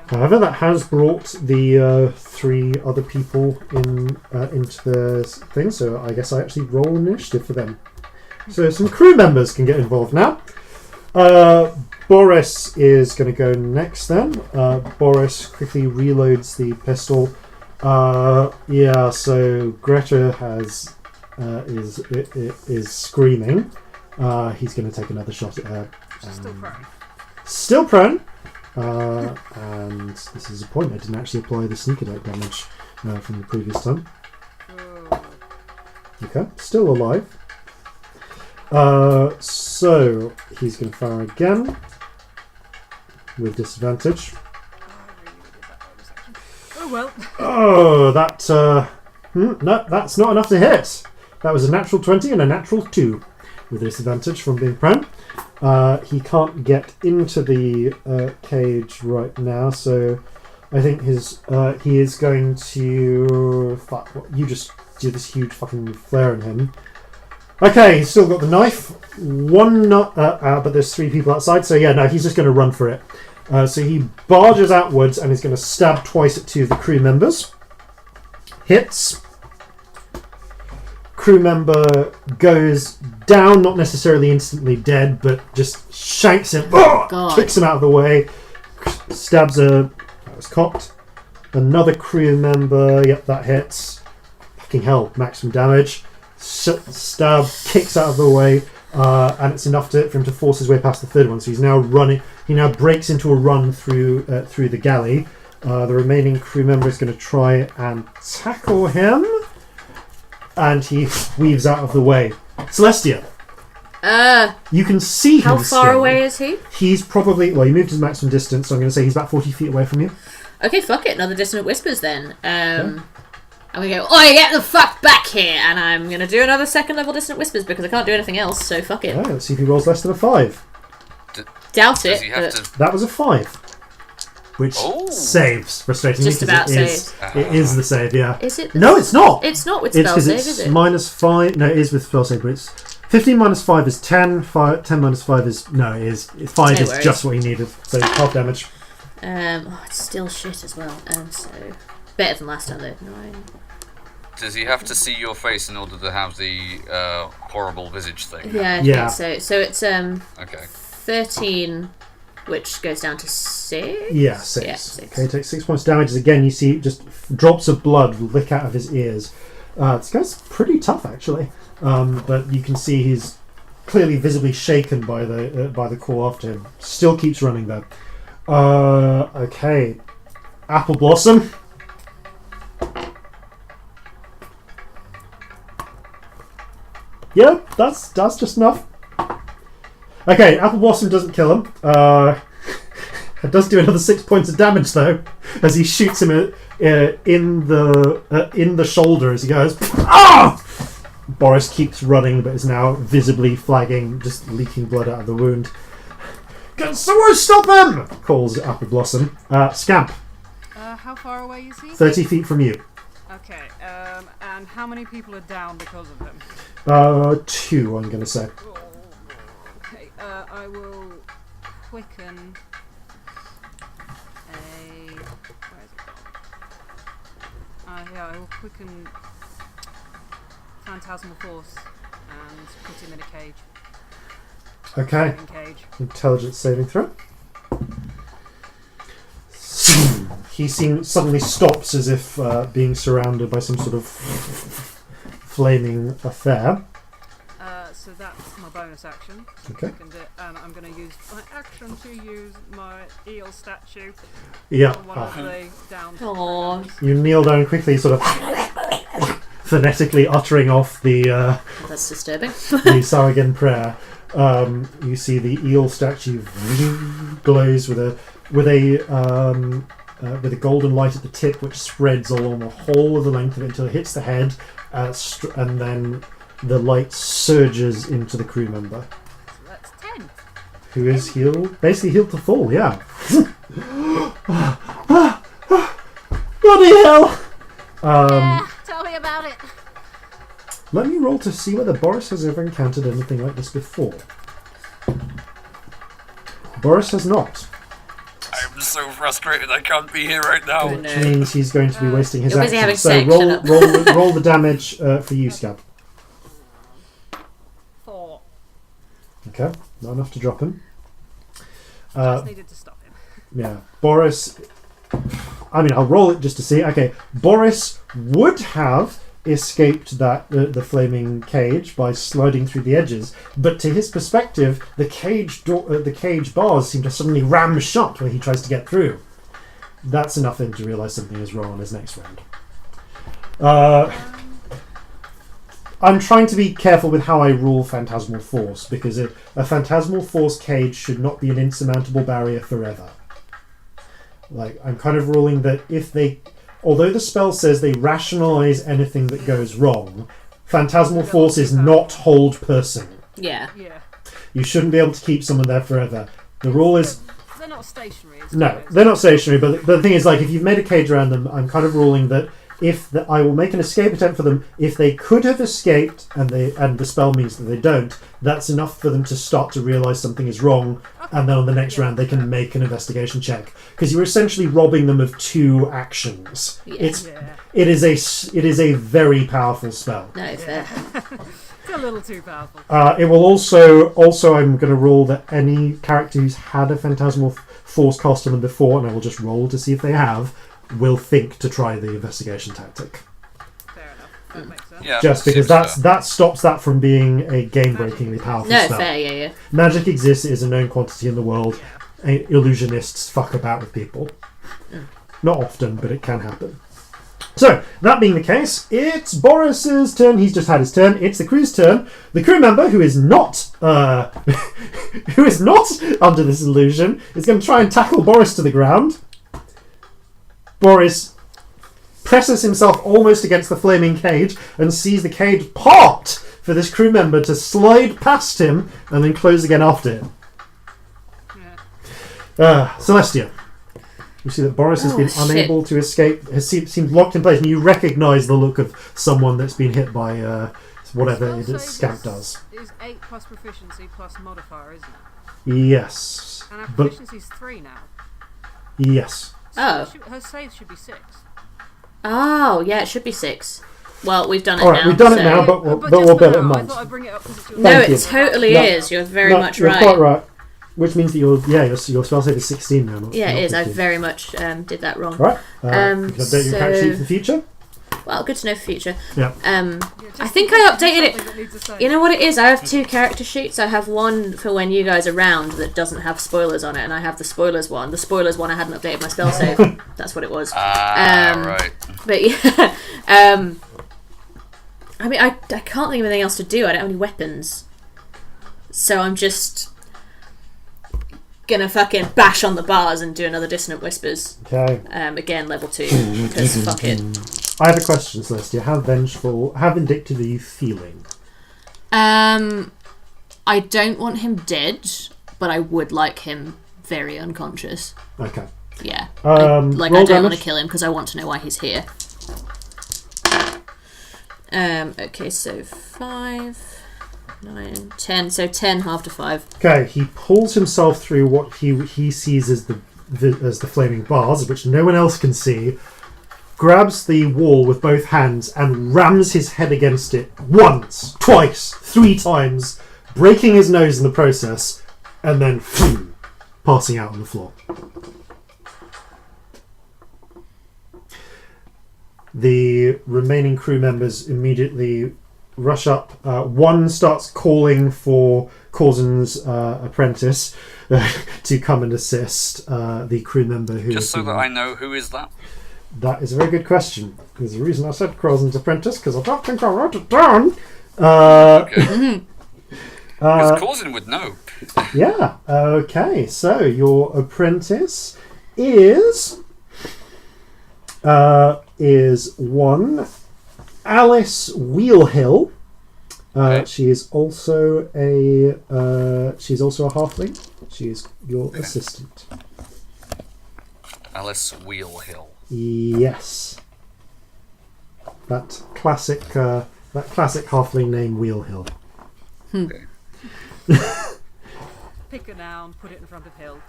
S1: However, that has brought the 3 other people into the thing, so I guess I actually roll initiative for them. So some crew members can get involved now. Boris is going to go next then. Boris quickly reloads the pistol. So Greta is screaming. He's going to take another shot at her. Still prone. And this is a point. I didn't actually apply the sneak attack damage from the previous time. Okay, still alive. So he's going to fire again with disadvantage.
S2: Oh well.
S1: Oh, no, that's not enough to hit. That was a natural 20 and a natural 2 with disadvantage from being prone. He can't get into the cage right now, so I think he is going to you just do this huge fucking flare on him. Okay, he's still got the knife. But there's 3 people outside, so yeah, no, he's just going to run for it. So he barges outwards and is going to stab twice at 2 of the crew members. Hits. Crew member goes down, not necessarily instantly dead, but just shanks him, kicks him out of the way, stabs that was cocked. Another crew member, yep, that hits. Fucking hell, maximum damage. Stab, kicks out of the way, and it's enough for him to force his way past the 3rd one. So he's now running. He now breaks into a run through the galley. The remaining crew member is going to try and tackle him, and he weaves out of the way. Celestia, you can see him.
S3: How far away is he?
S1: He's probably he moved his maximum distance, so I'm going to say he's about 40 feet away from you.
S3: Okay, fuck it. Another Dissonant Whispers then. I'm going to go, oi, get the fuck back here! And I'm going to do another 2nd level Dissonant Whispers because I can't do anything else, so fuck it.
S1: Let's see if he rolls less than a 5.
S3: Doubt it.
S1: That was a 5. Which saves, frustratingly.
S3: Just about saves.
S1: It is the save, yeah.
S3: Is it?
S1: No, it's not!
S3: It's not with spell save, is it?
S1: -5. No, it is with spell save, but it's 15 minus 5 is 10. 10 minus 5 is... No, it is. 5 is just what he needed. So half damage.
S3: It's still shit as well. So better than last time though. 9.
S4: Does he have to see your face in order to have the horrible visage thing?
S3: Yeah, I think so. So it's
S4: okay.
S3: 13, which goes down to 6.
S1: Yeah, 6.
S3: Yeah, 6.
S1: Okay, takes 6 points of damage. Again, you see just drops of blood lick out of his ears. This guy's pretty tough, actually. But you can see he's clearly visibly shaken by the call after him. Still keeps running though. Okay, Apple Blossom. Yep, that's just enough. Okay, Apple Blossom doesn't kill him. It does do another 6 points of damage though, as he shoots him in the shoulder as he goes. Ah! Boris keeps running, but is now visibly flagging, just leaking blood out of the wound. Can someone stop him? Calls Apple Blossom. Scamp.
S2: How far away is he?
S1: 30 feet from you.
S2: Okay, and how many people are down because of him?
S1: 2, I'm going to say.
S2: Oh, okay, I will quicken a... Where is it gone? Yeah, I will quicken Phantasmal Force and put him in a cage.
S1: Okay.
S2: Cage.
S1: Intelligence saving throw. He suddenly stops as if being surrounded by some sort of flaming affair.
S2: So that's my bonus action.
S1: Okay.
S2: And I'm going to use my action to use my eel statue.
S1: Yeah.
S2: On one of the down.
S3: Aww.
S1: You kneel down quickly, sort of phonetically uttering off the
S3: That's disturbing.
S1: the Saragan prayer. You see the eel statue glows with a golden light at the tip, which spreads along the whole of the length of it until it hits the head, and then the light surges into the crew member.
S2: So that's 10.
S1: Who is basically healed to full, yeah. Bloody hell!
S6: Yeah, tell me about it.
S1: Let me roll to see whether Boris has ever encountered anything like this before. Boris has not.
S4: I'm so frustrated I can't be here right now.
S1: Which means he's going to be wasting his
S3: You're busy
S1: action.
S3: having
S1: So
S3: sex,
S1: roll the damage for you, Scamp.
S2: 4.
S1: Okay, not enough to drop him.
S2: Just needed to stop him.
S1: Yeah, Boris. I mean, I'll roll it just to see. Okay, Boris would have escaped the flaming cage by sliding through the edges, but to his perspective, the cage bars seem to suddenly ram shut when he tries to get through. That's enough for him to realise something is wrong on his next round. I'm trying to be careful with how I rule Phantasmal Force, because a Phantasmal Force cage should not be an insurmountable barrier forever. Like, I'm kind of ruling that although the spell says they rationalise anything that goes wrong, Phantasmal Force is not hold person.
S3: Yeah.
S2: Yeah.
S1: You shouldn't be able to keep someone there forever. The rule is...
S2: They're not stationary.
S1: No, they're not stationary, but the thing is, like, if you've made a cage around them, I'm kind of ruling that I will make an escape attempt for them. If they could have escaped, and the spell means that they don't, that's enough for them to start to realise something is wrong, and then on the next round they can make an investigation check. Because you're essentially robbing them of 2 actions.
S3: Yeah.
S1: It is a very powerful spell.
S3: No, fair.
S2: It's a little too powerful.
S1: It will also I'm going to roll that any character who's had a Phantasmal Force cast on them before, and I will just roll to see if they have, will think to try the investigation tactic.
S2: Fair enough. That makes sense.
S4: Yeah,
S1: Just because that stops that from being a game-breakingly powerful
S3: No,
S1: spell.
S3: fair, yeah.
S1: Magic exists, it is a known quantity in the world. Illusionists fuck about with people. Not often, but it can happen. So, that being the case, it's Boris's turn. He's just had his turn. It's the crew's turn. The crew member, who is not under this illusion, is going to try and tackle Boris to the ground. Boris presses himself almost against the flaming cage and sees the cage part for this crew member to slide past him and then close again after him. Celestia. You see that Boris has been unable to escape, seemed locked in place, and you recognise the look of someone that's been hit by whatever Scamp does.
S2: Is 8 plus proficiency plus modifier, isn't it?
S1: Yes.
S2: And our proficiency's 3 now.
S1: Yes.
S2: So her save should be 6.
S3: Oh, yeah, it should be 6. Well, we've done it
S1: All right,
S3: now.
S1: we've done it now, but we'll build it
S2: I
S1: months.
S2: thought I'd bring it up because it's your
S3: No,
S1: Thank
S3: it totally is. You're very much
S1: you're
S3: right.
S1: quite right. Which means that your spell save is 16 now. Not,
S3: Yeah,
S1: not
S3: it is. I
S1: 15.
S3: very much did that wrong.
S1: Right. You can update your character sheet for the future.
S3: Well, good to know for future.
S1: Yeah.
S3: I think I updated it. You know what it is? I have 2 character sheets. I have one for when you guys are around that doesn't have spoilers on it, and I have the spoilers one. The spoilers one, I hadn't updated my spell save. That's what it was.
S4: Right.
S3: But yeah. I mean, I can't think of anything else to do. I don't have any weapons. So I'm just gonna fucking bash on the bars and do another Dissonant Whispers.
S1: Okay.
S3: Again, level 2. Because fuck it.
S1: I have a question, Celestia. How vindictive are you feeling?
S3: I don't want him dead, but I would like him very unconscious.
S1: Okay.
S3: Yeah. I don't
S1: damage.
S3: want to kill him because I want to know why he's here. Okay, so 5, 9, 10. So 10 half to 5.
S1: Okay, he pulls himself through what he sees as the flaming bars, which no one else can see, grabs the wall with both hands and rams his head against it once, twice, 3 times, breaking his nose in the process, and then passing out on the floor. The remaining crew members immediately rush up. One starts calling for Corzin's apprentice to come and assist the crew member who...
S4: Just so that I know, who is that?
S1: That is a very good question. There's a reason I said Corzin's apprentice, because I don't think I wrote it down.
S4: Okay. Because Corzin would know.
S1: Yeah. Okay. So your apprentice is one Alice Wheelhill.
S4: Okay.
S1: She is also a halfling. She is your assistant.
S4: Alice Wheelhill.
S1: Yes. That classic halfling name, Wheelhill.
S4: Okay.
S2: Pick a noun, put it in front of Hill.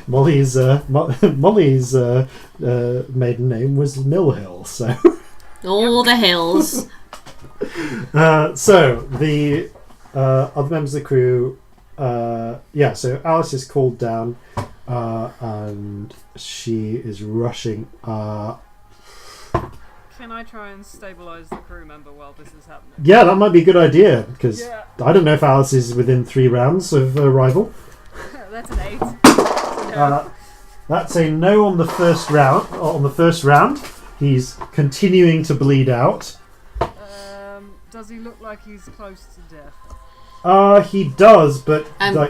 S1: Molly's maiden name was Millhill, so.
S3: All the hills.
S1: So the other members of the crew, so Alice is called down, and she is rushing.
S2: Can I try and stabilise the crew member while this is happening?
S1: Yeah, that might be a good idea, because I don't know if Alice is within 3 rounds of arrival.
S2: That's an 8. No.
S1: That's a no on the first round. On the first round, he's continuing to bleed out.
S2: Does he look like he's close to death?
S1: He does, but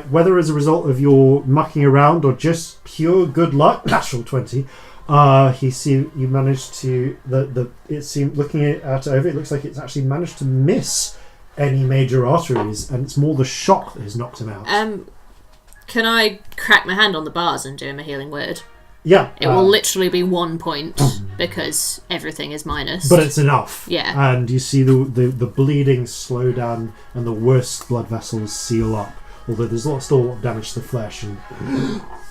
S1: whether as a result of your mucking around or just pure good luck, natural 20. You managed to it seemed looking at it over. It looks like it's actually managed to miss any major arteries, and it's more the shock that has knocked him out.
S3: Can I crack my hand on the bars and do him a healing word?
S1: Yeah,
S3: it will literally be 1 point because everything is minus.
S1: But it's enough.
S3: Yeah,
S1: and you see the bleeding slow down and the worst blood vessels seal up. Although there's still a lot of damage to the flesh and.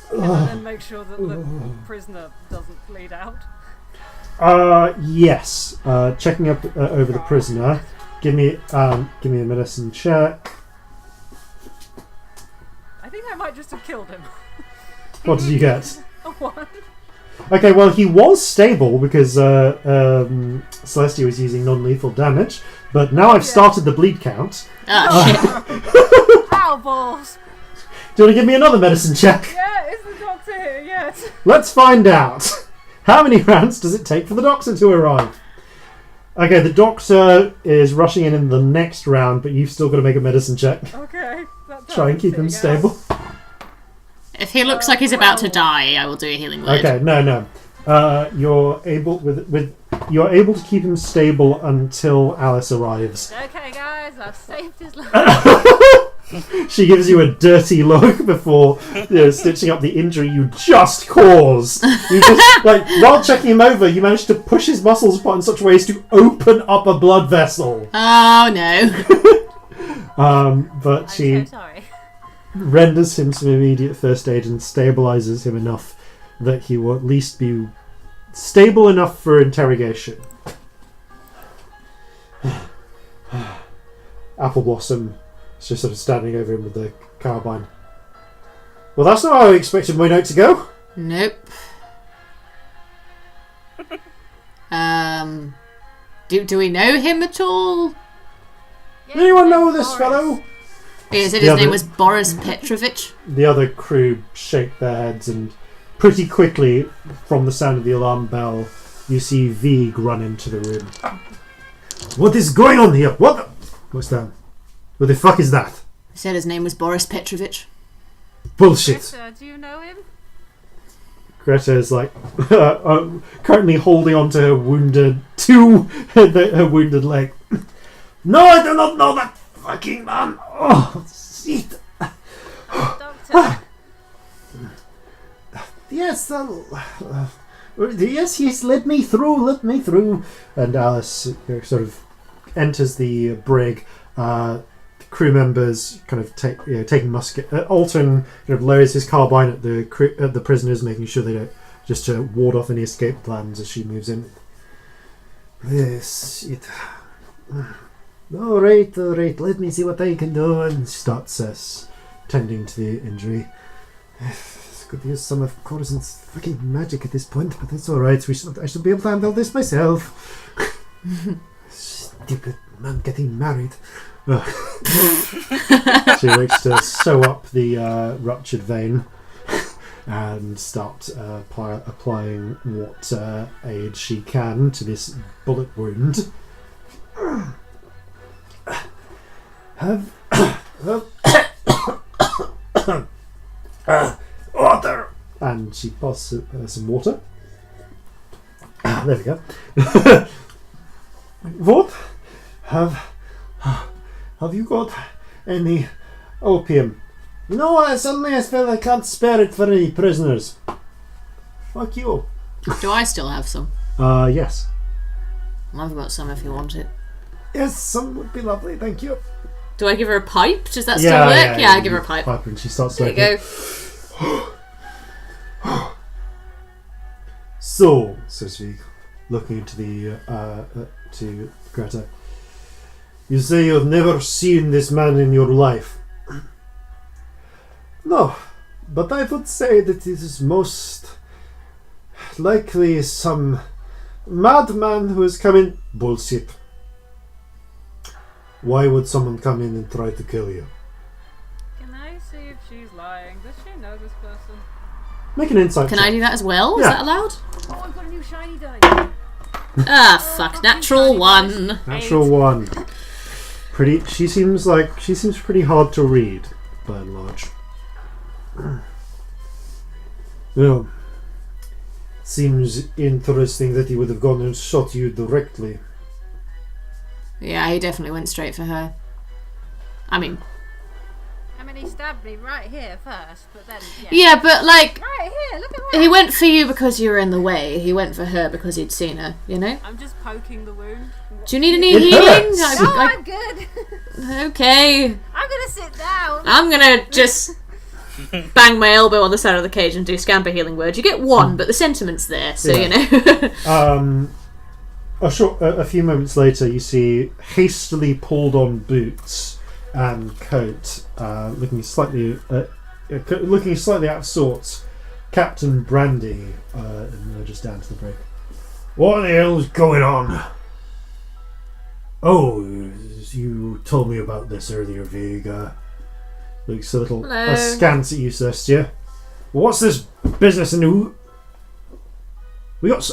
S2: Can I then make sure that the prisoner doesn't bleed out?
S1: Yes. Checking up over the prisoner. Give me a medicine check.
S2: I think I might just have killed him.
S1: What did you get?
S2: A 1.
S1: Okay, well he was stable because Celestia was using non-lethal damage, but now I've started the bleed count.
S3: Shit.
S2: Ow, balls!
S1: Do you want to give me another medicine check?
S2: Yeah, is the doctor here yet?
S1: Let's find out. How many rounds does it take for the doctor to arrive? Okay, the doctor is rushing in the next round, but you've still got to make a medicine check.
S2: Okay.
S1: Try and keep him stable.
S3: If he looks like he's about to die, I will do a healing word.
S1: Okay, no. You're able you're able to keep him stable until Alice arrives.
S2: Okay, guys, I've saved his life.
S1: She gives you a dirty look before stitching up the injury you just caused. You just while checking him over, you managed to push his muscles apart in such ways to open up a blood vessel.
S3: Oh no.
S1: But she
S2: I'm so sorry.
S1: renders him some immediate first aid and stabilizes him enough that he will at least be stable enough for interrogation. Apple Blossom is just sort of standing over him with the carbine. Well, that's not how I expected my note to go.
S3: Nope. Do we know him at all?
S1: Does anyone know this fellow?
S3: He said his name was Boris Petrovich.
S1: The other crew shake their heads, and pretty quickly, from the sound of the alarm bell, you see Vig run into the room. What is going on here? What's that? What the fuck is that?
S3: He said his name was Boris Petrovich.
S1: Bullshit.
S2: Greta, do you know him?
S1: Greta is currently holding on to her wounded leg. No, I do not know that fucking man! Oh, shit!
S6: Doctor.
S1: Yes, yes, let me through. And Alice sort of enters the brig. Crew members kind of taking musket. Alton kind of lowers his carbine at the prisoners, making sure they don't, just to ward off any escape plans as she moves in. Yes, all right. Let me see what I can do. And starts tending to the injury. Could use some of Corzin's fucking magic at this point, but that's all right. I should be able to handle this myself. Stupid man getting married. She looks to sew up the ruptured vein and start applying what aid she can to this bullet wound. Water! And she passes some water. There we go. What? Have you got any opium? No, I suddenly feel I can't spare it for any prisoners. Fuck you.
S3: Do I still have some?
S1: Yes.
S3: I've got some if you want it.
S1: Yes, some would be lovely, thank you.
S3: Do I give her a pipe? Does that still work? Yeah, I give her a pipe.
S1: And she starts
S3: there you
S1: go. So, says he, looking into the to Greta. You say you've never seen this man in your life. No, but I would say that it is most likely some madman who has come in. Bullshit. Why would someone come in and try to kill you?
S2: Can I see if she's lying? Does she know this person?
S1: Make an insight
S3: check.
S1: check.
S3: I do that as well?
S1: Yeah.
S3: Is that allowed?
S6: Oh, I've got a new shiny die.
S3: Fuck. Natural 1.
S1: Natural 1. She seems pretty hard to read, by and large. Well, seems interesting that he would have gone and shot you directly.
S3: Yeah, he definitely went straight for her. I mean,
S6: He stabbed me right here first, but then
S3: yeah, but like
S6: right here, look at that.
S3: he went for you because you were in the way. He went for her because he'd seen her. You know.
S2: I'm just poking the wound.
S3: Do you need any
S1: It
S3: healing?
S1: hurts.
S6: No, I'm good.
S3: Okay.
S6: I'm gonna sit down.
S3: I'm gonna just bang my elbow on the side of the cage and do Scamp a healing word. You get 1, but the sentiment's there, so you know.
S1: A few moments later, you see hastily pulled on boots and coat, looking slightly out of sorts. Captain Brandy emerges down to the brig. What the hell's going on? Oh, you told me about this earlier, Vega. Looks a little askance at you, Celestia. What's this business and who? We got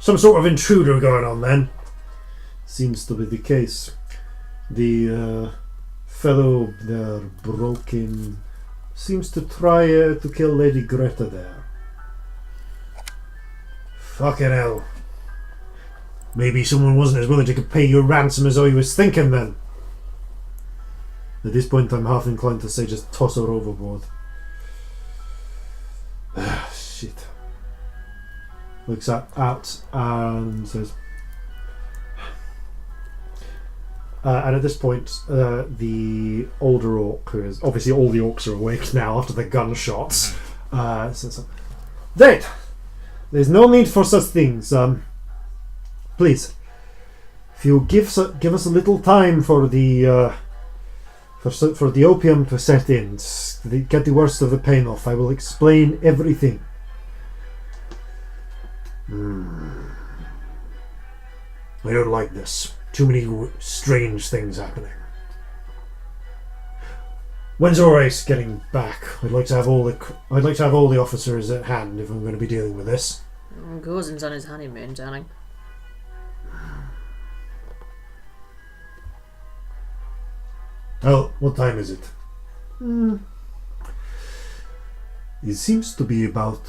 S1: some sort of intruder going on then. Seems to be the case. The fellow there, Broken, seems to try to kill Lady Greta there. Fucking hell. Maybe someone wasn't as willing to pay your ransom as I was thinking then. At this point I'm half inclined to say just toss her overboard. Shit. Looks out and says... and at this point, the older orc, who is... Obviously all the orcs are awake now after the gunshots. Says, Date! There's no need for such things. Please, if you give us a little time for the for the opium to set in, get the worst of the pain off, I will explain everything. I don't like this. Too many strange things happening. When's Horhace getting back? I'd like to have all the officers at hand if I'm going to be dealing with this.
S3: Corzin's on his honeymoon, darling.
S1: Oh, what time is it? It seems to be about,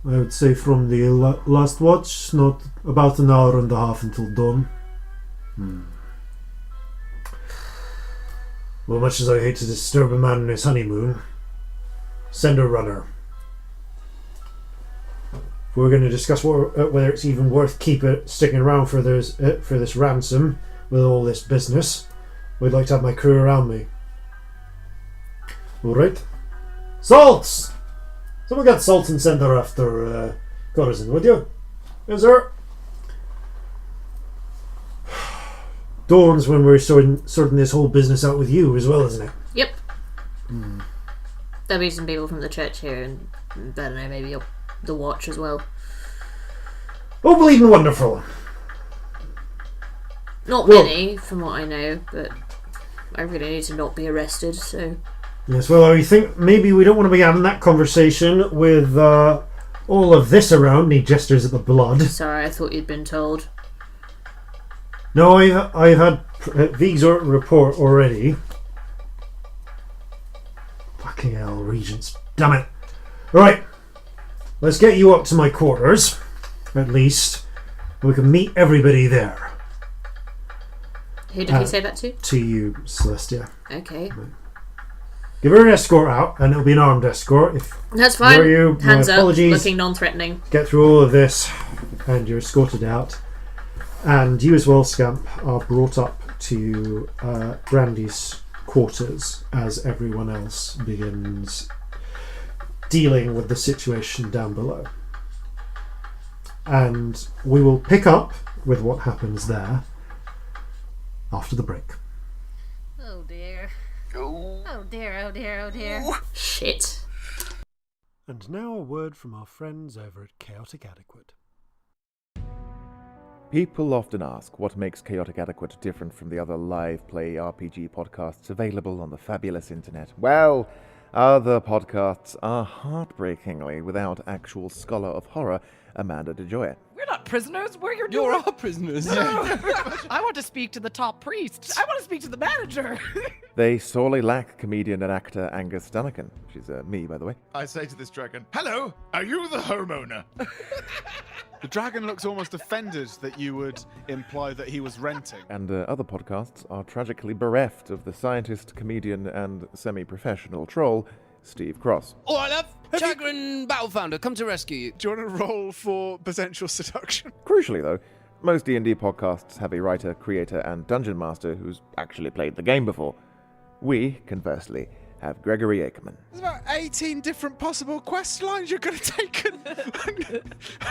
S1: I would say, from the last watch, not about an hour and a half until dawn. Well, much as I hate to disturb a man in his honeymoon, send a runner. If we're going to discuss whether it's even worth sticking around for this ransom with all this business, I'd like to have my crew around me. All right. Salts! Someone get salt and send her after Corzin, would you? Yes, sir. Dawn's when we're sorting this whole business out with you as well, isn't it?
S3: Yep. There'll be some people from the church here, and I don't know, maybe the watch as well.
S1: Oh, bleeding wonderful.
S3: Not many, from what I know, but I really need to not be arrested, so...
S1: Yes, well, I think maybe we don't want to be having that conversation with all of this around. He gestures at the blood.
S3: Sorry, I thought you'd been told.
S1: No, I've had Vig's report already. Fucking hell, Regents. Damn it. Right, let's get you up to my quarters, at least. We can meet everybody there.
S3: Who did he say that to?
S1: To you, Celestia.
S3: Okay.
S1: Give her an escort out, and it'll be an armed escort.
S3: That's fine.
S1: Were you?
S3: Hands
S1: my
S3: up,
S1: apologies.
S3: looking non-threatening.
S1: Get through all of this, and you're escorted out. And you as well, Scamp, are brought up to Brandy's quarters as everyone else begins dealing with the situation down below. And we will pick up with what happens there after the break.
S6: Oh dear. Oh dear, oh dear, oh dear.
S3: Shit.
S1: And now a word from our friends over at Chaotic Adequate.
S7: People often ask what makes Chaotic Adequate different from the other live play RPG podcasts available on the fabulous internet. Well, other podcasts are heartbreakingly without actual scholar of horror, Amanda DeJoya.
S8: We're not prisoners, we're your
S9: You're our prisoners.
S8: I want to speak to the top priest. I want to speak to the manager.
S7: They sorely lack comedian and actor Angus Dunnican, which is me, by the way.
S9: I say to this dragon, hello, are you the homeowner? The dragon looks almost offended that you would imply that he was renting.
S7: And other podcasts are tragically bereft of the scientist, comedian, and semi-professional troll, Steve Cross.
S10: All right, love. Chagrin Battle Founder, come to rescue you.
S9: Do you want to roll for potential seduction?
S7: Crucially, though, most D&D podcasts have a writer, creator, and dungeon master who's actually played the game before. We, conversely, have Gregory Akerman.
S9: There's about 18 different possible quest lines you could have taken.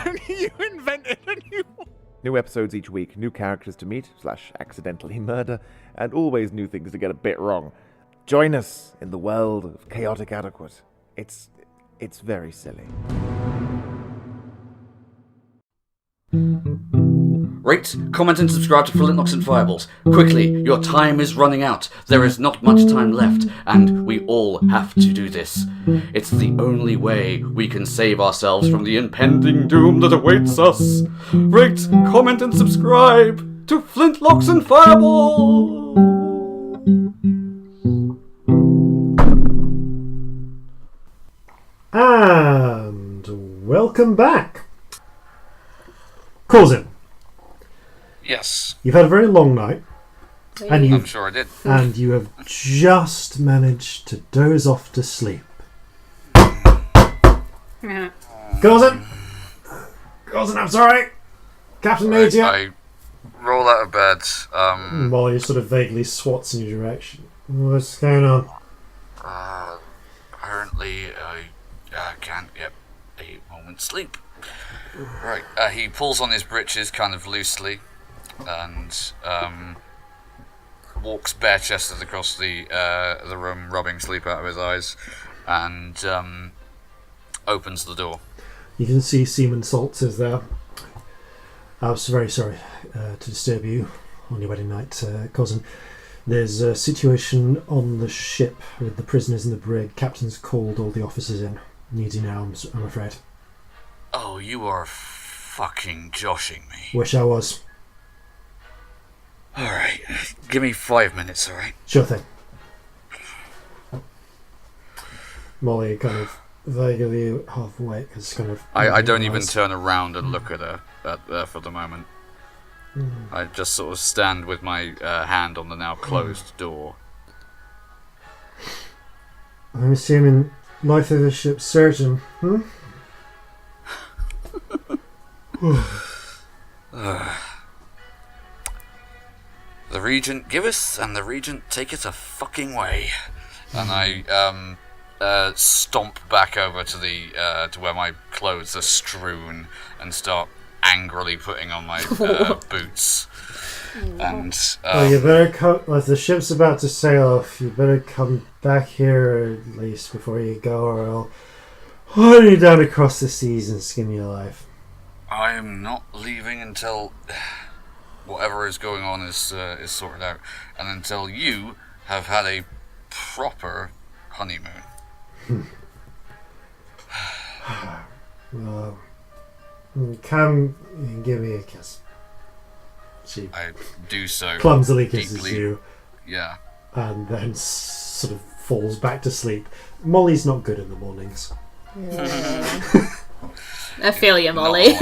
S9: And you invented a new one.
S7: New episodes each week, new characters to meet, / accidentally murder, and always new things to get a bit wrong. Join us in the world of Chaotic Adequate. It's very silly.
S4: Rate, comment and subscribe to Flintlocks and Fireballs. Quickly, your time is running out. There is not much time left, and we all have to do this. It's the only way we can save ourselves from the impending doom that awaits us. Rate, comment and subscribe to Flintlocks and Fireballs!
S1: And welcome back. Corzin.
S4: Yes.
S1: You've had a very long night. And
S4: I'm sure I did.
S1: And you have just managed to doze off to sleep. Corzin! Corzin, I'm sorry. Captain needs you.
S4: I roll out of bed.
S1: Molly sort of vaguely swats in your direction. What's going on?
S4: Apparently, I can't get a moment's sleep. Right. He pulls on his breeches kind of loosely and walks bare-chested across the room, rubbing sleep out of his eyes, and opens the door.
S1: You can see Seaman Salts is there. I was very sorry to disturb you on your wedding night, cousin. There's a situation on the ship with the prisoners in the brig. Captain's called all the officers in. Needs you now, I'm afraid.
S4: Oh, you are fucking joshing me.
S1: Wish I was.
S4: Alright, give me 5 minutes, alright?
S1: Sure thing. Molly kind of vaguely half awake is kind of...
S4: I don't even turn around and look at her for the moment. I just sort of stand with my hand on the now closed door.
S1: I'm assuming life of a ship's surgeon,
S4: The Regent giveth, and the Regent taketh a fucking way. And I stomp back over to the to where my clothes are strewn and start angrily putting on my boots. And
S1: you better come. If the ship's about to sail off, you better come back here at least before you go, or I'll haul you down across the seas and skin your life.
S4: I am not leaving until whatever is going on is sorted out, and until you have had a proper honeymoon.
S1: Well, come and give me a kiss.
S4: I do so.
S1: Clumsily kisses
S4: deeply.
S1: you.
S4: Yeah.
S1: And then sort of falls back to sleep. Molly's not good in the mornings.
S3: I feel you, Molly.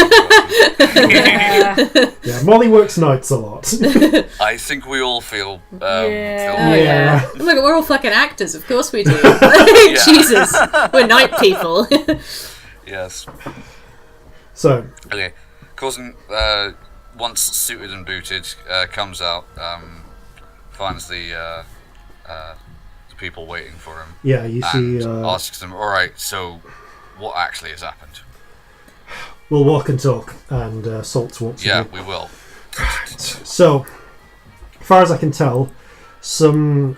S1: Yeah, Molly works nights a lot.
S4: I think we all feel.
S3: Yeah. Look, we're all fucking actors. Of course we do. Jesus, we're night people.
S4: Yes.
S1: So.
S4: Okay, Corzin, once suited and booted, comes out, finds the people waiting for him.
S1: Yeah, you
S4: and
S1: see.
S4: Asks them, "All right, so what actually has happened?"
S1: We'll walk and talk, and Salt's walks.
S4: Yeah, we will.
S1: So, as far as I can tell, some,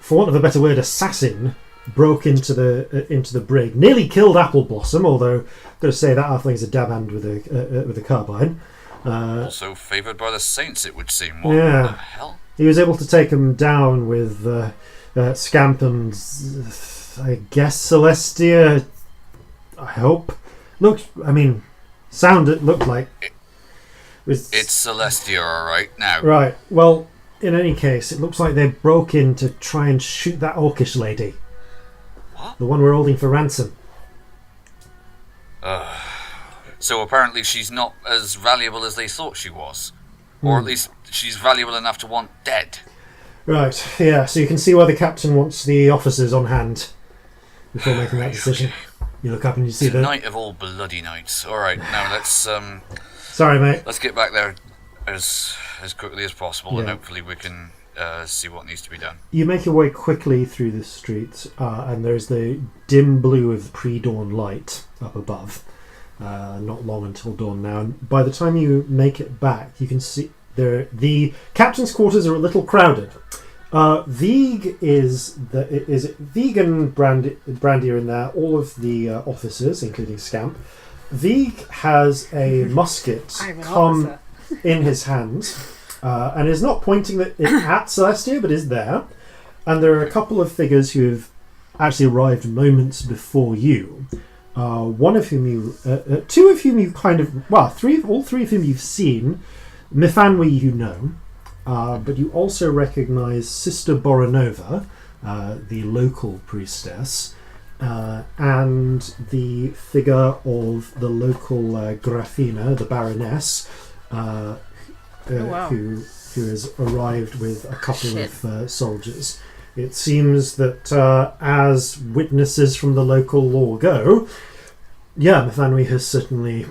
S1: for want of a better word, assassin broke into the brig, nearly killed Apple Blossom. Although, I've got to say that halfling's a dab hand with a carbine.
S4: Also favoured by the saints, it would seem. What
S1: yeah.
S4: the hell?
S1: He was able to take him down with Scamp and I guess Celestia. I hope. Looked like
S4: it's Celestia, all right now.
S1: Right. Well, in any case, it looks like they broke in to try and shoot that orcish lady.
S4: What?
S1: The one we're holding for ransom.
S4: So apparently she's not as valuable as they thought she was, or at least she's valuable enough to want dead.
S1: Right. Yeah. So you can see why the captain wants the officers on hand before making that decision. You look up and you see the
S4: night of all bloody nights. All right, now let's.
S1: Sorry, mate.
S4: Let's get back there as quickly as possible, and
S1: Yeah.
S4: hopefully we can see what needs to be done.
S1: You make your way quickly through the streets, and there's the dim blue of pre-dawn light up above. Not long until dawn now. And by the time you make it back, you can see the captain's quarters are a little crowded. Vieg is Vegan Brandy are in there. All of the officers, including Scamp. Vieg has a musket in his hand, and is not pointing it at Celestia, but is there. And there are a couple of figures who have actually arrived moments before you. One of whom you, two of whom you all three of whom you've seen. Mifanwi, you know. But you also recognise Sister Boronova, the local priestess, and the figure of the local Grafina, the Baroness, who has arrived with a couple of soldiers. It seems that as witnesses from the local law go, Mifanwi has certainly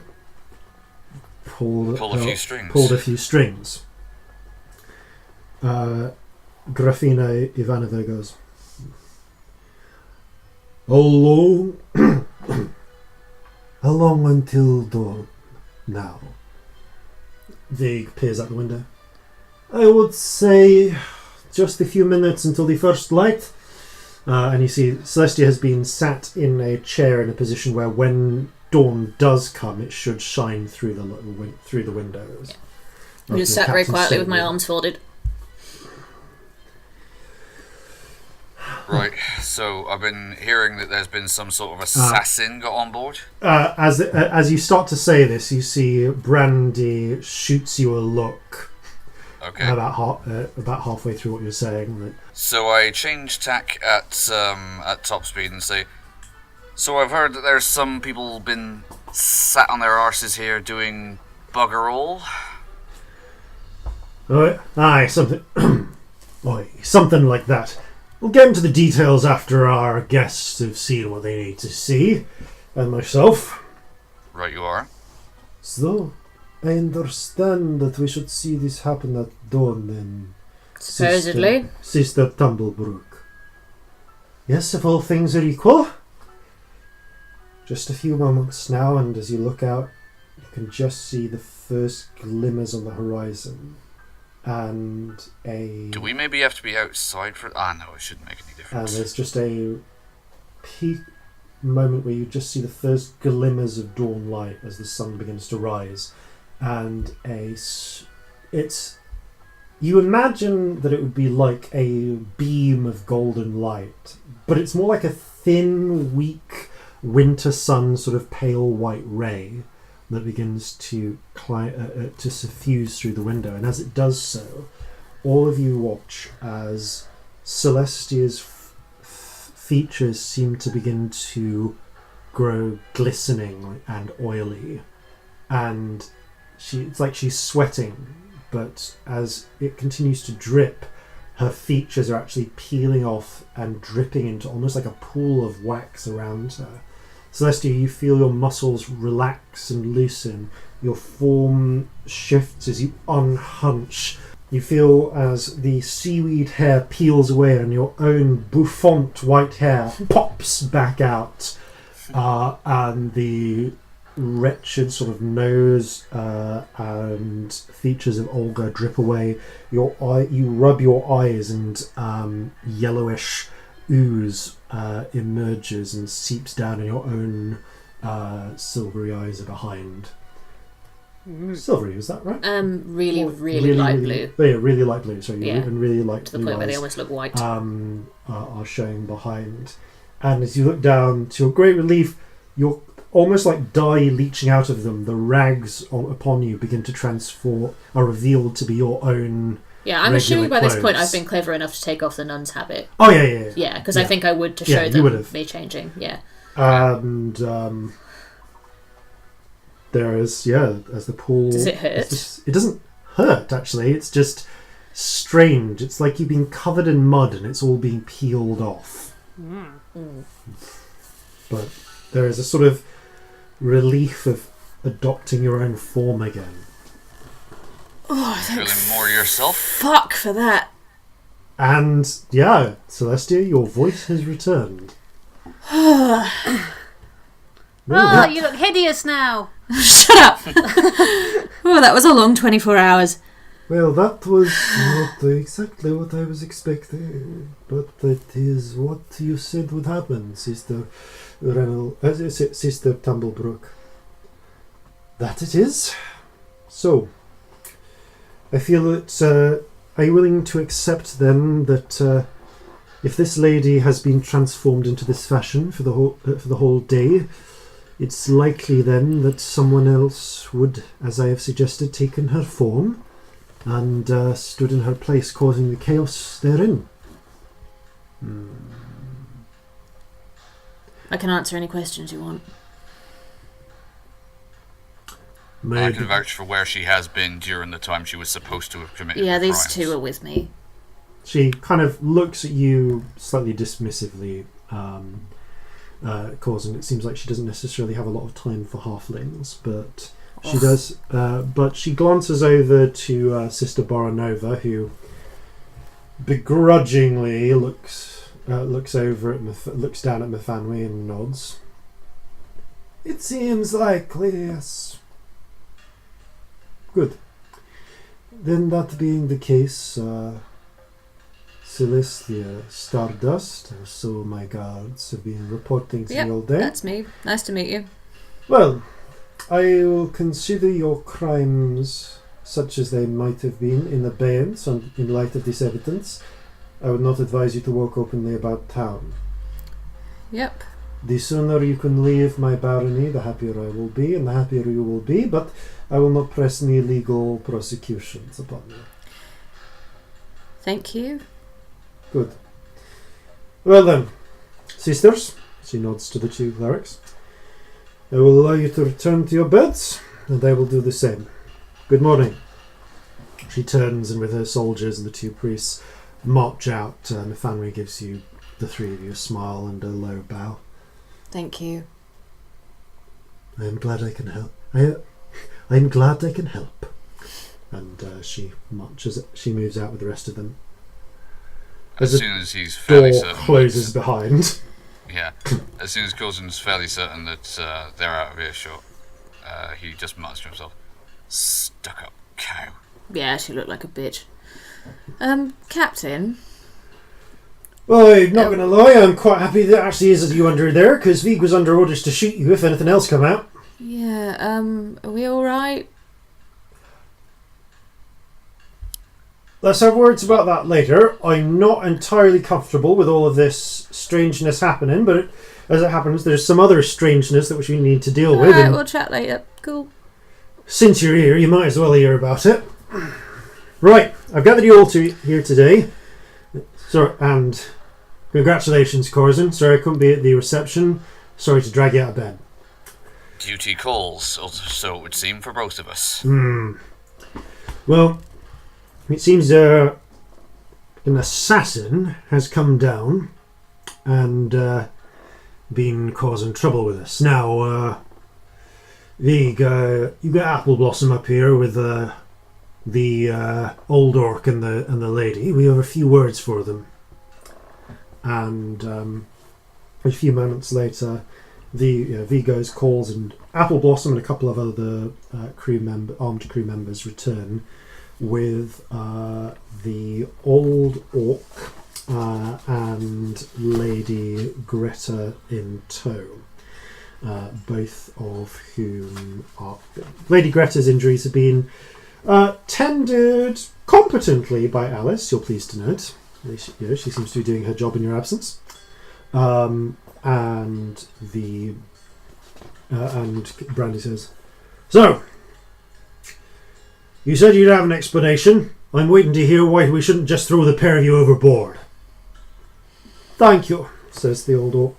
S1: pulled a few strings. Grafina Ivanova goes, How long until dawn now? Vig peers out the window. I would say just a few minutes until the first light. And you see Celestia has been sat in a chair in a position where when dawn does come, it should shine through the windows.
S3: I'm just sat very quietly with my arms folded.
S4: Right, so I've been hearing that there's been some sort of assassin got on board.
S1: As you start to say this, you see Brandy shoots you a look.
S4: Okay.
S1: About halfway through what you're saying.
S4: So I change tack at top speed and say, so I've heard that there's some people been sat on their arses here doing bugger all.
S1: Aye, something. Something like that. We'll get into the details after our guests have seen what they need to see, and myself.
S4: Right you are.
S1: So, I understand that we should see this happen at dawn then.
S3: Supposedly.
S1: Sister Tumblebrook. Yes, if all things are equal. Just a few moments now, and as you look out, you can just see the first glimmers on the horizon. And
S4: Do we maybe have to be outside for... no, it shouldn't make any
S1: And
S4: difference.
S1: there's just a peak moment where you just see the first glimmers of dawn light as the sun begins to rise. And you imagine that it would be like a beam of golden light, but it's more like a thin, weak winter sun sort of pale white ray that begins to suffuse through the window. And as it does so, all of you watch as Celestia's features seem to begin to grow glistening and oily. And it's like she's sweating, but as it continues to drip, her features are actually peeling off and dripping into almost like a pool of wax around her. Celestia, you feel your muscles relax and loosen. Your form shifts as you unhunch. You feel as the seaweed hair peels away and your own bouffant white hair pops back out. And the wretched sort of nose and features of Olga drip away. You rub your eyes and yellowish ooze emerges and seeps down, and your own silvery eyes are behind. Silvery, is that right?
S3: Really light blue.
S1: Oh, yeah, really light blue. Sorry,
S3: Yeah.
S1: and really light
S3: To the
S1: blue
S3: point where they
S1: eyes,
S3: almost look white.
S1: are showing behind. And as you look down, to your great relief, you're almost like dye leaching out of them. The rags upon you begin to are revealed to be your own.
S3: Yeah, I'm assuming by this point
S1: clothes.
S3: I've been clever enough to take off the nun's habit.
S1: Oh, yeah.
S3: Yeah, because I think I would to show
S1: you
S3: them
S1: would've.
S3: me changing, yeah.
S1: And there is, as the pool...
S3: Does it hurt?
S1: It doesn't hurt, actually. It's just strange. It's like you've been covered in mud and it's all being peeled off. But there is a sort of relief of adopting your own form again.
S3: Oh,
S4: Feeling more yourself?
S3: Fuck for that.
S1: And, Celestia, your voice has returned.
S6: Oh, you look hideous now.
S3: Shut up! Oh, that was a long 24 hours.
S1: Well, that was not exactly what I was expecting, but that is what you said would happen, Sister Sister Tumblebrook. That it is. So, I feel that, are you willing to accept then that if this lady has been transformed into this fashion for the whole day, it's likely then that someone else would, as I have suggested, taken her form and stood in her place, causing the chaos therein?
S3: I can answer any questions you want.
S4: I can vouch for where she has been during the time she was supposed to have committed
S3: Yeah,
S4: the
S3: these
S4: crimes.
S3: two are with me.
S1: She kind of looks at you slightly dismissively, Corzin. It seems like she doesn't necessarily have a lot of time for halflings, but she does. But she glances over to Sister Boranova, who begrudgingly looks over at looks down at Mephanwe and nods. It seems likely, yes. Good. Then, that being the case, Celestia Stardust, so my guards have been reporting to me all day.
S3: That's me. Nice to meet you.
S1: Well, I will consider your crimes, such as they might have been, in abeyance in light of this evidence. I would not advise you to walk openly about town.
S3: Yep.
S1: The sooner you can leave my barony, the happier I will be, and the happier you will be, but I will not press any legal prosecutions upon you.
S3: Thank you.
S1: Good. Well then, sisters, she nods to the two clerics, I will allow you to return to your beds, and I will do the same. Good morning. She turns, and with her soldiers and the two priests, march out. Nathaniel gives you, the three of you, a smile and a low bow.
S3: Thank you.
S1: I am glad I can help. I'm glad I can help. And she moves out with the rest of them.
S4: As soon as he's fairly
S1: door
S4: certain.
S1: Closes behind.
S4: Yeah. As soon as Corzin's fairly certain that they're out of earshot, he just mutters to himself, "Stuck-up cow."
S3: Yeah, she looked like a bitch. Captain?
S1: Well, I'm not going to lie, I'm quite happy that actually is you under there, because Vig was under orders to shoot you if anything else come out.
S3: Yeah, are we alright?
S1: Let's have words about that later. I'm not entirely comfortable with all of this strangeness happening, but as it happens, there's some other strangeness that which we need to deal with.
S3: Alright, we'll chat later. Cool.
S1: Since you're here, you might as well hear about it. Right, I've gathered you all here today. So, and congratulations, Corzin. Sorry I couldn't be at the reception. Sorry to drag you out of bed.
S4: Duty calls, or so it would seem for both of us.
S1: Well, it seems an assassin has come down and been causing trouble with us. Now, Vig, you got Apple Blossom up here with the old orc and the lady. We have a few words for them. And a few moments later, Vig goes, calls, and Apple Blossom and a couple of other armed crew members return with the old orc and Lady Greta in tow. Both of whom are... Lady Greta's injuries have been tended competently by Alice, you're pleased to note. She seems to be doing her job in your absence. And Brandy says, "So, you said you'd have an explanation. I'm waiting to hear why we shouldn't just throw the pair of you overboard." "Thank you," says the old orc.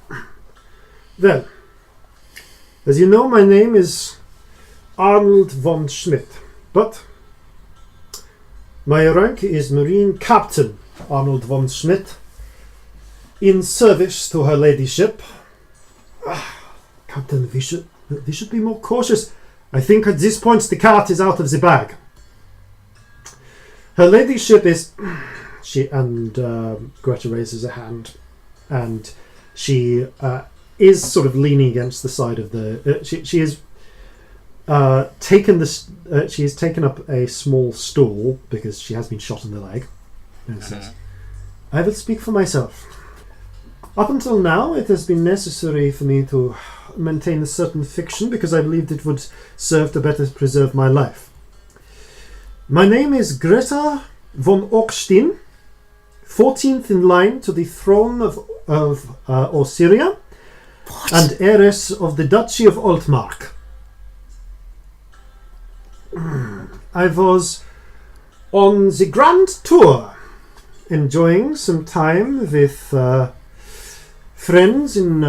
S1: "Well, as you know, my name is Arnold von Schmidt, but my rank is Marine Captain Arnold von Schmidt, in service to her ladyship." "Captain, we should be more cautious. I think at this point the cat is out of the bag. Her ladyship is..." Greta raises a hand, and she is sort of leaning against the side of the... she has taken this. She has taken up a small stool because she has been shot in the leg, and says, "I will speak for myself. Up until now, it has been necessary for me to maintain a certain fiction because I believed it would serve to better preserve my life. My name is Greta von Orkstein, 14th in line to the throne of Ossyria, and heiress of the Duchy of Altmark. I was on the grand tour, enjoying some time with friends in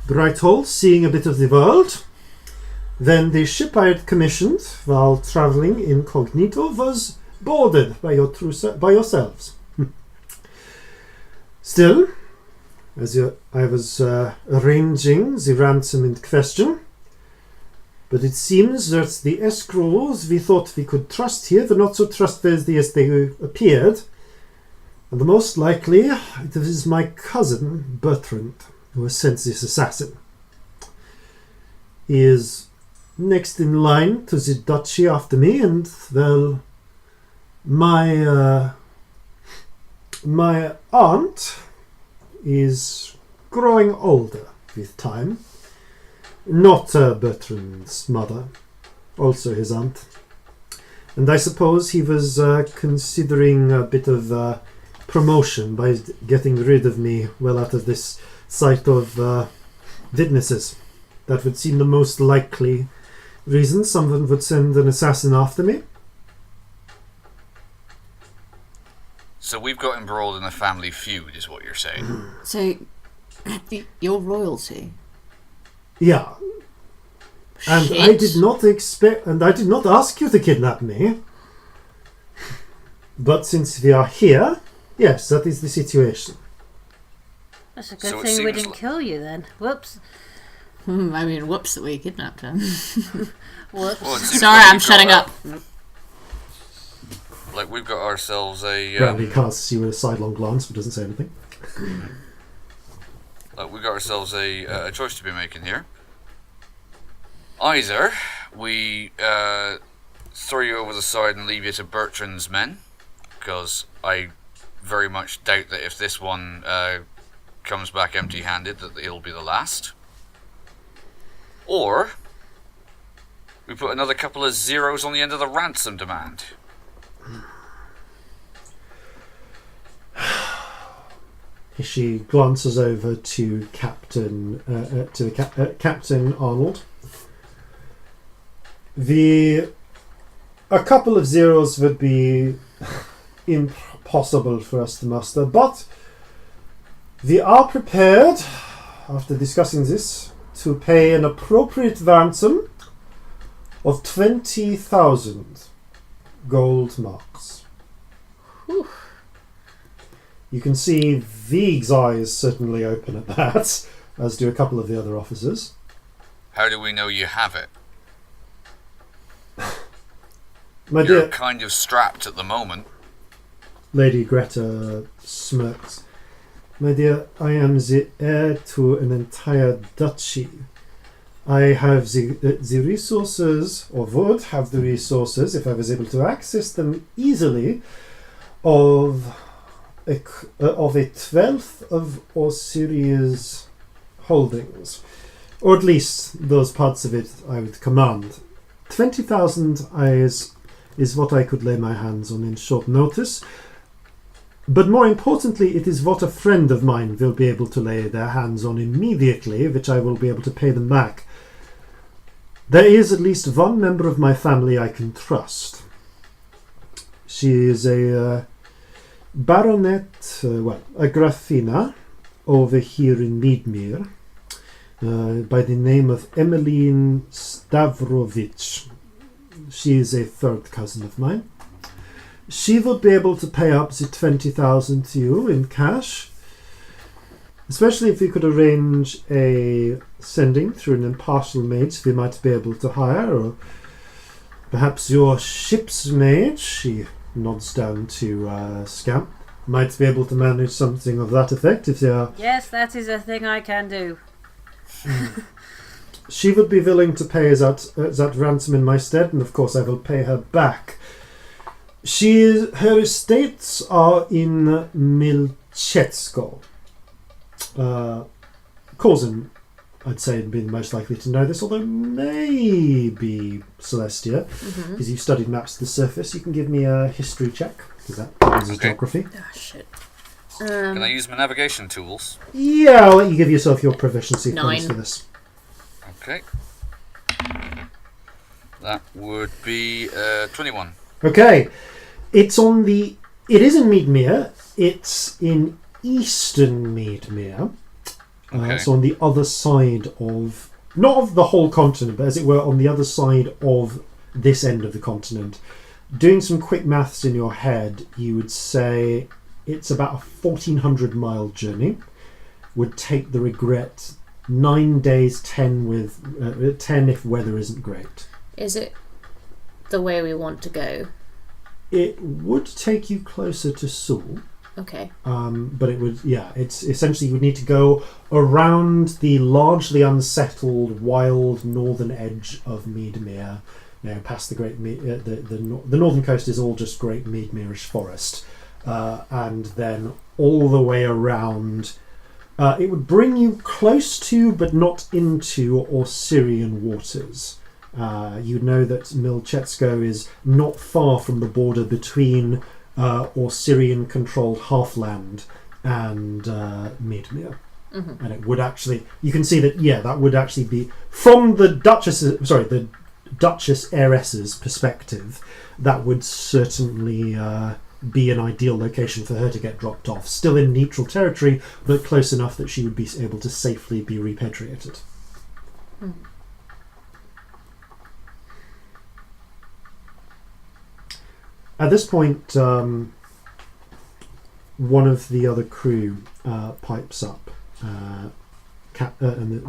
S1: Brighthall, seeing a bit of the world. Then the ship I had commissioned while travelling incognito was boarded by yourselves. Still, I was arranging the ransom in question, but it seems that the escrows we thought we could trust here were not so trustworthy as they appeared, and the most likely it is my cousin Bertrand who has sent this assassin. He is next in line to the duchy after me, and well, my aunt is growing older with time. Not Bertrand's mother, also his aunt. And I suppose he was considering a bit of promotion by getting rid of me well out of this sight of witnesses. That would seem the most likely reason someone would send an assassin after me.
S4: So we've got embroiled in a family feud, is what you're saying?
S3: So, you're royalty?
S1: Yeah. And
S3: Shit.
S1: I did not expect, and I did not ask you to kidnap me. But since we are here, Yes, that is the situation.
S6: That's a good thing we didn't kill you then. Whoops.
S3: I mean, whoops that we kidnapped him.
S6: Whoops.
S4: Well,
S3: Sorry, I'm shutting up.
S4: Like, we've got ourselves a...
S1: Brandy casts you with a sidelong glance but doesn't say anything.
S4: Like, we've got ourselves a choice to be making here. Either we throw you over the side and leave you to Bertrand's men, because I very much doubt that if this one comes back empty-handed that it'll be the last. Or we put another couple of zeros on the end of the ransom demand.
S1: She glances over to Captain Captain Arnold. A couple of zeros would be impossible for us to muster, but we are prepared, after discussing this, to pay an appropriate ransom of 20,000 gold marks.
S3: Whew.
S1: You can see Vig's eyes certainly open at that, as do a couple of the other officers.
S4: How do we know you have it?
S1: My
S4: You're
S1: dear,
S4: kind of strapped at the moment.
S1: Lady Greta smirks. My dear, I am the heir to an entire duchy. I have the resources, or would have the resources, if I was able to access them easily, of a 12th of Osiria's holdings. Or at least those parts of it I would command. 20,000 is what I could lay my hands on in short notice. But more importantly, it is what a friend of mine will be able to lay their hands on immediately, which I will be able to pay them back. There is at least one member of my family I can trust. She is a baronet, a Grafina, over here in Meadmere, by the name of Emmeline Stavrovich. She is a third cousin of mine. She would be able to pay up the 20,000 to you in cash, especially if we could arrange a sending through an impartial mage we might be able to hire, or perhaps your ship's mage, she nods down to Scamp, might be able to manage something of that effect if they are...
S6: Yes, that is a thing I can do.
S1: She would be willing to pay that ransom in my stead, and of course I will pay her back. Her estates are in Milchetsko. Corzin, I'd say, would be most likely to know this, although maybe Celestia, because you've studied maps of the surface. You can give me a history check, because that covers geography.
S3: Oh, shit.
S4: Can I use my navigation tools?
S1: Yeah, I'll let you give yourself your proficiency points for this.
S4: Okay. That would be 21.
S1: Okay. It is in Meadmere. It's in eastern Meadmere.
S4: Okay.
S1: So on the other side of, not of the whole continent, but as it were on the other side of this end of the continent. Doing some quick maths in your head, you would say it's about a 1,400 mile journey. Would take the Regret 9 days, 10 if weather isn't great.
S3: Is it the way we want to go?
S1: It would take you closer to Seoul.
S3: Okay.
S1: But it would, it's essentially you would need to go around the largely unsettled, wild northern edge of Meadmere. Past the great the northern coast is all just great Meadmere-ish forest, and then all the way around. It would bring you close to, but not into, Osirian waters. You know that Milchetsko is not far from the border between Osirian-controlled Halfland and Meadmere. And it would actually, you can see that, that would actually be, from the Duchess heiress's perspective, that would certainly be an ideal location for her to get dropped off. Still in neutral territory, but close enough that she would be able to safely be repatriated. At this point, one of the other crew pipes up, and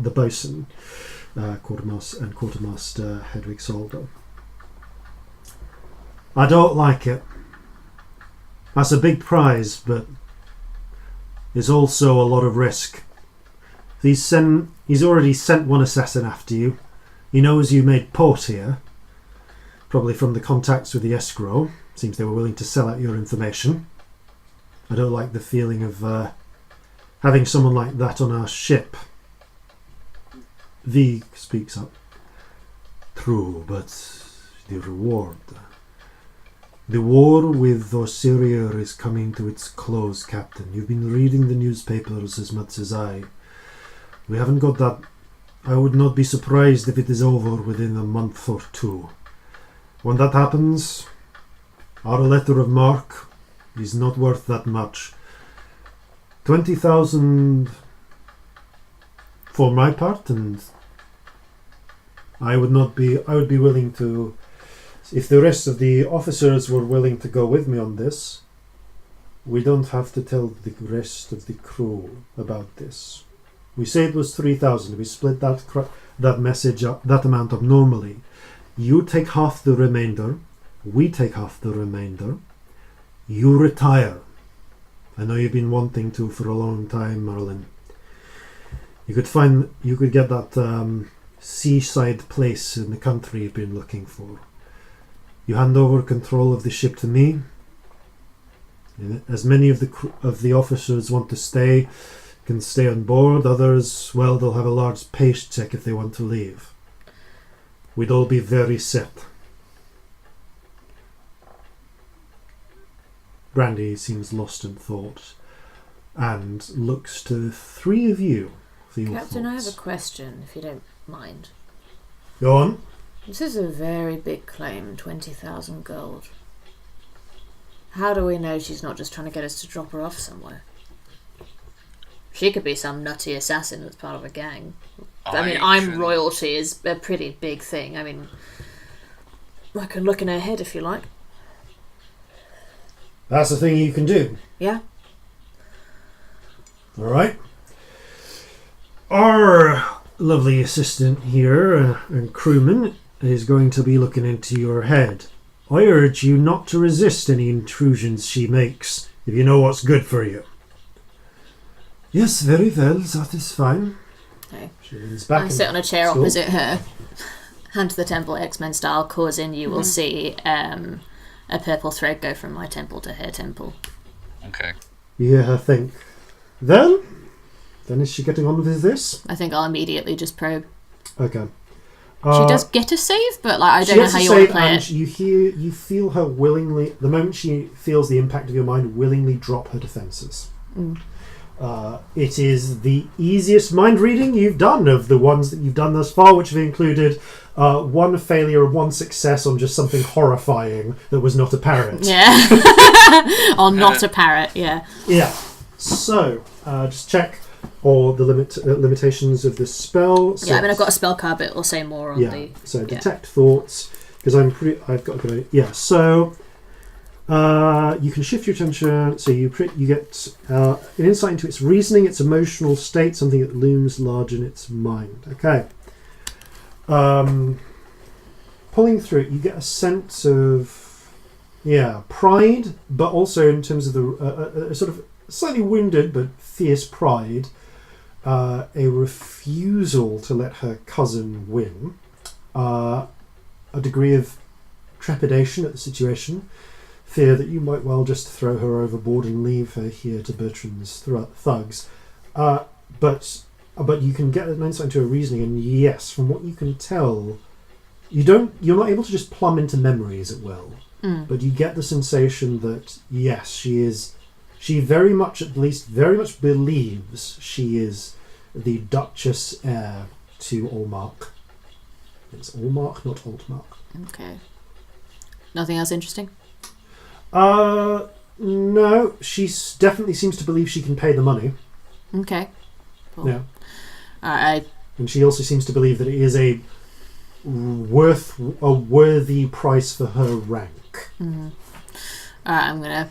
S1: the bosun, Quartermaster Hedwig Solder. I don't like it. That's a big prize, but it's also a lot of risk. He's already sent one assassin after you. He knows you made port here, probably from the contacts with the escrow. Seems they were willing to sell out your information. I don't like the feeling of having someone like that on our ship. V speaks up. True, but the reward. The war with Osiria is coming to its close, Captain. You've been reading the newspapers as much as I. We haven't got that. I would not be surprised if it is over within a month or two. When that happens, our letter of marque is not worth that much. 20,000 for my part, and I would be willing to, if the rest of the officers were willing to go with me on this. We don't have to tell the rest of the crew about this. We say it was 3,000. We split that message up, that amount up normally. You take half the remainder. We take half the remainder. You retire. I know you've been wanting to for a long time, Merlin. You could get that seaside place in the country you've been looking for. You hand over control of the ship to me. As many of the officers want to stay, can stay on board. Others, well, they'll have a large pace check if they want to leave. We'd all be very set. Brandy seems lost in thought and looks to the three of you for your
S3: Captain,
S1: thoughts.
S3: I have a question, if you don't mind.
S1: Go on.
S3: This is a very big claim, 20,000 gold. How do we know she's not just trying to get us to drop her off somewhere? She could be some nutty assassin that's part of a gang. I mean, I'm royalty is a pretty big thing. I mean, I can look in her head if you like.
S1: That's the thing you can do.
S3: Yeah.
S1: All right. Our lovely assistant here and crewman is going to be looking into your head. I urge you not to resist any intrusions she makes, if you know what's good for you. Yes, very well, that is fine.
S3: Okay.
S1: She leans back.
S3: I sit on a chair opposite her. Hand to the temple, X-Men style. Corzin, you will see a purple thread go from my temple to her temple.
S4: Okay.
S1: You hear her think, then is she getting on with this?
S3: I think I'll immediately just probe.
S1: Okay.
S3: She does get a save, but like I don't know how you want to play it.
S1: You feel her willingly, the moment she feels the impact of your mind, willingly drop her defences. It is the easiest mind reading you've done of the ones that you've done thus far, which have included one failure and one success on just something horrifying that was not a parrot.
S3: Yeah. Or not a parrot, yeah.
S1: Yeah. So, just check all the limitations of the spell. So
S3: yeah, I mean, I've got a spell card, but it'll say more on the...
S1: So, detect thoughts, because I've got a good idea. Yeah, so... you can shift your attention, so you get an insight into its reasoning, its emotional state, something that looms large in its mind. Okay. Pulling through it, you get a sense of, pride, but also in terms of a sort of slightly wounded but fierce pride, a refusal to let her cousin win, a degree of trepidation at the situation, fear that you might well just throw her overboard and leave her here to Bertrand's thugs. But you can get an insight into her reasoning, and yes, from what you can tell, you're not able to just plumb into memory, as it will. But you get the sensation that yes, she very much believes she is the Duchess heir to Allmark. It's Allmark, not Altmark.
S3: Okay. Nothing else interesting?
S1: No, she definitely seems to believe she can pay the money.
S3: Okay. Cool.
S1: Yeah.
S3: And
S1: she also seems to believe that it is a worthy price for her rank.
S3: I'm gonna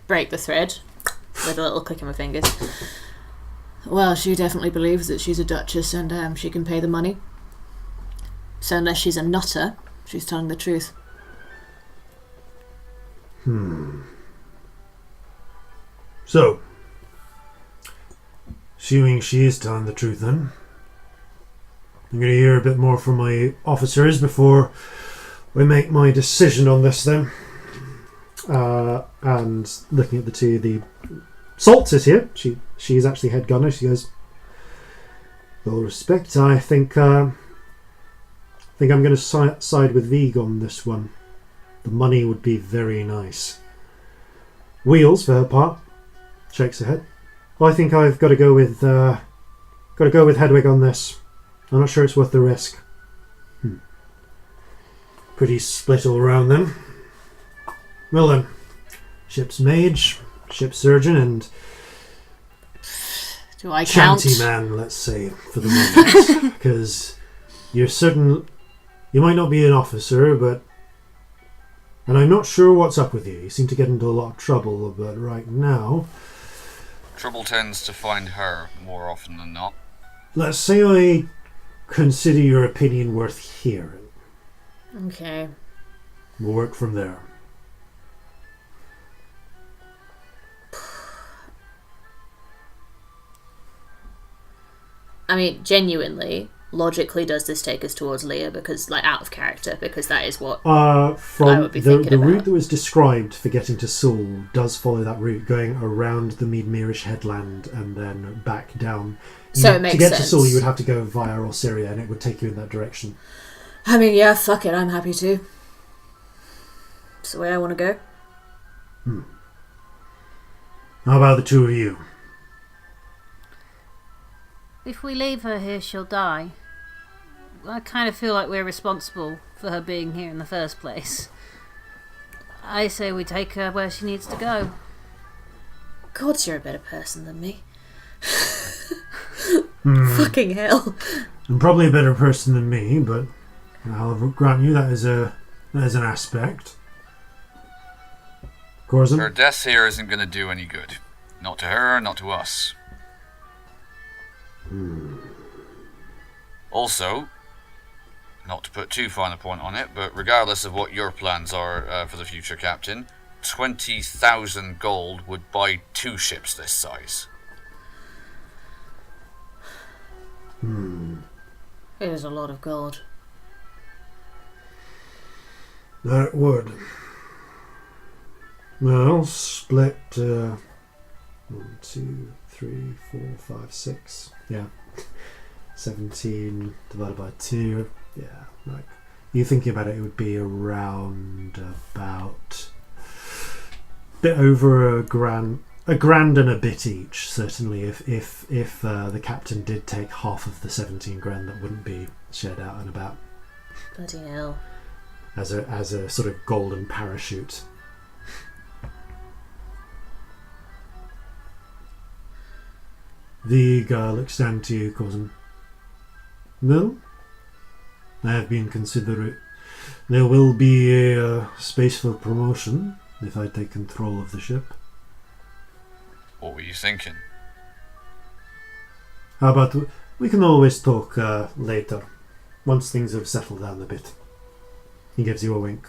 S3: break the thread, with a little click of my fingers. Well, she definitely believes that she's a duchess and she can pay the money. So unless she's a nutter, she's telling the truth.
S1: So, assuming she is telling the truth then, I'm going to hear a bit more from my officers before we make my decision on this then. And looking at the two, the Saltz is here. She's actually head gunner. She goes, with all respect, I think I'm going to side with Vig on this one. The money would be very nice. Wheels, for her part, shakes her head. Well, I think I've got to go with Hedwig on this. I'm not sure it's worth the risk. Pretty split all round then. Well then, ship's mage, ship's surgeon, and
S3: do I count?
S1: Shanty man, let's say, for the moment. Because you're certain you might not be an officer, and I'm not sure what's up with you. You seem to get into a lot of trouble, but right now...
S4: Trouble tends to find her more often than not.
S1: Let's say I consider your opinion worth hearing.
S3: Okay.
S1: We'll work from there.
S3: I mean, genuinely, logically, does this take us towards Leah? Because, like, out of character, because that is what
S1: from
S3: I would be thinking
S1: the
S3: about.
S1: route that was described for getting to Seoul does follow that route, going around the Meadmerish headland and then back down.
S3: So it makes
S1: sense. To get
S3: sense.
S1: to Seoul, you would have to go via Ossyria, and it would take you in that direction.
S3: I mean, yeah, fuck it, I'm happy to. It's the way I want to go.
S1: How about the two of you?
S6: If we leave her here, she'll die. I kind of feel like we're responsible for her being here in the first place. I say we take her where she needs to go.
S3: God, you're a better person than me. Fucking hell.
S1: I'm probably a better person than me, but I'll grant you that is an aspect. Corzin?
S4: Her death here isn't going to do any good. Not to her, not to us. Also, not to put too fine a point on it, but regardless of what your plans are for the future, Captain, 20,000 gold would buy 2 ships this size.
S3: It is a lot of gold.
S1: That would. Well, split 1, 2, 3, 4, 5, 6. Yeah. 17 divided by 2. Yeah. Like, you thinking about it, it would be around about a bit over £1,000 and a bit each. Certainly, if the captain did take half of the 17 grand, that wouldn't be shared out and about.
S3: Bloody hell.
S1: As a sort of golden parachute. The guy looks down to you, Corzin. Well, I have been considerate. There will be a space for promotion if I take control of the ship.
S4: What were you thinking?
S1: How about we can always talk later, once things have settled down a bit. He gives you a wink.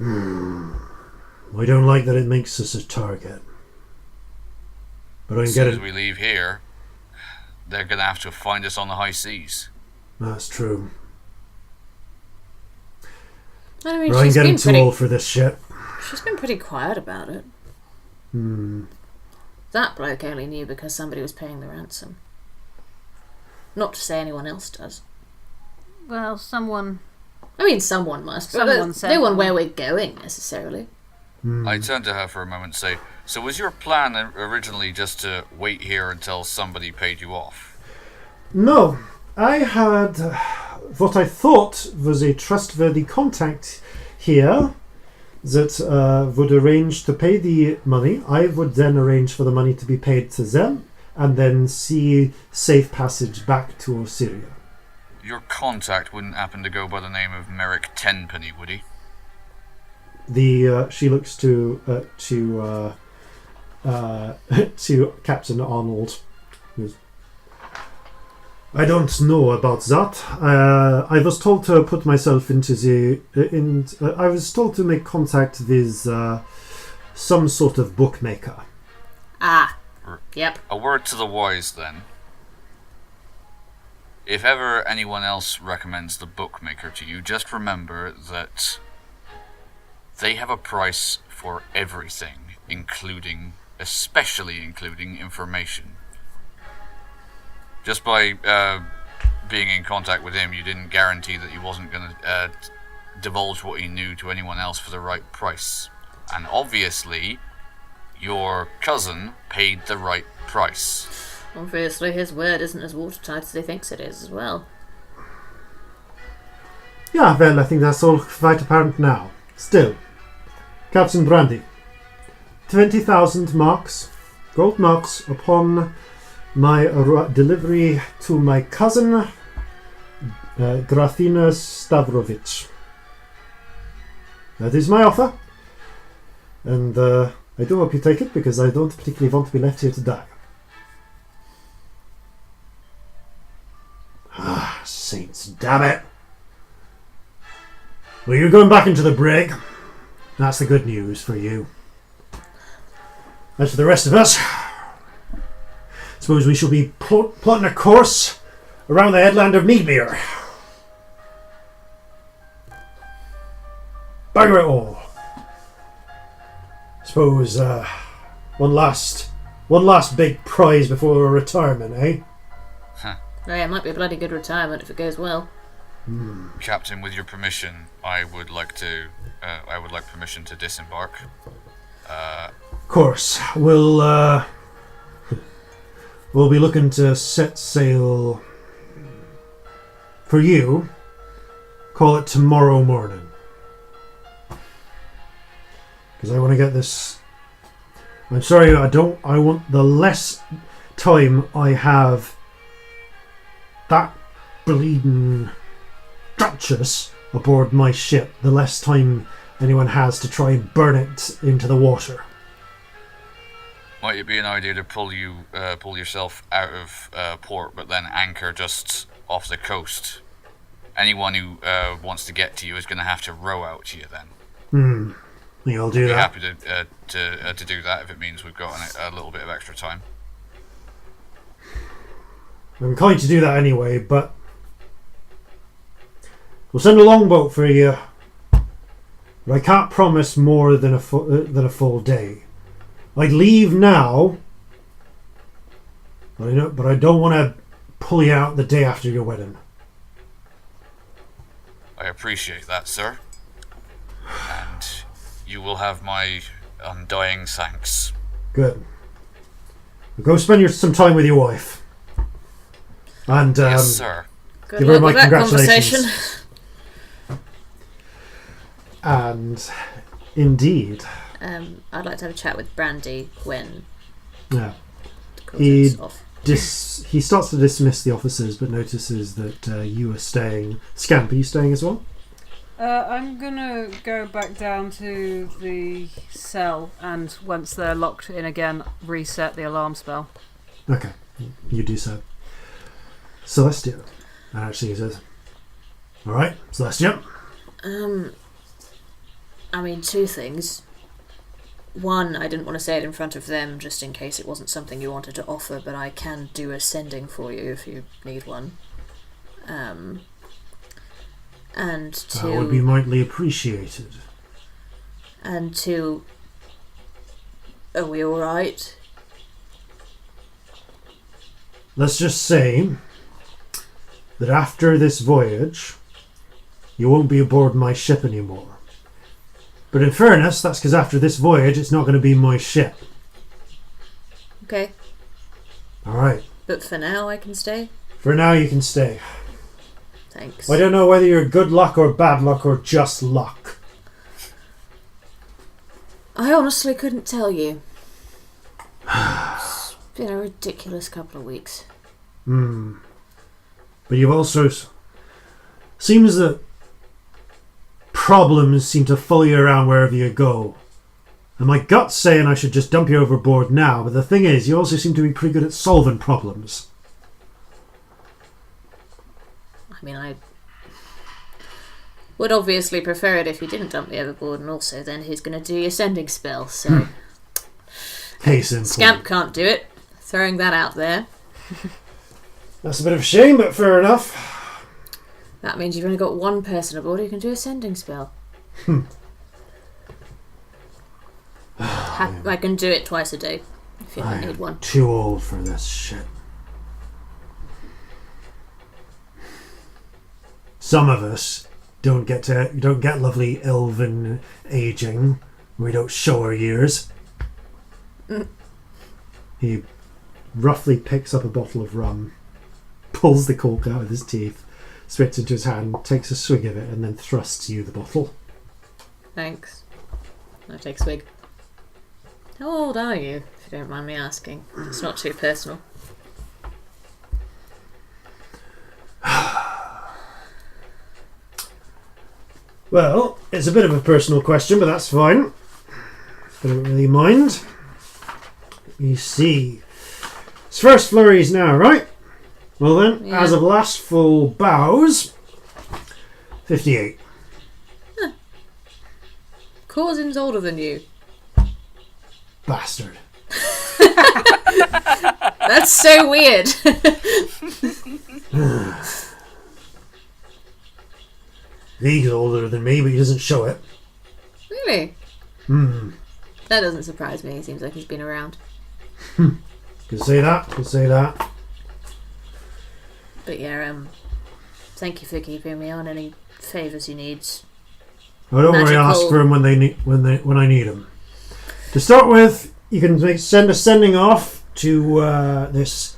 S1: I don't like that it makes us a target. But I
S4: As
S1: can
S4: soon
S1: get
S4: as
S1: it.
S4: we leave here, they're going to have to find us on the high seas.
S1: That's true.
S3: I mean,
S1: But I'm
S3: she's
S1: getting
S3: been
S1: too
S3: pretty...
S1: old for this shit.
S3: She's been pretty quiet about it. That bloke only knew because somebody was paying the ransom. Not to say anyone else does.
S6: Well, someone...
S3: I mean, someone must.
S6: Someone
S3: But
S6: said
S3: no one
S6: that.
S3: where we're going, necessarily.
S4: I turned to her for a moment and say, so was your plan originally just to wait here until somebody paid you off?
S1: No, I had what I thought was a trustworthy contact here that would arrange to pay the money. I would then arrange for the money to be paid to them and then see safe passage back to Ossyria.
S4: Your contact wouldn't happen to go by the name of Merrick Tenpenny, would he?
S1: She looks to Captain Arnold. I don't know about that. I was told to put myself into I was told to make contact with some sort of bookmaker.
S3: Ah, yep.
S4: A word to the wise, then. If ever anyone else recommends the bookmaker to you, just remember that they have a price for everything, especially including information. Just by being in contact with him, you didn't guarantee that he wasn't going to divulge what he knew to anyone else for the right price. And obviously, your cousin paid the right price.
S3: Obviously, his word isn't as watertight as he thinks it is as well.
S1: Yeah, well, I think that's all quite apparent now. Still, Captain Brandy, 20,000 marks, gold marks, upon my delivery to my cousin, Grafina Stavrovich. That is my offer, and I do hope you take it, because I don't particularly want to be left here to die. Ah, saints, damn it! Well, you're going back into the brig. That's the good news for you. As for the rest of us, suppose we shall be plotting a course around the headland of Meadmere. Bagger it all. Suppose one last big prize before a retirement, eh?
S3: Right, it might be a bloody good retirement if it goes well.
S4: Captain, with your permission, I would like permission to disembark.
S1: Of course, we'll be looking to set sail for you. Call it tomorrow morning, because I want to get this. I'm sorry, I want the less time I have that bleeding Duchess aboard my ship, the less time anyone has to try and burn it into the water.
S4: Might it be an idea to pull yourself out of port, but then anchor just off the coast? Anyone who wants to get to you is going to have to row out to you then.
S1: Yeah, I'll do that.
S4: I'd be happy to do that if it means we've got a little bit of extra time.
S1: I'm kind to do that anyway, but we'll send a longboat for you. But I can't promise more than a full day. I'd leave now, but I don't want to pull you out the day after your wedding.
S4: I appreciate that, sir. And you will have my undying thanks.
S1: Good. Go spend some time with your wife. And
S4: yes, sir.
S3: Good
S1: give her
S3: luck
S1: my
S3: with that
S1: congratulations.
S3: conversation.
S1: And indeed,
S3: I'd like to have a chat with Brandy when.
S1: Yeah.
S3: He
S1: starts to dismiss the officers, but notices that you are staying. Scamp, are you staying as well?
S2: I'm gonna go back down to the cell, and once they're locked in again, reset the alarm spell.
S1: Okay, you do so. Celestia. And actually he says, alright, Celestia.
S3: I mean, two things. One, I didn't want to say it in front of them just in case it wasn't something you wanted to offer, but I can do a sending for you if you need one. And two...
S1: That would be mightily appreciated.
S3: And two... Are we alright?
S1: Let's just say that after this voyage, you won't be aboard my ship anymore. But in fairness, that's because after this voyage, it's not going to be my ship.
S3: Okay.
S1: Alright.
S3: But for now, I can stay?
S1: For now, you can stay.
S3: Thanks.
S1: I don't know whether you're good luck or bad luck or just luck.
S3: I honestly couldn't tell you. It's been a ridiculous couple of weeks.
S1: But you've also... Seems that problems seem to follow you around wherever you go. And my gut's saying I should just dump you overboard now, but the thing is, you also seem to be pretty good at solving problems.
S3: I mean, I would obviously prefer it if you didn't dump me overboard, and also then who's going to do your sending spell, so...
S1: Case in point.
S3: Scamp can't do it. Throwing that out there.
S1: That's a bit of a shame, but fair enough.
S3: That means you've only got one person aboard who can do a sending spell. I can do it twice a day, if you need one.
S1: Too old for this shit. Some of us don't get lovely elven aging. We don't show our years. He roughly picks up a bottle of rum, pulls the cork out of his teeth, spits into his hand, takes a swig of it, and then thrusts you the bottle.
S3: Thanks. I take a swig. How old are you, if you don't mind me asking? It's not too personal.
S1: Well, it's a bit of a personal question, but that's fine. I don't really mind. You see. It's first flurries now, right? Well then,
S3: Yeah.
S1: as of last full bows, 58.
S3: Corzin's older than you.
S1: Bastard.
S3: That's so weird.
S1: He's older than me, but he doesn't show it.
S3: Really? That doesn't surprise me. He seems like he's been around.
S1: Could say that.
S3: But yeah, thank you for keeping me on. Any favours you need.
S1: Oh, don't worry, I'll ask for him when I need him. To start with, you can send a sending off to this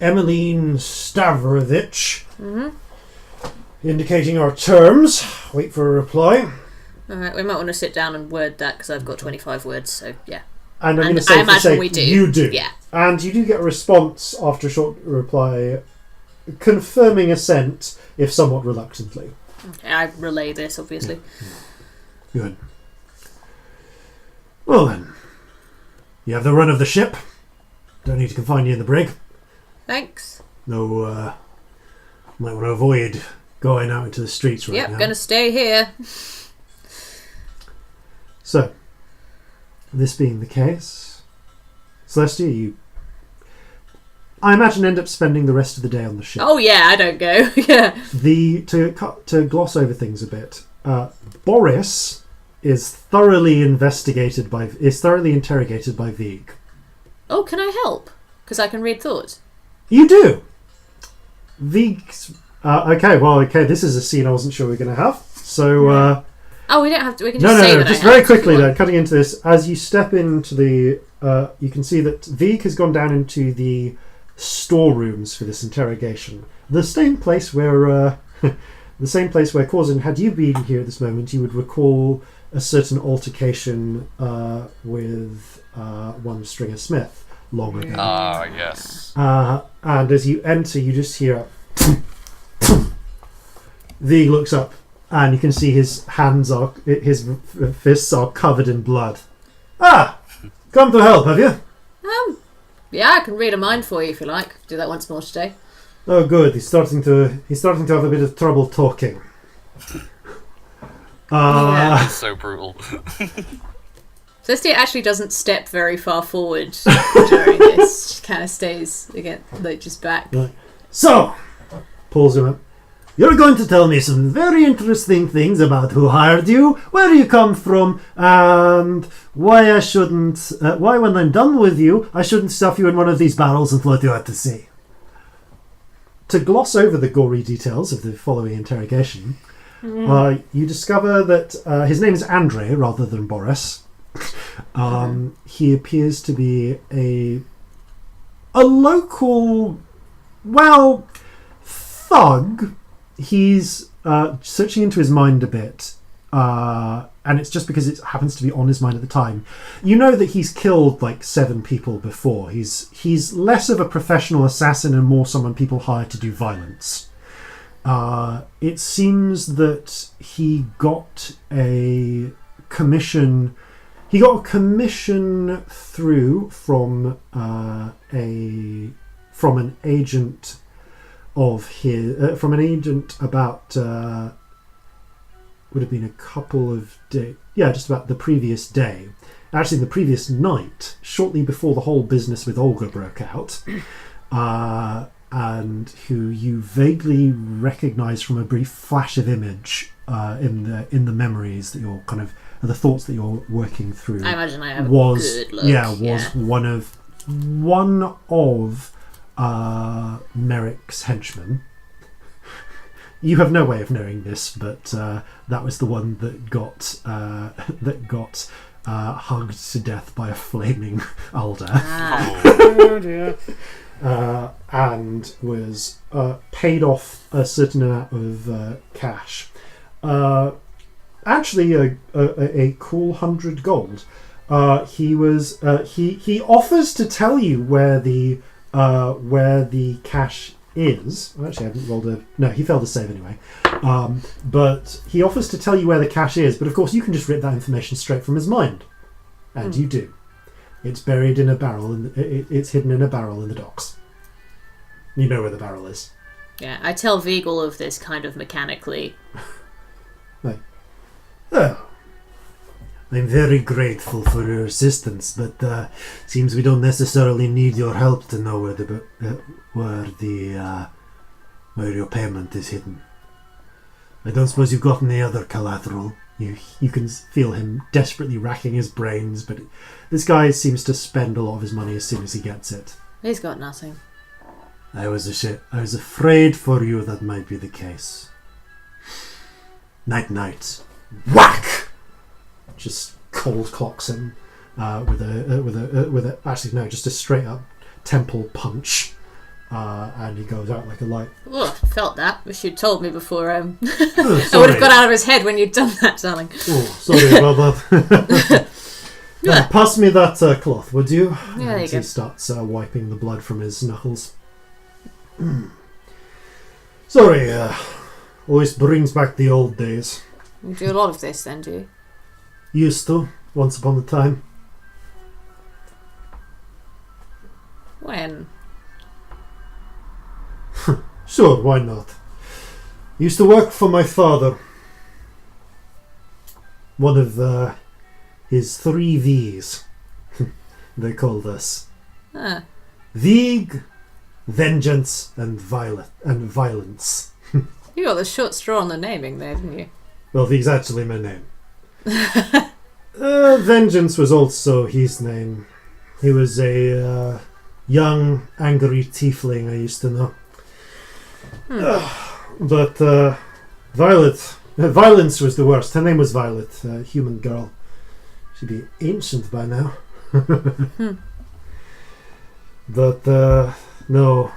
S1: Emmeline Stavrovich, indicating our terms. Wait for a reply.
S3: Alright, we might want to sit down and word that because I've got 25 words, so yeah.
S1: And I'm going to
S3: I
S1: say,
S3: imagine we do.
S1: You do.
S3: Yeah.
S1: And you do get a response after a short reply confirming assent, if somewhat reluctantly.
S3: Okay, I relay this, obviously.
S1: Good. Well then, you have the run of the ship. Don't need to confine you in the brig.
S3: Thanks.
S1: No, might want to avoid going out into the streets right now.
S3: Yep, gonna stay here.
S1: So, this being the case, Celestia, you, I imagine, end up spending the rest of the day on the ship.
S3: Oh yeah, I don't go. Yeah.
S1: To gloss over things a bit, Boris is thoroughly interrogated by Vig.
S3: Oh, can I help? Because I can read thoughts.
S1: You do. Vig's. Okay. This is a scene I wasn't sure we were going to have. So.
S3: Oh, we don't have to. We can just say
S1: no.
S3: that.
S1: Just very quickly, then, cutting into this, as you step into the, you can see that Vig has gone down into the storerooms for this interrogation. The same place where, Corzin, had you been here at this moment, you would recall a certain altercation with one Stringer Smith long ago.
S4: Ah, yes.
S1: And as you enter, you just hear Vig looks up, and you can see his fists are covered in blood. Ah, come to help, have you?
S3: Yeah, I can read a mind for you if you like. Do that once more today.
S1: Oh, good. He's starting to have a bit of trouble talking.
S4: That's so brutal.
S3: Celestia actually doesn't step very far forward during this. She kind of stays again, like just back.
S1: So, pulls him up. You're going to tell me some very interesting things about who hired you, where you come from, and why I shouldn't. Why, when I'm done with you, I shouldn't stuff you in one of these barrels and float you out to sea. To gloss over the gory details of the following interrogation, you discover that his name is Andre rather than Boris. He appears to be a local, thug. He's searching into his mind a bit, and it's just because it happens to be on his mind at the time. You know that he's killed like 7 people before. He's less of a professional assassin and more someone people hire to do violence. it seems that he got a commission. He got a commission through from an agent of his, from an agent about would have been a couple of days. Yeah, just about the previous day. Actually, the previous night, shortly before the whole business with Olga broke out. And who you vaguely recognise from a brief flash of image in the memories that you're kind of the thoughts that you're working through.
S3: I imagine I have a good look.
S1: Was one of Merrick's henchmen. You have no way of knowing this, but that was the one that got hugged to death by a flaming alder. Oh dear. And was paid off a certain amount of cash. Actually, a cool 100 gold. He offers to tell you where the cash is. Actually, I haven't rolled a... No, he failed to save anyway. But he offers to tell you where the cash is, but of course you can just rip that information straight from his mind. And you do. It's buried in a barrel, and it's hidden in a barrel in the docks. You know where the barrel is.
S3: Yeah, I tell Vig all of this kind of mechanically.
S1: Like, oh, I'm very grateful for your assistance, but seems we don't necessarily need your help to know where your payment is hidden. I don't suppose you've got any other collateral. You can feel him desperately racking his brains, but this guy seems to spend a lot of his money as soon as he gets it.
S3: He's got nothing.
S1: I was afraid for you that might be the case. Night. Whack! Just cold clocks him with a actually no, just a straight up temple punch. And he goes out like a light.
S3: Oh, felt that. Wish you'd told me before. I would have got out of his head when you'd done that, darling.
S1: Oh, sorry about that. Pass me that cloth, would you?
S3: Yeah, there you go.
S1: He starts wiping the blood from his knuckles. Sorry, always brings back the old days.
S3: You do a lot of this then, do you?
S1: Used to, once upon a time.
S3: When?
S1: Sure, why not? Used to work for my father. One of his 3 V's, they called us. Vig, vengeance, and violence.
S3: You got the short straw on the naming there, didn't you?
S1: Well, Vig's actually my name. Vengeance was also his name. He was a young, angry tiefling I used to know. But Violence was the worst. Her name was Violet, a human girl. She'd be ancient by now. But no,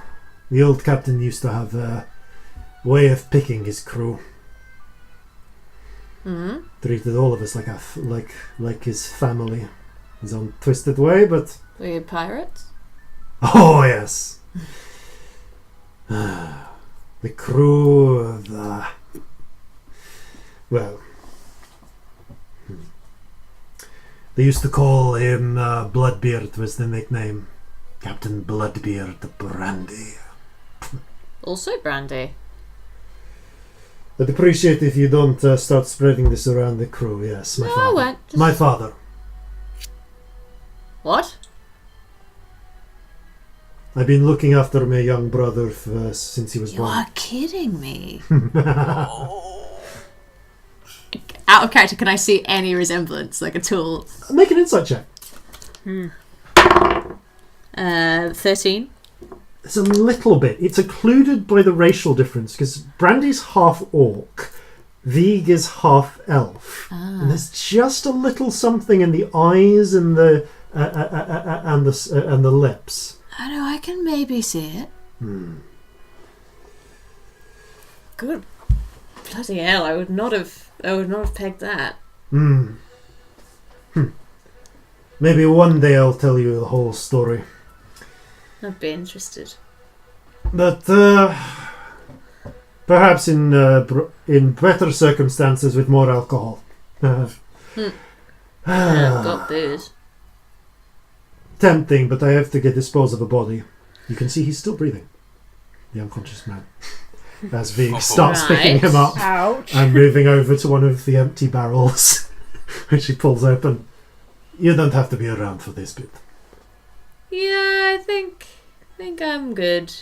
S1: the old captain used to have a way of picking his crew. Treated all of us like his family. His own twisted way, but...
S3: Were you pirates?
S1: Oh, yes. The crew of the... Well... They used to call him Bloodbeard was the nickname. Captain Bloodbeard Brandy.
S3: Also Brandy.
S1: I'd appreciate if you don't start spreading this around the crew. Yes, my father.
S3: I won't.
S1: My father.
S3: What?
S1: I've been looking after my young brother since he was born.
S3: You are kidding me. Out of character, can I see any resemblance, like at all?
S1: Make an insight check.
S3: 13.
S1: It's a little bit. It's occluded by the racial difference because Brandy's half orc, Vig is half elf, and there's just a little something in the eyes and the lips.
S3: I know. I can maybe see it. Good. Bloody hell! I would not have pegged that.
S1: Maybe one day I'll tell you the whole story.
S3: I'd be interested.
S1: But Perhaps in better circumstances with more alcohol.
S3: I've got booze.
S1: Tempting, but I have to dispose of a body. You can see he's still breathing. The unconscious man. As Vig starts picking him up and moving over to one of the empty barrels, which he pulls open. You don't have to be around for this bit.
S3: Yeah, I think I'm good.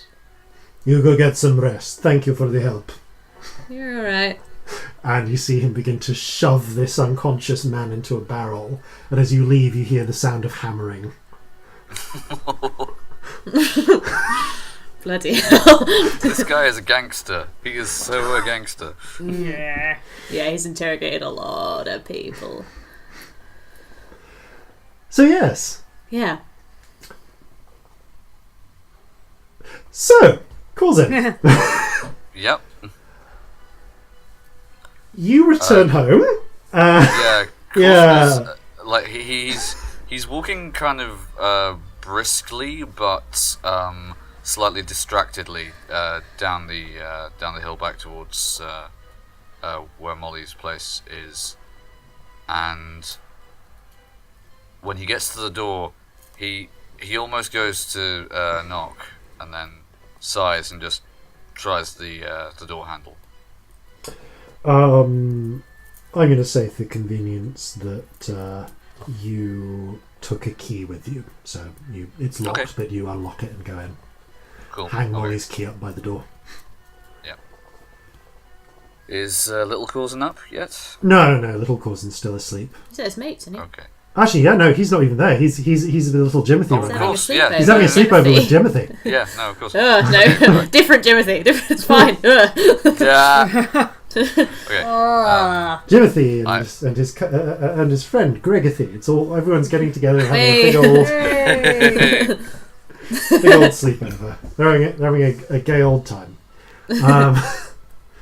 S1: You go get some rest. Thank you for the help.
S3: You're alright.
S1: And you see him begin to shove this unconscious man into a barrel. And as you leave, you hear the sound of hammering.
S3: Bloody hell.
S4: This guy is a gangster. He is so a gangster.
S3: Yeah. Yeah, he's interrogated a lot of people.
S1: So yes.
S3: Yeah.
S1: So, Corzin.
S4: Yep.
S1: You return home.
S4: Yeah.
S1: Yeah.
S4: Like he's walking kind of briskly, but slightly distractedly down the hill back towards where Molly's place is, and when he gets to the door, he almost goes to knock, and then sighs and just tries the door handle.
S1: I'm going to say for convenience that you took a key with you, so it's locked, but you unlock it and go in.
S4: Cool.
S1: Hang Molly's key up by the door.
S4: Yeah. Is little Corzin up yet?
S1: No, little Corzin's still asleep.
S3: He's at his mates, isn't he?
S4: Okay.
S1: Actually, yeah, no, he's not even there. He's with little Jimothy right
S4: Of
S1: now.
S4: course, yeah.
S1: He's having a sleepover with Jimothy.
S4: Yeah, no, of course.
S3: No, different Jimothy. It's fine.
S4: Yeah. Okay.
S1: Jimothy and his friend Gregothy. It's all everyone's getting together and having a big old sleepover. They're having a gay old time.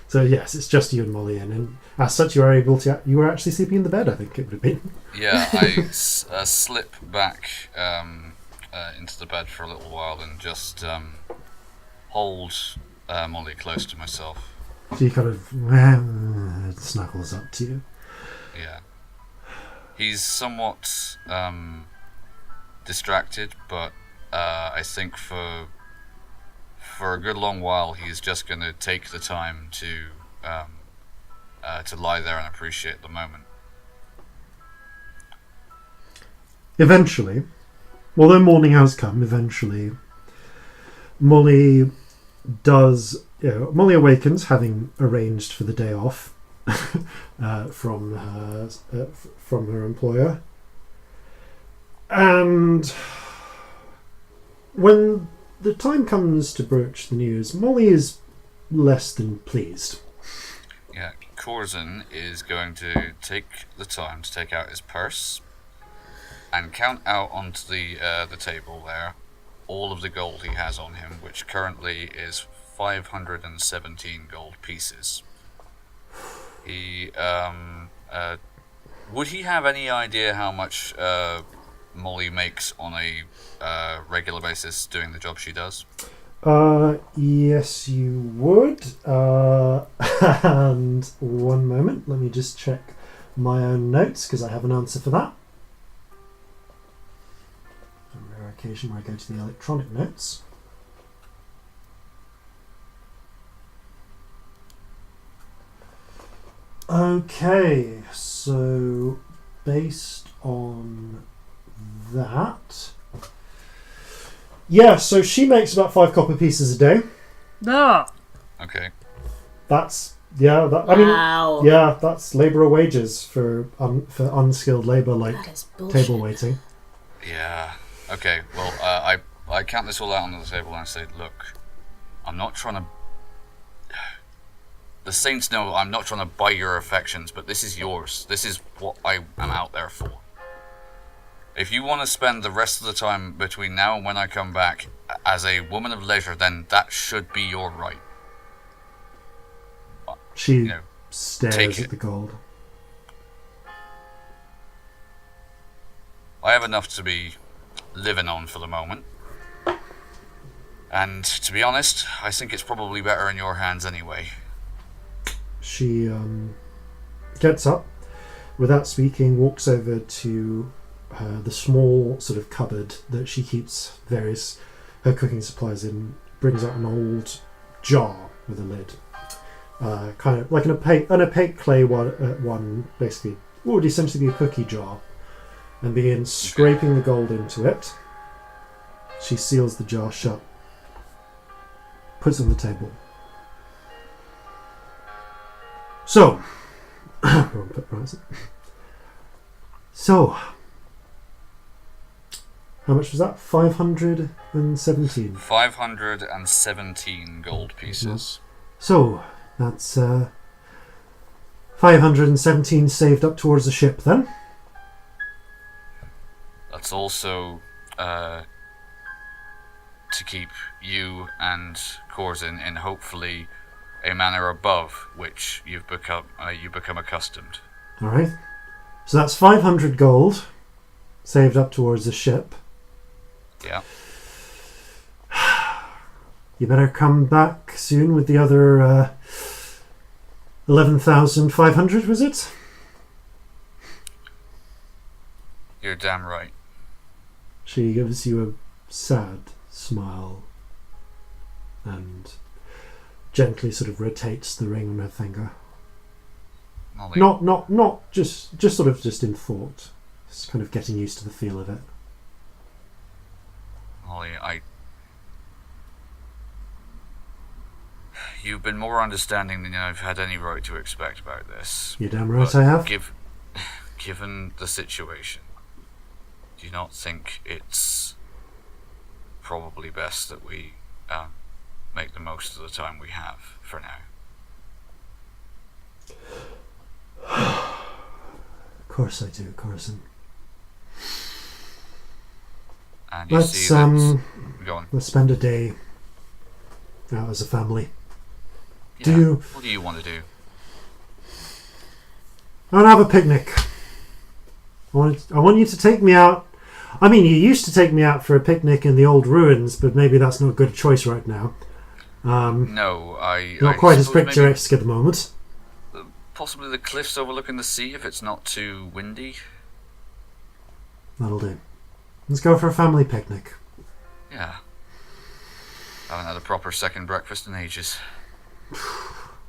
S1: So yes, it's just you and Molly in, and as such, you were actually sleeping in the bed. I think it would have been.
S4: Yeah, I slip back into the bed for a little while and just hold Molly close to myself.
S1: She kind of snuggles up to you.
S4: Yeah. He's somewhat distracted, but I think for a good long while he's just going to take the time to lie there and appreciate the moment.
S1: Eventually, although morning has come, eventually Molly awakens, having arranged for the day off from her employer, and when the time comes to broach the news, Molly is less than pleased.
S4: Yeah, Corzin is going to take the time to take out his purse and count out onto the table there all of the gold he has on him, which currently is 517 gold pieces. He would he have any idea how much Molly makes on a regular basis doing the job she does?
S1: Yes, you would. And one moment, let me just check my own notes because I have an answer for that. A rare occasion where I go to the electronic notes. Okay, so based on that, yeah, so she makes about 5 copper pieces a day.
S6: No.
S4: Okay.
S1: That's I mean, yeah, that's labourer wages for unskilled labour like table waiting.
S4: Yeah. Okay. Well, I count this all out on the table and I say, look, I'm not trying to. The Saints know I'm not trying to buy your affections, but this is yours. This is what I am out there for. If you want to spend the rest of the time between now and when I come back as a woman of leisure, then that should be your right.
S1: She stares at the gold.
S4: I have enough to be living on for the moment. And to be honest, I think it's probably better in your hands anyway.
S1: She gets up, without speaking, walks over to the small sort of cupboard that she keeps her cooking supplies in, brings out an old jar with a lid. Kind of like an opaque clay one, basically, what would essentially be a cookie jar, and begins scraping the gold into it. She seals the jar shut, puts it on the table. So, so, how much was that? 517.
S4: 517 gold pieces.
S1: So, that's 517 saved up towards the ship then.
S4: That's also to keep you and Corzin in hopefully a manner above which you become accustomed.
S1: Alright. So that's 500 gold saved up towards the ship.
S4: Yeah.
S1: You better come back soon with the other 11,500, was it?
S4: You're damn right.
S1: She gives you a sad smile and gently sort of rotates the ring on her finger.
S4: Molly.
S1: Not just sort of just in thought. Just kind of getting used to the feel of it.
S4: Molly, you've been more understanding than I've had any right to expect about this.
S1: You're damn right I have.
S4: Given the situation, do you not think it's probably best that we make the most of the time we have for now?
S1: Of course I do, Corzin.
S4: And you see that... Go on.
S1: Let's spend a day out as a family.
S4: Yeah. What do you want to do?
S1: I want to have a picnic. I want you to take me out. I mean, you used to take me out for a picnic in the old ruins, but maybe that's not a good choice right now.
S4: No,
S1: not quite as picturesque at the moment.
S4: Possibly the cliffs overlooking the sea if it's not too windy.
S1: That'll do. Let's go for a family picnic.
S4: Yeah. I haven't had a proper second breakfast in ages.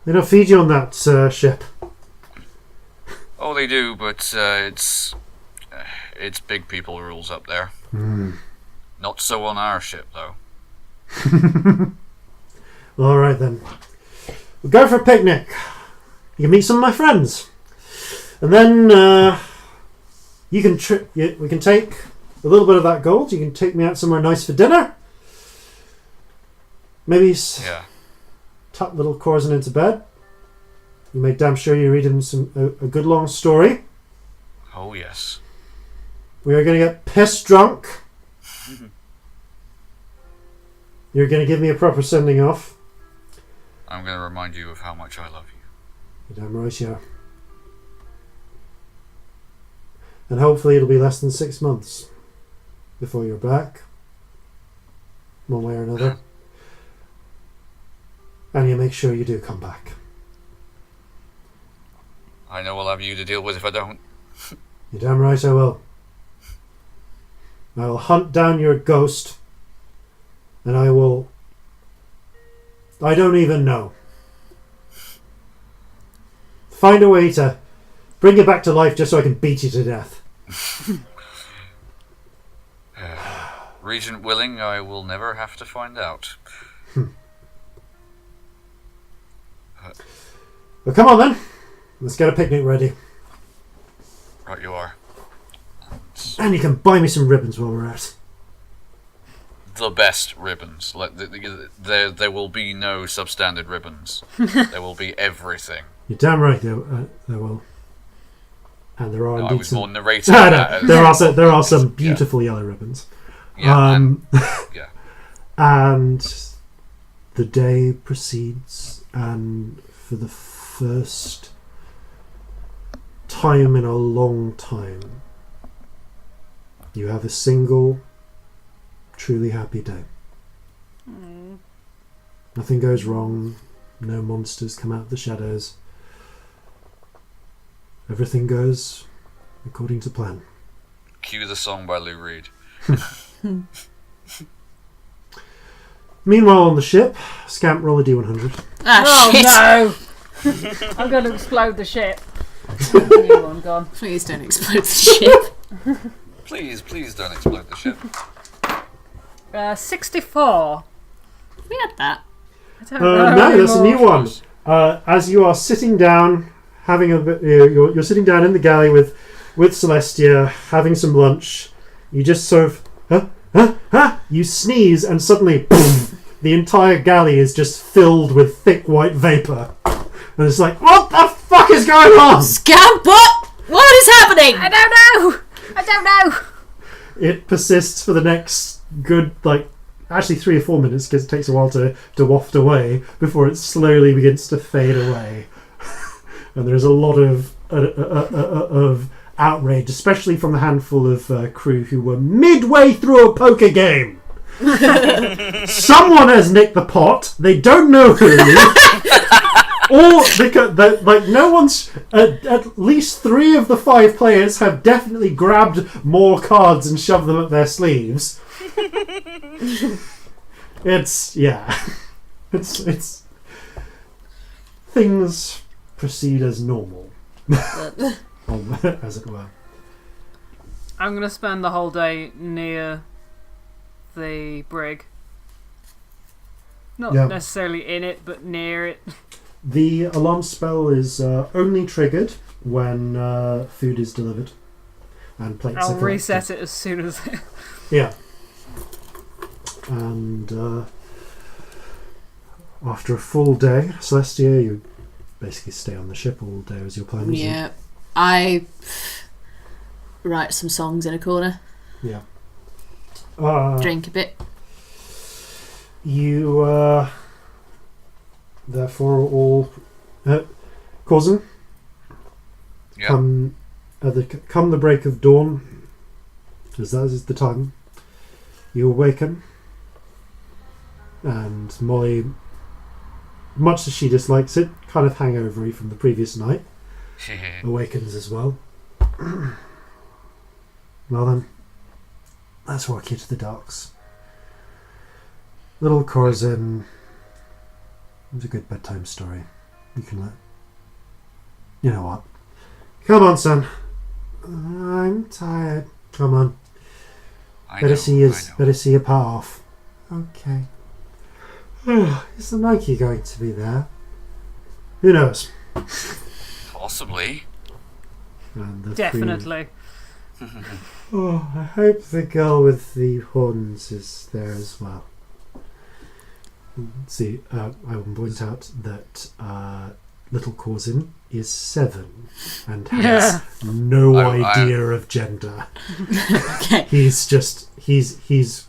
S1: They don't feed you on that ship.
S4: Oh, they do, but it's big people rules up there. Not so on our ship, though.
S1: All right then. We'll go for a picnic. You can meet some of my friends, and then you can we can take a little bit of that gold. You can take me out somewhere nice for dinner. Maybe tuck little Corzin into bed. You make damn sure you read him a good long story.
S4: Oh yes.
S1: We are going to get piss drunk. You're going to give me a proper sending off.
S4: I'm going to remind you of how much I love you.
S1: You're damn right you are. And hopefully it'll be less than 6 months before you're back. One way or another. And you make sure you do come back.
S4: I know I'll have you to deal with if I don't.
S1: You're damn right I will. I will hunt down your ghost. And I don't even know. Find a way to bring you back to life just so I can beat you to death.
S4: Regent willing, I will never have to find out.
S1: Well, come on then. Let's get a picnic ready.
S4: Right you are.
S1: And you can buy me some ribbons while we're out.
S4: The best ribbons. There will be no substandard ribbons. There will be everything.
S1: You're damn right there will. And there are
S4: I
S1: indeed
S4: was
S1: some...
S4: more narrating that.
S1: There are some beautiful yellow ribbons.
S4: Yeah,
S1: and the day proceeds, and for the first time in a long time, you have a single, truly happy day. Nothing goes wrong. No monsters come out of the shadows. everything goes according to plan.
S4: Cue the song by Lou Reed.
S1: Meanwhile, on the ship, Scamp, roll a D100.
S3: Shit.
S6: No! I'm going to explode the ship. New one gone.
S3: Please don't explode the ship.
S4: Please don't explode the ship.
S6: 64.
S3: We had that.
S6: I don't know
S1: no, that's a new
S6: anymore.
S1: one. As you are sitting down, having a bit, you're sitting down in the galley with Celestia, having some lunch. You just sort of, you sneeze, and suddenly, boom, the entire galley is just filled with thick white vapor. And it's like, what the fuck is going on?
S3: Scamp, what is happening?
S6: I don't know.
S1: It persists for the next good, actually 3 or 4 minutes, because it takes a while to waft away before it slowly begins to fade away. And there's a lot of outrage, especially from the handful of crew who were midway through a poker game. Someone has nicked the pot. They don't know who. Or because no one's. At least 3 of the 5 players have definitely grabbed more cards and shoved them up their sleeves. It's things proceed as normal, as it were.
S6: I'm going to spend the whole day near the brig. Not necessarily in it, but near it.
S1: The alarm spell is only triggered when food is delivered and plates are
S6: I'll
S1: collected.
S6: reset it as soon as...
S1: Yeah. And after a full day, Celestia, you basically stay on the ship all day as your plan.
S3: Yeah. I write some songs in a corner.
S1: Yeah.
S3: Drink a bit.
S1: You, therefore, all... Corzin?
S4: Yeah.
S1: Come the break of dawn, as that is the time, you awaken, and Molly, much as she dislikes it, kind of hangovery from the previous night, awakens as well. Well then, let's walk you to the docks. Little Corzin, it was a good bedtime story. You can let... You know what? Come on, son. I'm tired. Come on. Better see your part off. Okay. Isn't Nike going to be there? Who knows?
S4: Possibly.
S1: And the
S6: Definitely.
S1: Oh, I hope the girl with the horns is there as well. See, I will point out that little Corzin is 7 and has no idea of gender.
S3: Okay.
S1: He's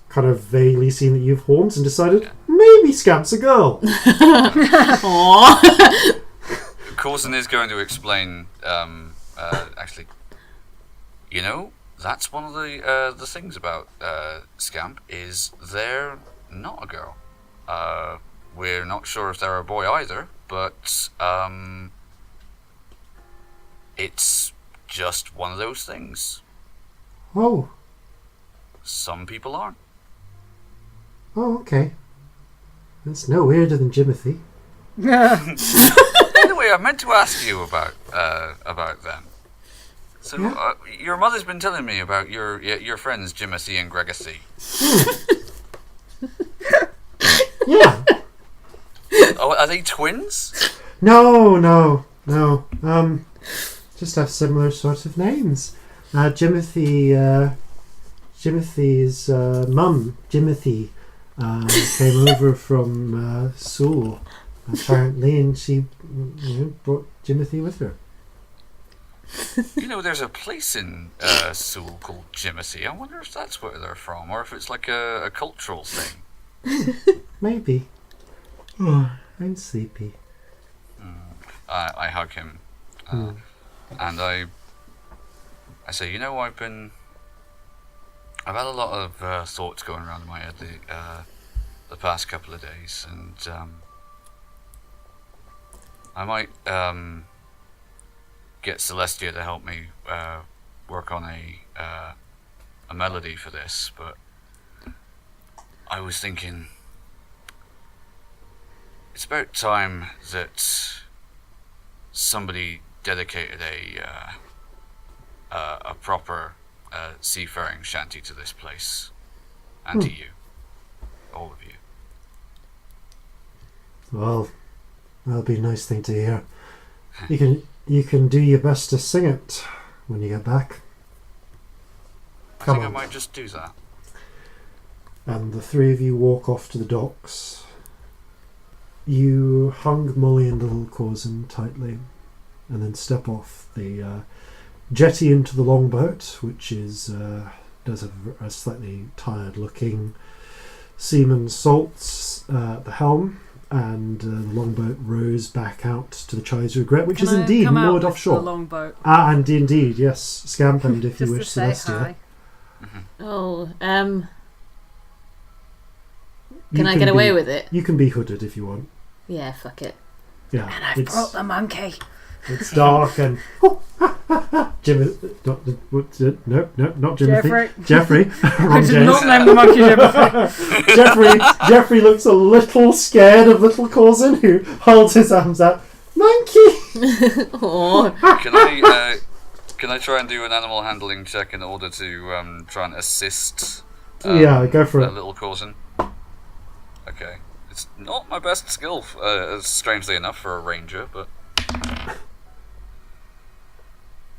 S1: kind of vaguely seen that you've horns and decided maybe Scamp's a girl.
S3: Aww.
S4: Corzin is going to explain. Actually, that's one of the things about Scamp is they're not a girl. We're not sure if they're a boy either, but it's just one of those things.
S1: Oh.
S4: Some people aren't.
S1: Oh, okay. That's no weirder than Jimothy.
S4: Anyway, I meant to ask you about them. So, your mother's been telling me about your friends Jimothy and Gregacy.
S1: Yeah.
S4: Oh, are they twins?
S1: No. Just have similar sorts of names. Jimothy's mum, Jimothy, came over from Seoul, apparently, and she brought Jimothy with her.
S4: There's a place in Seoul called Jimothy. I wonder if that's where they're from, or if it's like a cultural thing.
S1: Maybe. Oh, I'm sleepy.
S4: I hug him, and I say, I've had a lot of thoughts going around in my head the past couple of days, and I might get Celestia to help me work on a melody for this, but I was thinking it's about time that somebody dedicated a proper seafaring shanty to this place, and to you, all of you.
S1: Well, that'll be a nice thing to hear. You can do your best to sing it when you get back.
S4: I think I might just do that.
S1: And the three of you walk off to the docks. You hung Molly and little Corzin tightly, and then step off the jetty into the longboat, which does have a slightly tired-looking seaman salts at the helm, and the longboat rows back out to the Chai's Regret, which is indeed moored offshore.
S2: The longboat.
S1: And indeed, yes, Scamp, and if you wish, Celestia.
S3: Oh, can I get away with it?
S1: You can be hooded if you want.
S3: Yeah, fuck it.
S1: Yeah,
S6: And I've brought the monkey.
S1: It's dark and Jimmy. Not Jimothy. Jeffrey. Wrong
S2: did not name the monkey Jimothy.
S1: Jeffrey looks a little scared of little Corzin, who holds his arms out. Monkey.
S4: Can I try and do an animal handling check in order to try and assist?
S1: Yeah, go for it.
S4: Little Corzin. Okay, it's not my best skill, strangely enough, for a ranger, but.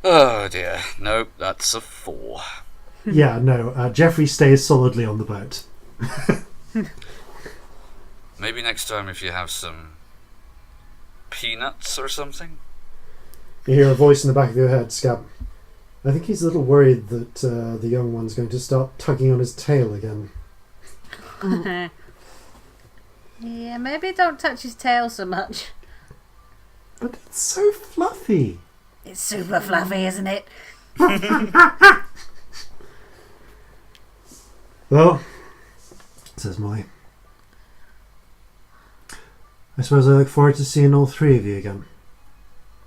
S4: Oh dear, nope, that's a 4.
S1: Yeah, no, Jeffrey stays solidly on the boat.
S4: Maybe next time if you have some peanuts or something?
S1: You hear a voice in the back of your head, Scamp. I think he's a little worried that the young one's going to start tugging on his tail again.
S6: Yeah, maybe don't touch his tail so much.
S1: But it's so fluffy.
S6: It's super fluffy, isn't it?
S1: Well, says Molly, I suppose I look forward to seeing all three of you again.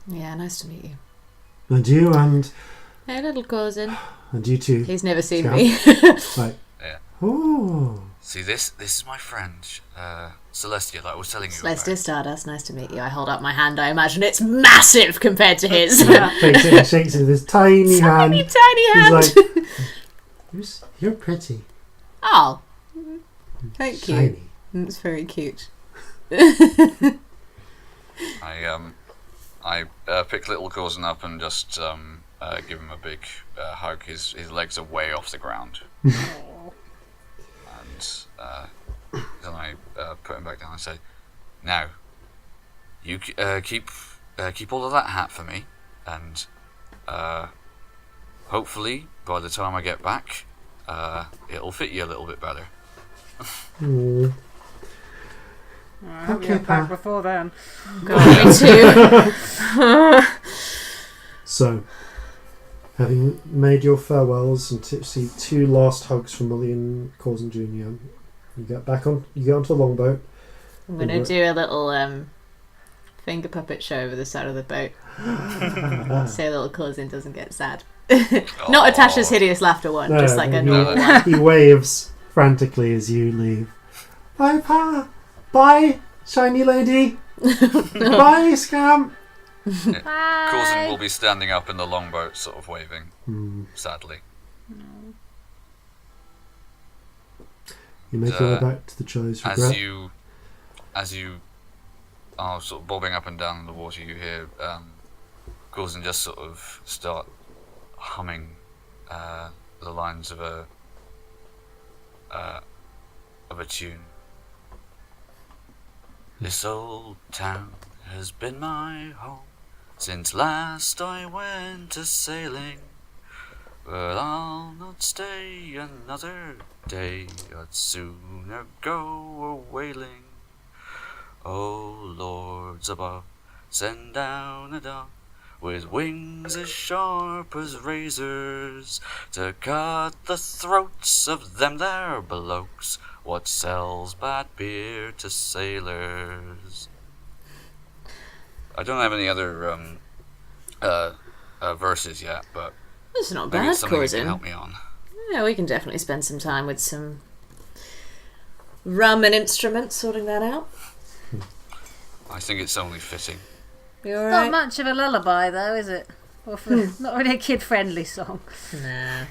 S3: Yeah, nice to meet you.
S1: And you and...
S3: Hey, little Corzin.
S1: And you too.
S3: He's never seen
S1: Scamp.
S3: me.
S1: Right.
S4: Yeah.
S1: Oh.
S4: See, this is my friend, Celestia, that I was telling you
S3: Celestia
S4: about.
S3: Stardust, nice to meet you. I hold up my hand. I imagine it's massive compared to his.
S1: He shakes it with his tiny hand.
S3: Tiny hand.
S1: He's like, you're pretty.
S3: Oh, thank
S1: Shiny.
S3: you. It's very cute.
S4: I pick little Corzin up and just give him a big hug. His legs are way off the ground. And then I put him back down and say, "Now, you keep all of that hat for me, and hopefully by the time I get back, it'll fit you a little bit better."
S2: I hope you get back before then.
S3: God, me too.
S1: So, having made your farewells and see 2 last hugs from Molly and Corzin Jr., you get onto the longboat.
S3: I'm going to do a little finger puppet show over the side of the boat. So little Corzin doesn't get sad. Not Atasha's hideous laughter one, just like a normal one.
S1: He waves frantically as you leave. Bye, Pa. Bye, shiny lady. Bye, Scamp.
S4: Yeah. Corzin will be standing up in the longboat, sort of waving, sadly.
S1: You make your way back to the Chai's Regret.
S4: As you are sort of bobbing up and down in the water, you hear Corzin just sort of start humming the lines of a tune. This old town has been my home since last I went a sailing, but I'll not stay another day, I'd sooner go a whaling. Oh lords above, send down a dove with wings as sharp as razors to cut the throats of them there blokes what sells bad beer to sailors. I don't have any other verses yet, but
S3: That's not
S4: maybe
S3: bad,
S4: it's something you
S3: Corzin.
S4: can help me on.
S3: Yeah, we can definitely spend some time with some rum and instruments sorting that out.
S4: I think it's only fitting.
S3: You
S6: Not
S3: alright?
S6: much of a lullaby, though, is it? Or not really a kid-friendly song.
S3: Nah.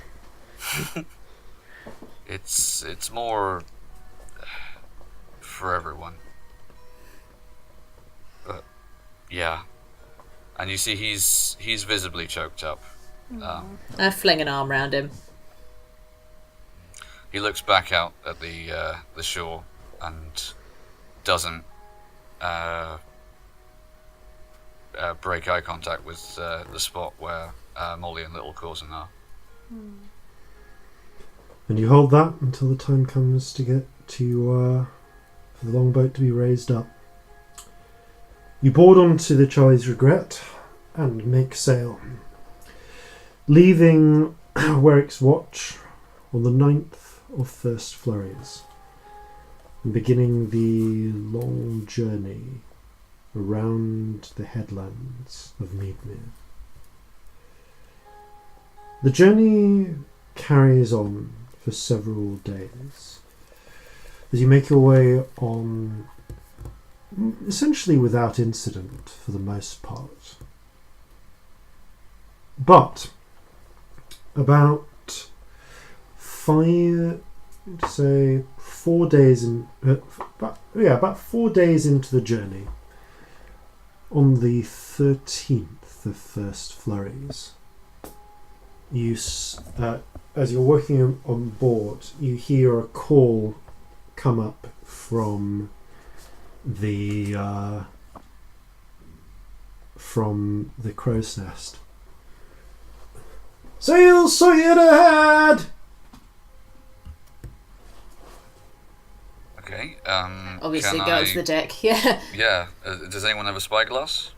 S4: It's more for everyone. But yeah, and you see he's visibly choked up.
S3: I fling an arm round him.
S4: He looks back out at the shore and doesn't break eye contact with the spot where Molly and little Corzin are.
S1: And you hold that until the time comes to get to for the longboat to be raised up. You board onto the Charlie's Regret and make sail, leaving Warwick's Watch on the 9th of First Flurries, and beginning the long journey around the headlands of Meadmere. The journey carries on for several days as you make your way on essentially without incident for the most part. But about 4 days about 4 days into the journey, on the 13th of First Flurries, you as you're working on board, you hear a call come up from the crow's nest. Sail sight ahead!
S4: Okay.
S3: Obviously,
S4: can
S3: go to the deck. Yeah.
S4: Yeah. Does anyone have a spyglass?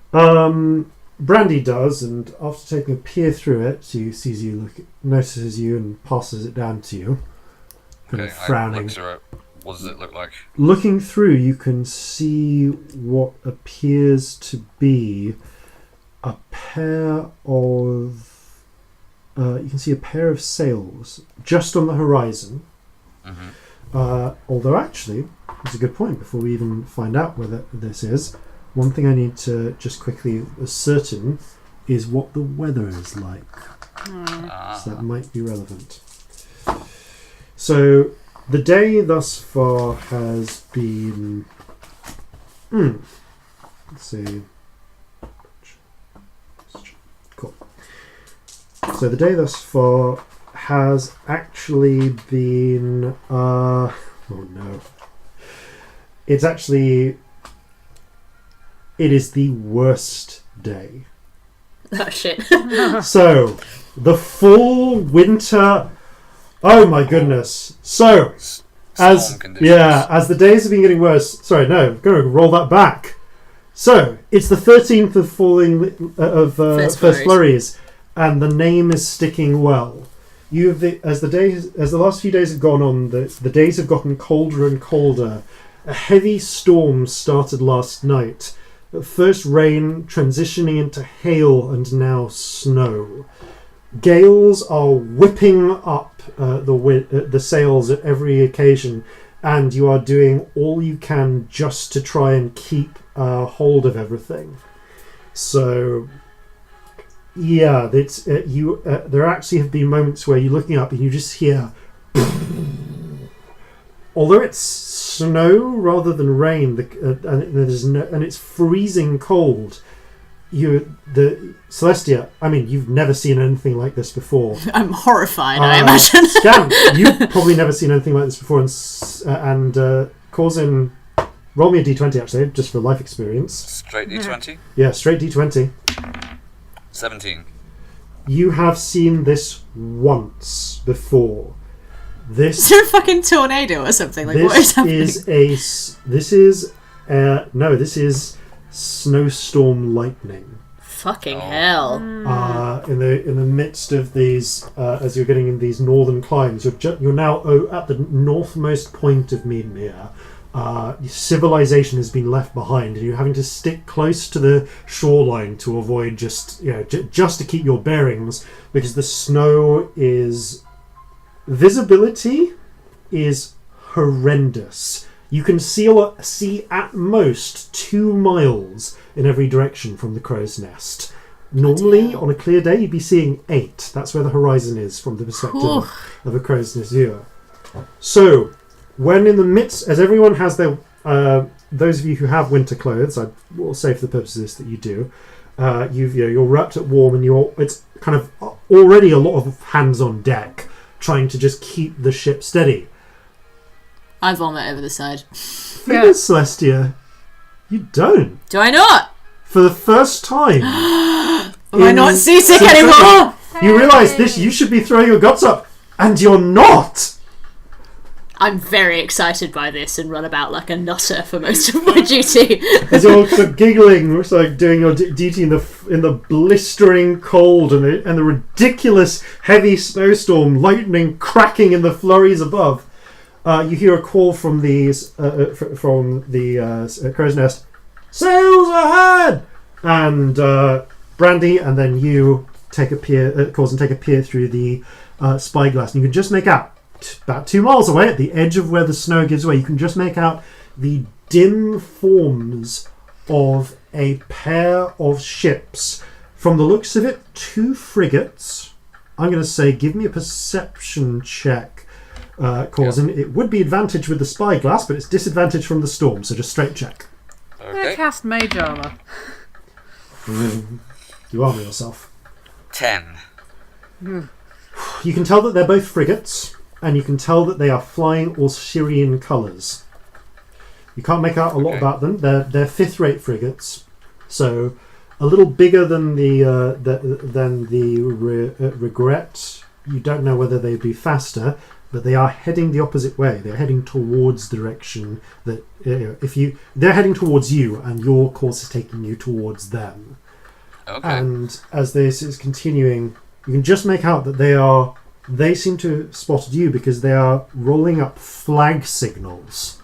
S1: Brandy does, and after taking a peer through it, she sees you, notices you, and passes it down to you. Kind of frowning.
S4: I look through it. What does it look like?
S1: Looking through, you can see what appears to be a pair of. You can see a pair of sails just on the horizon.
S4: Mm-hmm.
S1: Although, actually, it's a good point. Before we even find out whether this is, one thing I need to just quickly ascertain is what the weather is like. So that might be relevant. So the day thus far has been. Let's see. Cool. So the day thus far has actually been. Oh no. It's actually. It is the worst day.
S3: Oh shit.
S1: So, the full winter. Oh my goodness. So, as the days have been getting worse. Sorry, no, I'm going to roll that back. So, it's the 13th of First Flurries, and the name is sticking well. As the last few days have gone on, the days have gotten colder and colder. A heavy storm started last night. At first rain, transitioning into hail, and now snow. Gales are whipping up the sails at every occasion, and you are doing all you can just to try and keep hold of everything. So, yeah, there actually have been moments where you're looking up and you just hear. Although it's snow rather than rain, and it's freezing cold. Celestia, I mean, you've never seen anything like this before.
S3: I'm horrified, I imagine.
S1: Scamp, you've probably never seen anything like this before, and Corzin, roll me a d20 actually, just for life experience.
S4: Straight d20?
S1: Yeah, straight d20.
S4: 17.
S1: You have seen this once before.
S3: Is there a fucking tornado or something? Like, what is happening?
S1: This is snowstorm lightning.
S3: Fucking hell!
S1: In the midst of these, as you're getting in these northern climes, you're now at the northmost point of Meadmere, civilization has been left behind, and you're having to stick close to the shoreline to avoid just to keep your bearings, because the snow is visibility is horrendous. You can see at most 2 miles in every direction from the crow's nest. Normally, on a clear day, you'd be seeing 8. That's where the horizon is from the perspective of a crow's nest viewer. So, when in the midst, as everyone has their, those of you who have winter clothes, I will say for the purposes of this that you do, you're wrapped at warm, and it's kind of already a lot of hands on deck trying to just keep the ship steady.
S3: I vomit over the side.
S1: Celestia, you don't.
S3: Do I not?
S1: For the first time.
S3: Am I not seasick anymore?
S1: You realise this, you should be throwing your guts up, and you're not.
S3: I'm very excited by this and run about like a nutter for most of my duty.
S1: As you're sort of giggling, it's like doing your duty in the blistering cold and the ridiculous heavy snowstorm, lightning cracking in the flurries above. You hear a call from the crow's nest. Sails ahead! And Brandy, and then you Corzin take a peer through the spyglass, and you can just make out about 2 miles away, at the edge of where the snow gives way, you can just make out the dim forms of a pair of ships. From the looks of it, 2 frigates. I'm going to say, give me a perception check, Corzin. It would be advantage with the spyglass, but it's disadvantage from the storm, so just straight check.
S2: Okay. Cast mage armor.
S1: You armour yourself.
S4: 10.
S1: You can tell that they're both frigates, and you can tell that they are flying Osirian colours. You can't make out a lot about them. They're 5th-rate frigates, so a little bigger than the Regret. You don't know whether they'd be faster, but they are heading the opposite way. They're heading towards the direction that they're heading towards you, and your course is taking you towards them.
S4: Okay.
S1: And as this is continuing, you can just make out that they seem to have spotted you because they are rolling up flag signals.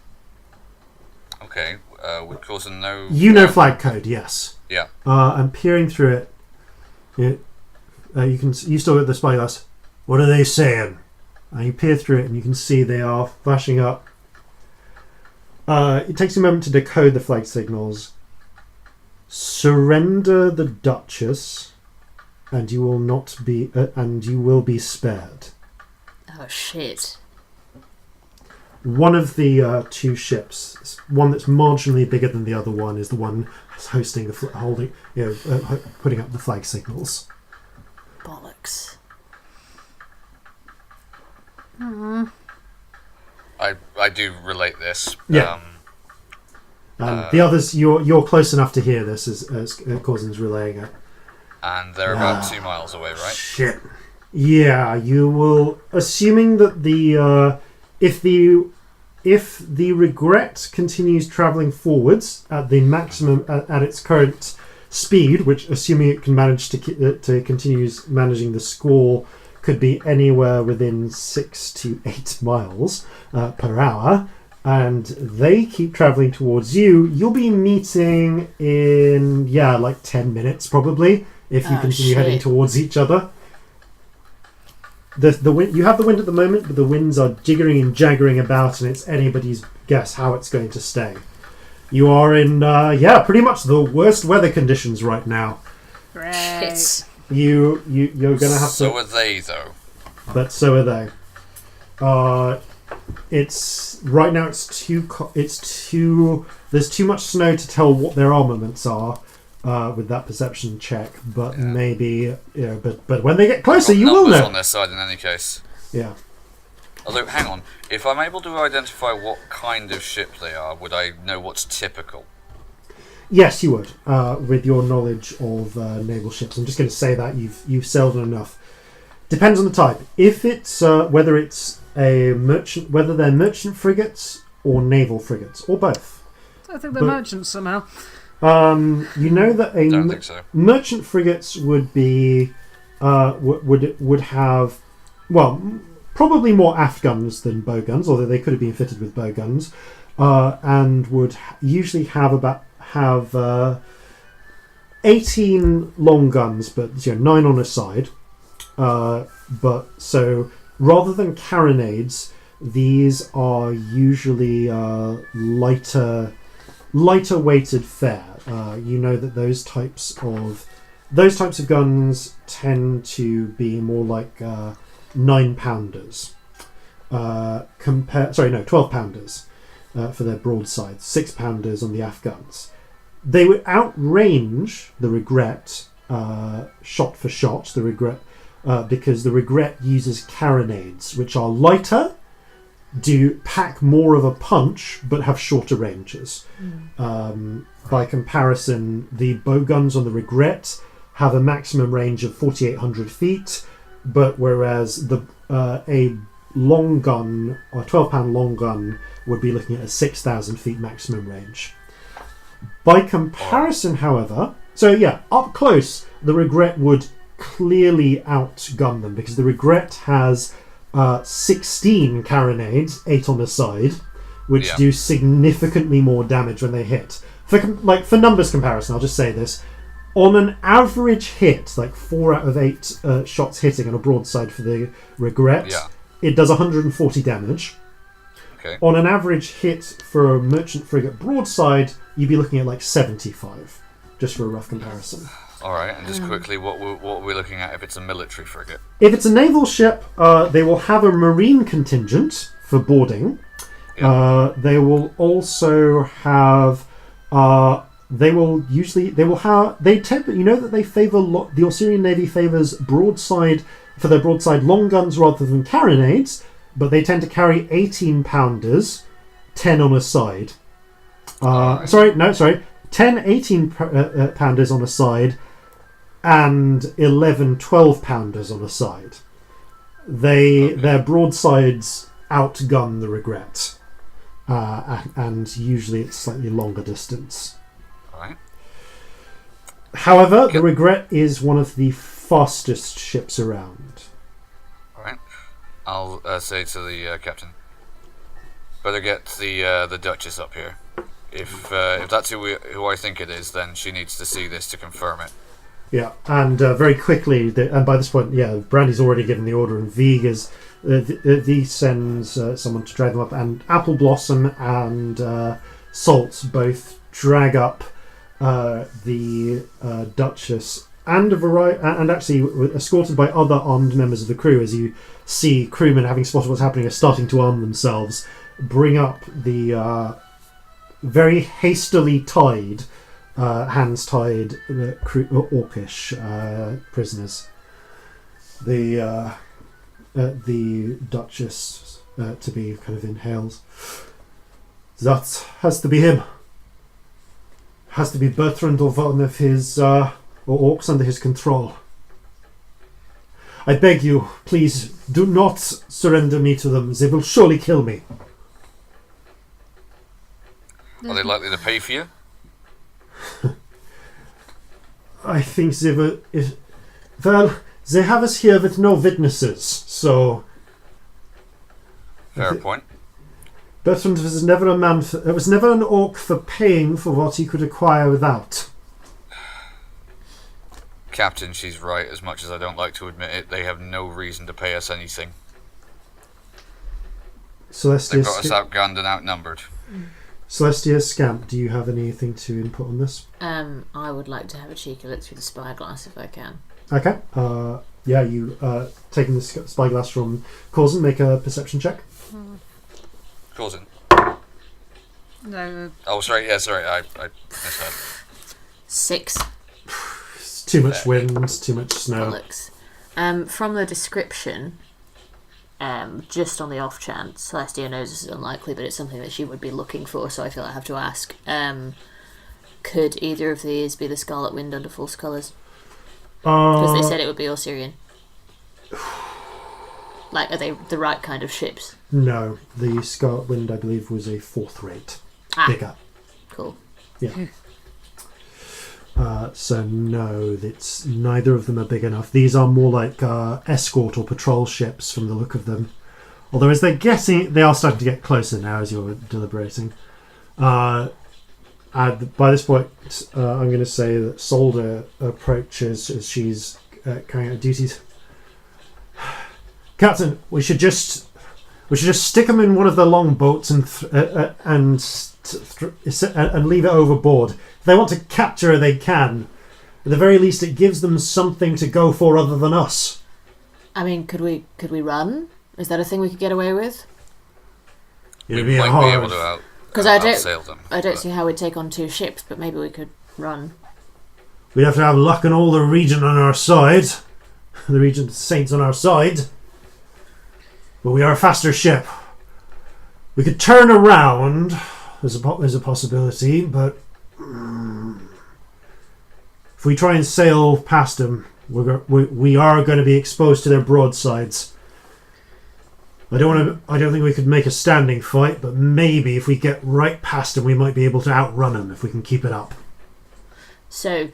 S4: Okay. Would Corzin know?
S1: You know flag code, yes.
S4: Yeah.
S1: And peering through it, you still get the spyglass. What are they saying? And you peer through it, and you can see they are flashing up. It takes a moment to decode the flag signals. Surrender the Duchess, and you will not be, and you will be spared.
S3: Oh shit!
S1: One of the 2 ships, one that's marginally bigger than the other one, is the one hosting putting up the flag signals.
S3: Bollocks.
S4: I do relate this.
S1: Yeah. The others, you're close enough to hear this as Corzin's relaying it.
S4: And they're about 2 miles away, right?
S1: Shit. Yeah, you will, assuming that if the Regret continues travelling forwards at the maximum at its current speed, which, assuming it can manage to continue managing the squall, could be anywhere within 6 to 8 miles per hour, and they keep travelling towards you, you'll be meeting in like 10 minutes probably, if you continue heading towards each other. The wind, you have the wind at the moment, but the winds are jiggering and jaggering about, and it's anybody's guess how it's going to stay. You are in pretty much the worst weather conditions right now.
S6: Great.
S1: You're going to have to.
S4: So are they, though.
S1: But so are they. It's right now. It's too. There's too much snow to tell what their armaments are with that perception check. But maybe, But when they get closer, you will know.
S4: On their side, in any case.
S1: Yeah.
S4: Although, hang on. If I'm able to identify what kind of ship they are, would I know what's typical?
S1: Yes, you would, with your knowledge of naval ships. I'm just going to say that you've sailed on enough. Depends on the type. If it's whether it's a merchant, whether they're merchant frigates or naval frigates, or both.
S2: I think they're merchants somehow.
S1: You know that
S4: Don't think so.
S1: Merchant frigates would be would have probably more aft guns than bow guns, although they could have been fitted with bow guns. and would usually have 18 long guns, but 9 on a side. But so rather than carronades, these are usually lighter weighted fare. You know that those types of guns tend to be more like 9-pounders. 12-pounders for their broadsides, 6-pounders on the Afghans. They would outrange the Regret shot for shot. The Regret because the Regret uses carronades, which are lighter, do pack more of a punch, but have shorter ranges. By comparison, the bow guns on the Regret have a maximum range of 4,800 feet, but whereas a long gun, or a 12-pound long gun, would be looking at a 6,000 feet maximum range. By comparison, however, up close, the Regret would clearly outgun them, because the Regret has 16 carronades, 8 on a side, which do significantly more damage when they hit. For numbers comparison, I'll just say this. On an average hit, like 4 out of 8 shots hitting on a broadside for the Regret, it does 140 damage.
S4: Okay.
S1: On an average hit for a merchant frigate broadside, you'd be looking at like 75, just for a rough comparison.
S4: Alright, and just quickly, what are we looking at if it's a military frigate?
S1: If it's a naval ship, they will have a marine contingent for boarding. They will also have... the Osirian Navy favours broadside for their broadside long guns rather than carronades, but they tend to carry 18-pounders, 10 on a side. 10 18-pounders on a side, and 11 12-pounders on a side. Their broadsides outgun the Regret, and usually it's slightly longer distance.
S4: Right.
S1: However, the Regret is one of the fastest ships around.
S4: Alright. I'll say to the captain, better get the Duchess up here. If that's who I think it is, then she needs to see this to confirm it.
S1: Yeah, and very quickly, and by this point, Brandy's already given the order, and V sends someone to drag them up, and Apple Blossom and Salt both drag up the Duchess, and actually escorted by other armed members of the crew, as you see crewmen, having spotted what's happening, are starting to arm themselves, bring up the very hastily tied, hands-tied Orcish prisoners. The Duchess to be kind of inhales. That has to be him. Has to be Bertrand or one of his or orcs under his control. I beg you, please do not surrender me to them. They will surely kill me.
S4: Are they likely to pay for you?
S1: I think they were... Well, they have us here with no witnesses, so...
S4: Fair point.
S1: Bertrand was never a man for... It was never an orc for paying for what he could acquire without.
S4: Captain, she's right. As much as I don't like to admit it, they have no reason to pay us anything.
S1: Celestia
S4: They've got us outgunned and outnumbered.
S1: Celestia, Scamp, do you have anything to input on this?
S3: I would like to have a cheeky look through the spyglass if I can.
S1: Okay. You taking the spyglass from Corzin, make a perception check.
S4: Corzin.
S2: No.
S4: Oh, sorry. Yeah, sorry. I misheard.
S3: 6.
S1: It's too much wind, too much snow.
S3: Bollocks. From the description, just on the off chance, Celestia knows this is unlikely, but it's something that she would be looking for, so I feel I have to ask. Could either of these be the Scarlet Wind under false colours? Because they said it would be Osirian. Like, are they the right kind of ships?
S1: No, the Scarlet Wind, I believe, was a 4th rate. Bigger.
S3: Cool.
S1: Yeah. So no, it's neither of them are big enough. These are more like escort or patrol ships from the look of them. Although as they are starting to get closer now as you're deliberating. And by this point, I'm going to say that Solder approaches as she's carrying out duties. Captain, we should just stick them in one of the longboats and leave it overboard. If they want to capture her, they can. At the very least, it gives them something to go for other than us.
S3: I mean, could we run? Is that a thing we could get away with?
S1: It'd
S4: We
S1: be
S4: might
S1: hard.
S4: be able to
S3: Because
S4: outsail them.
S3: I don't see how we'd take on 2 ships, but maybe we could run.
S1: We'd have to have luck and all the region on our side. The region saints on our side. But we are a faster ship. We could turn around. There's a possibility, but if we try and sail past them, we are going to be exposed to their broadsides. I don't think we could make a standing fight, but maybe if we get right past them, we might be able to outrun them if we can keep it up.
S3: So,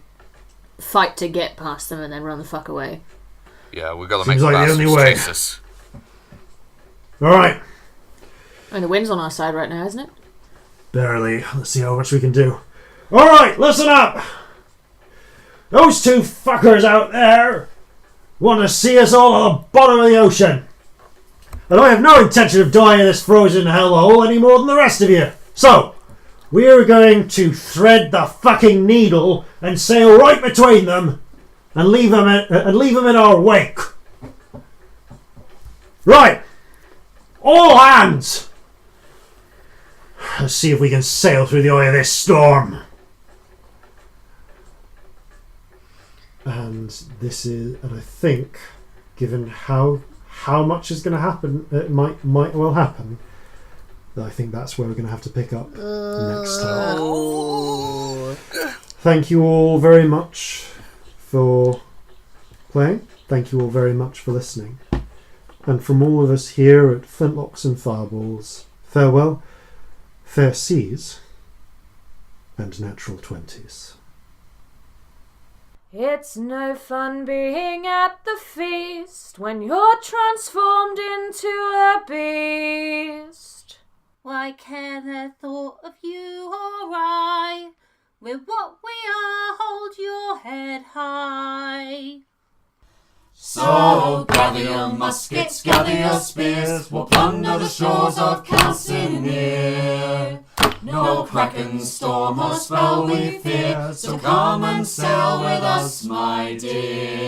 S3: fight to get past them and then run the fuck away.
S4: Yeah, we've got to
S1: Seems
S4: make
S1: like the
S4: bastards
S1: only way.
S4: chase us.
S1: Alright.
S3: I mean, the wind's on our side right now, isn't it?
S1: Barely. Let's see how much we can do. Alright, listen up! Those 2 fuckers out there want to see us all at the bottom of the ocean. And I have no intention of dying in this frozen hellhole any more than the rest of you. So, we're going to thread the fucking needle and sail right between them and leave them in our wake. Right. All hands. Let's see if we can sail through the eye of this storm. And I think, given how much is going to happen, it might well happen. I think that's where we're going to have to pick up next time. Thank you all very much for playing. Thank you all very much for listening. And from all of us here at Flintlocks and Fireballs, farewell, fair seas, and natural 20s.
S11: It's no fun being at the feast when you're transformed into a beast.
S6: Why care their thought of you or I? With what we are, hold your head high.
S5: So gather your muskets, gather your spears, we'll plunder the shores of Calcinea. No kraken, storm or spell we fear, so come and sail with us, my dear.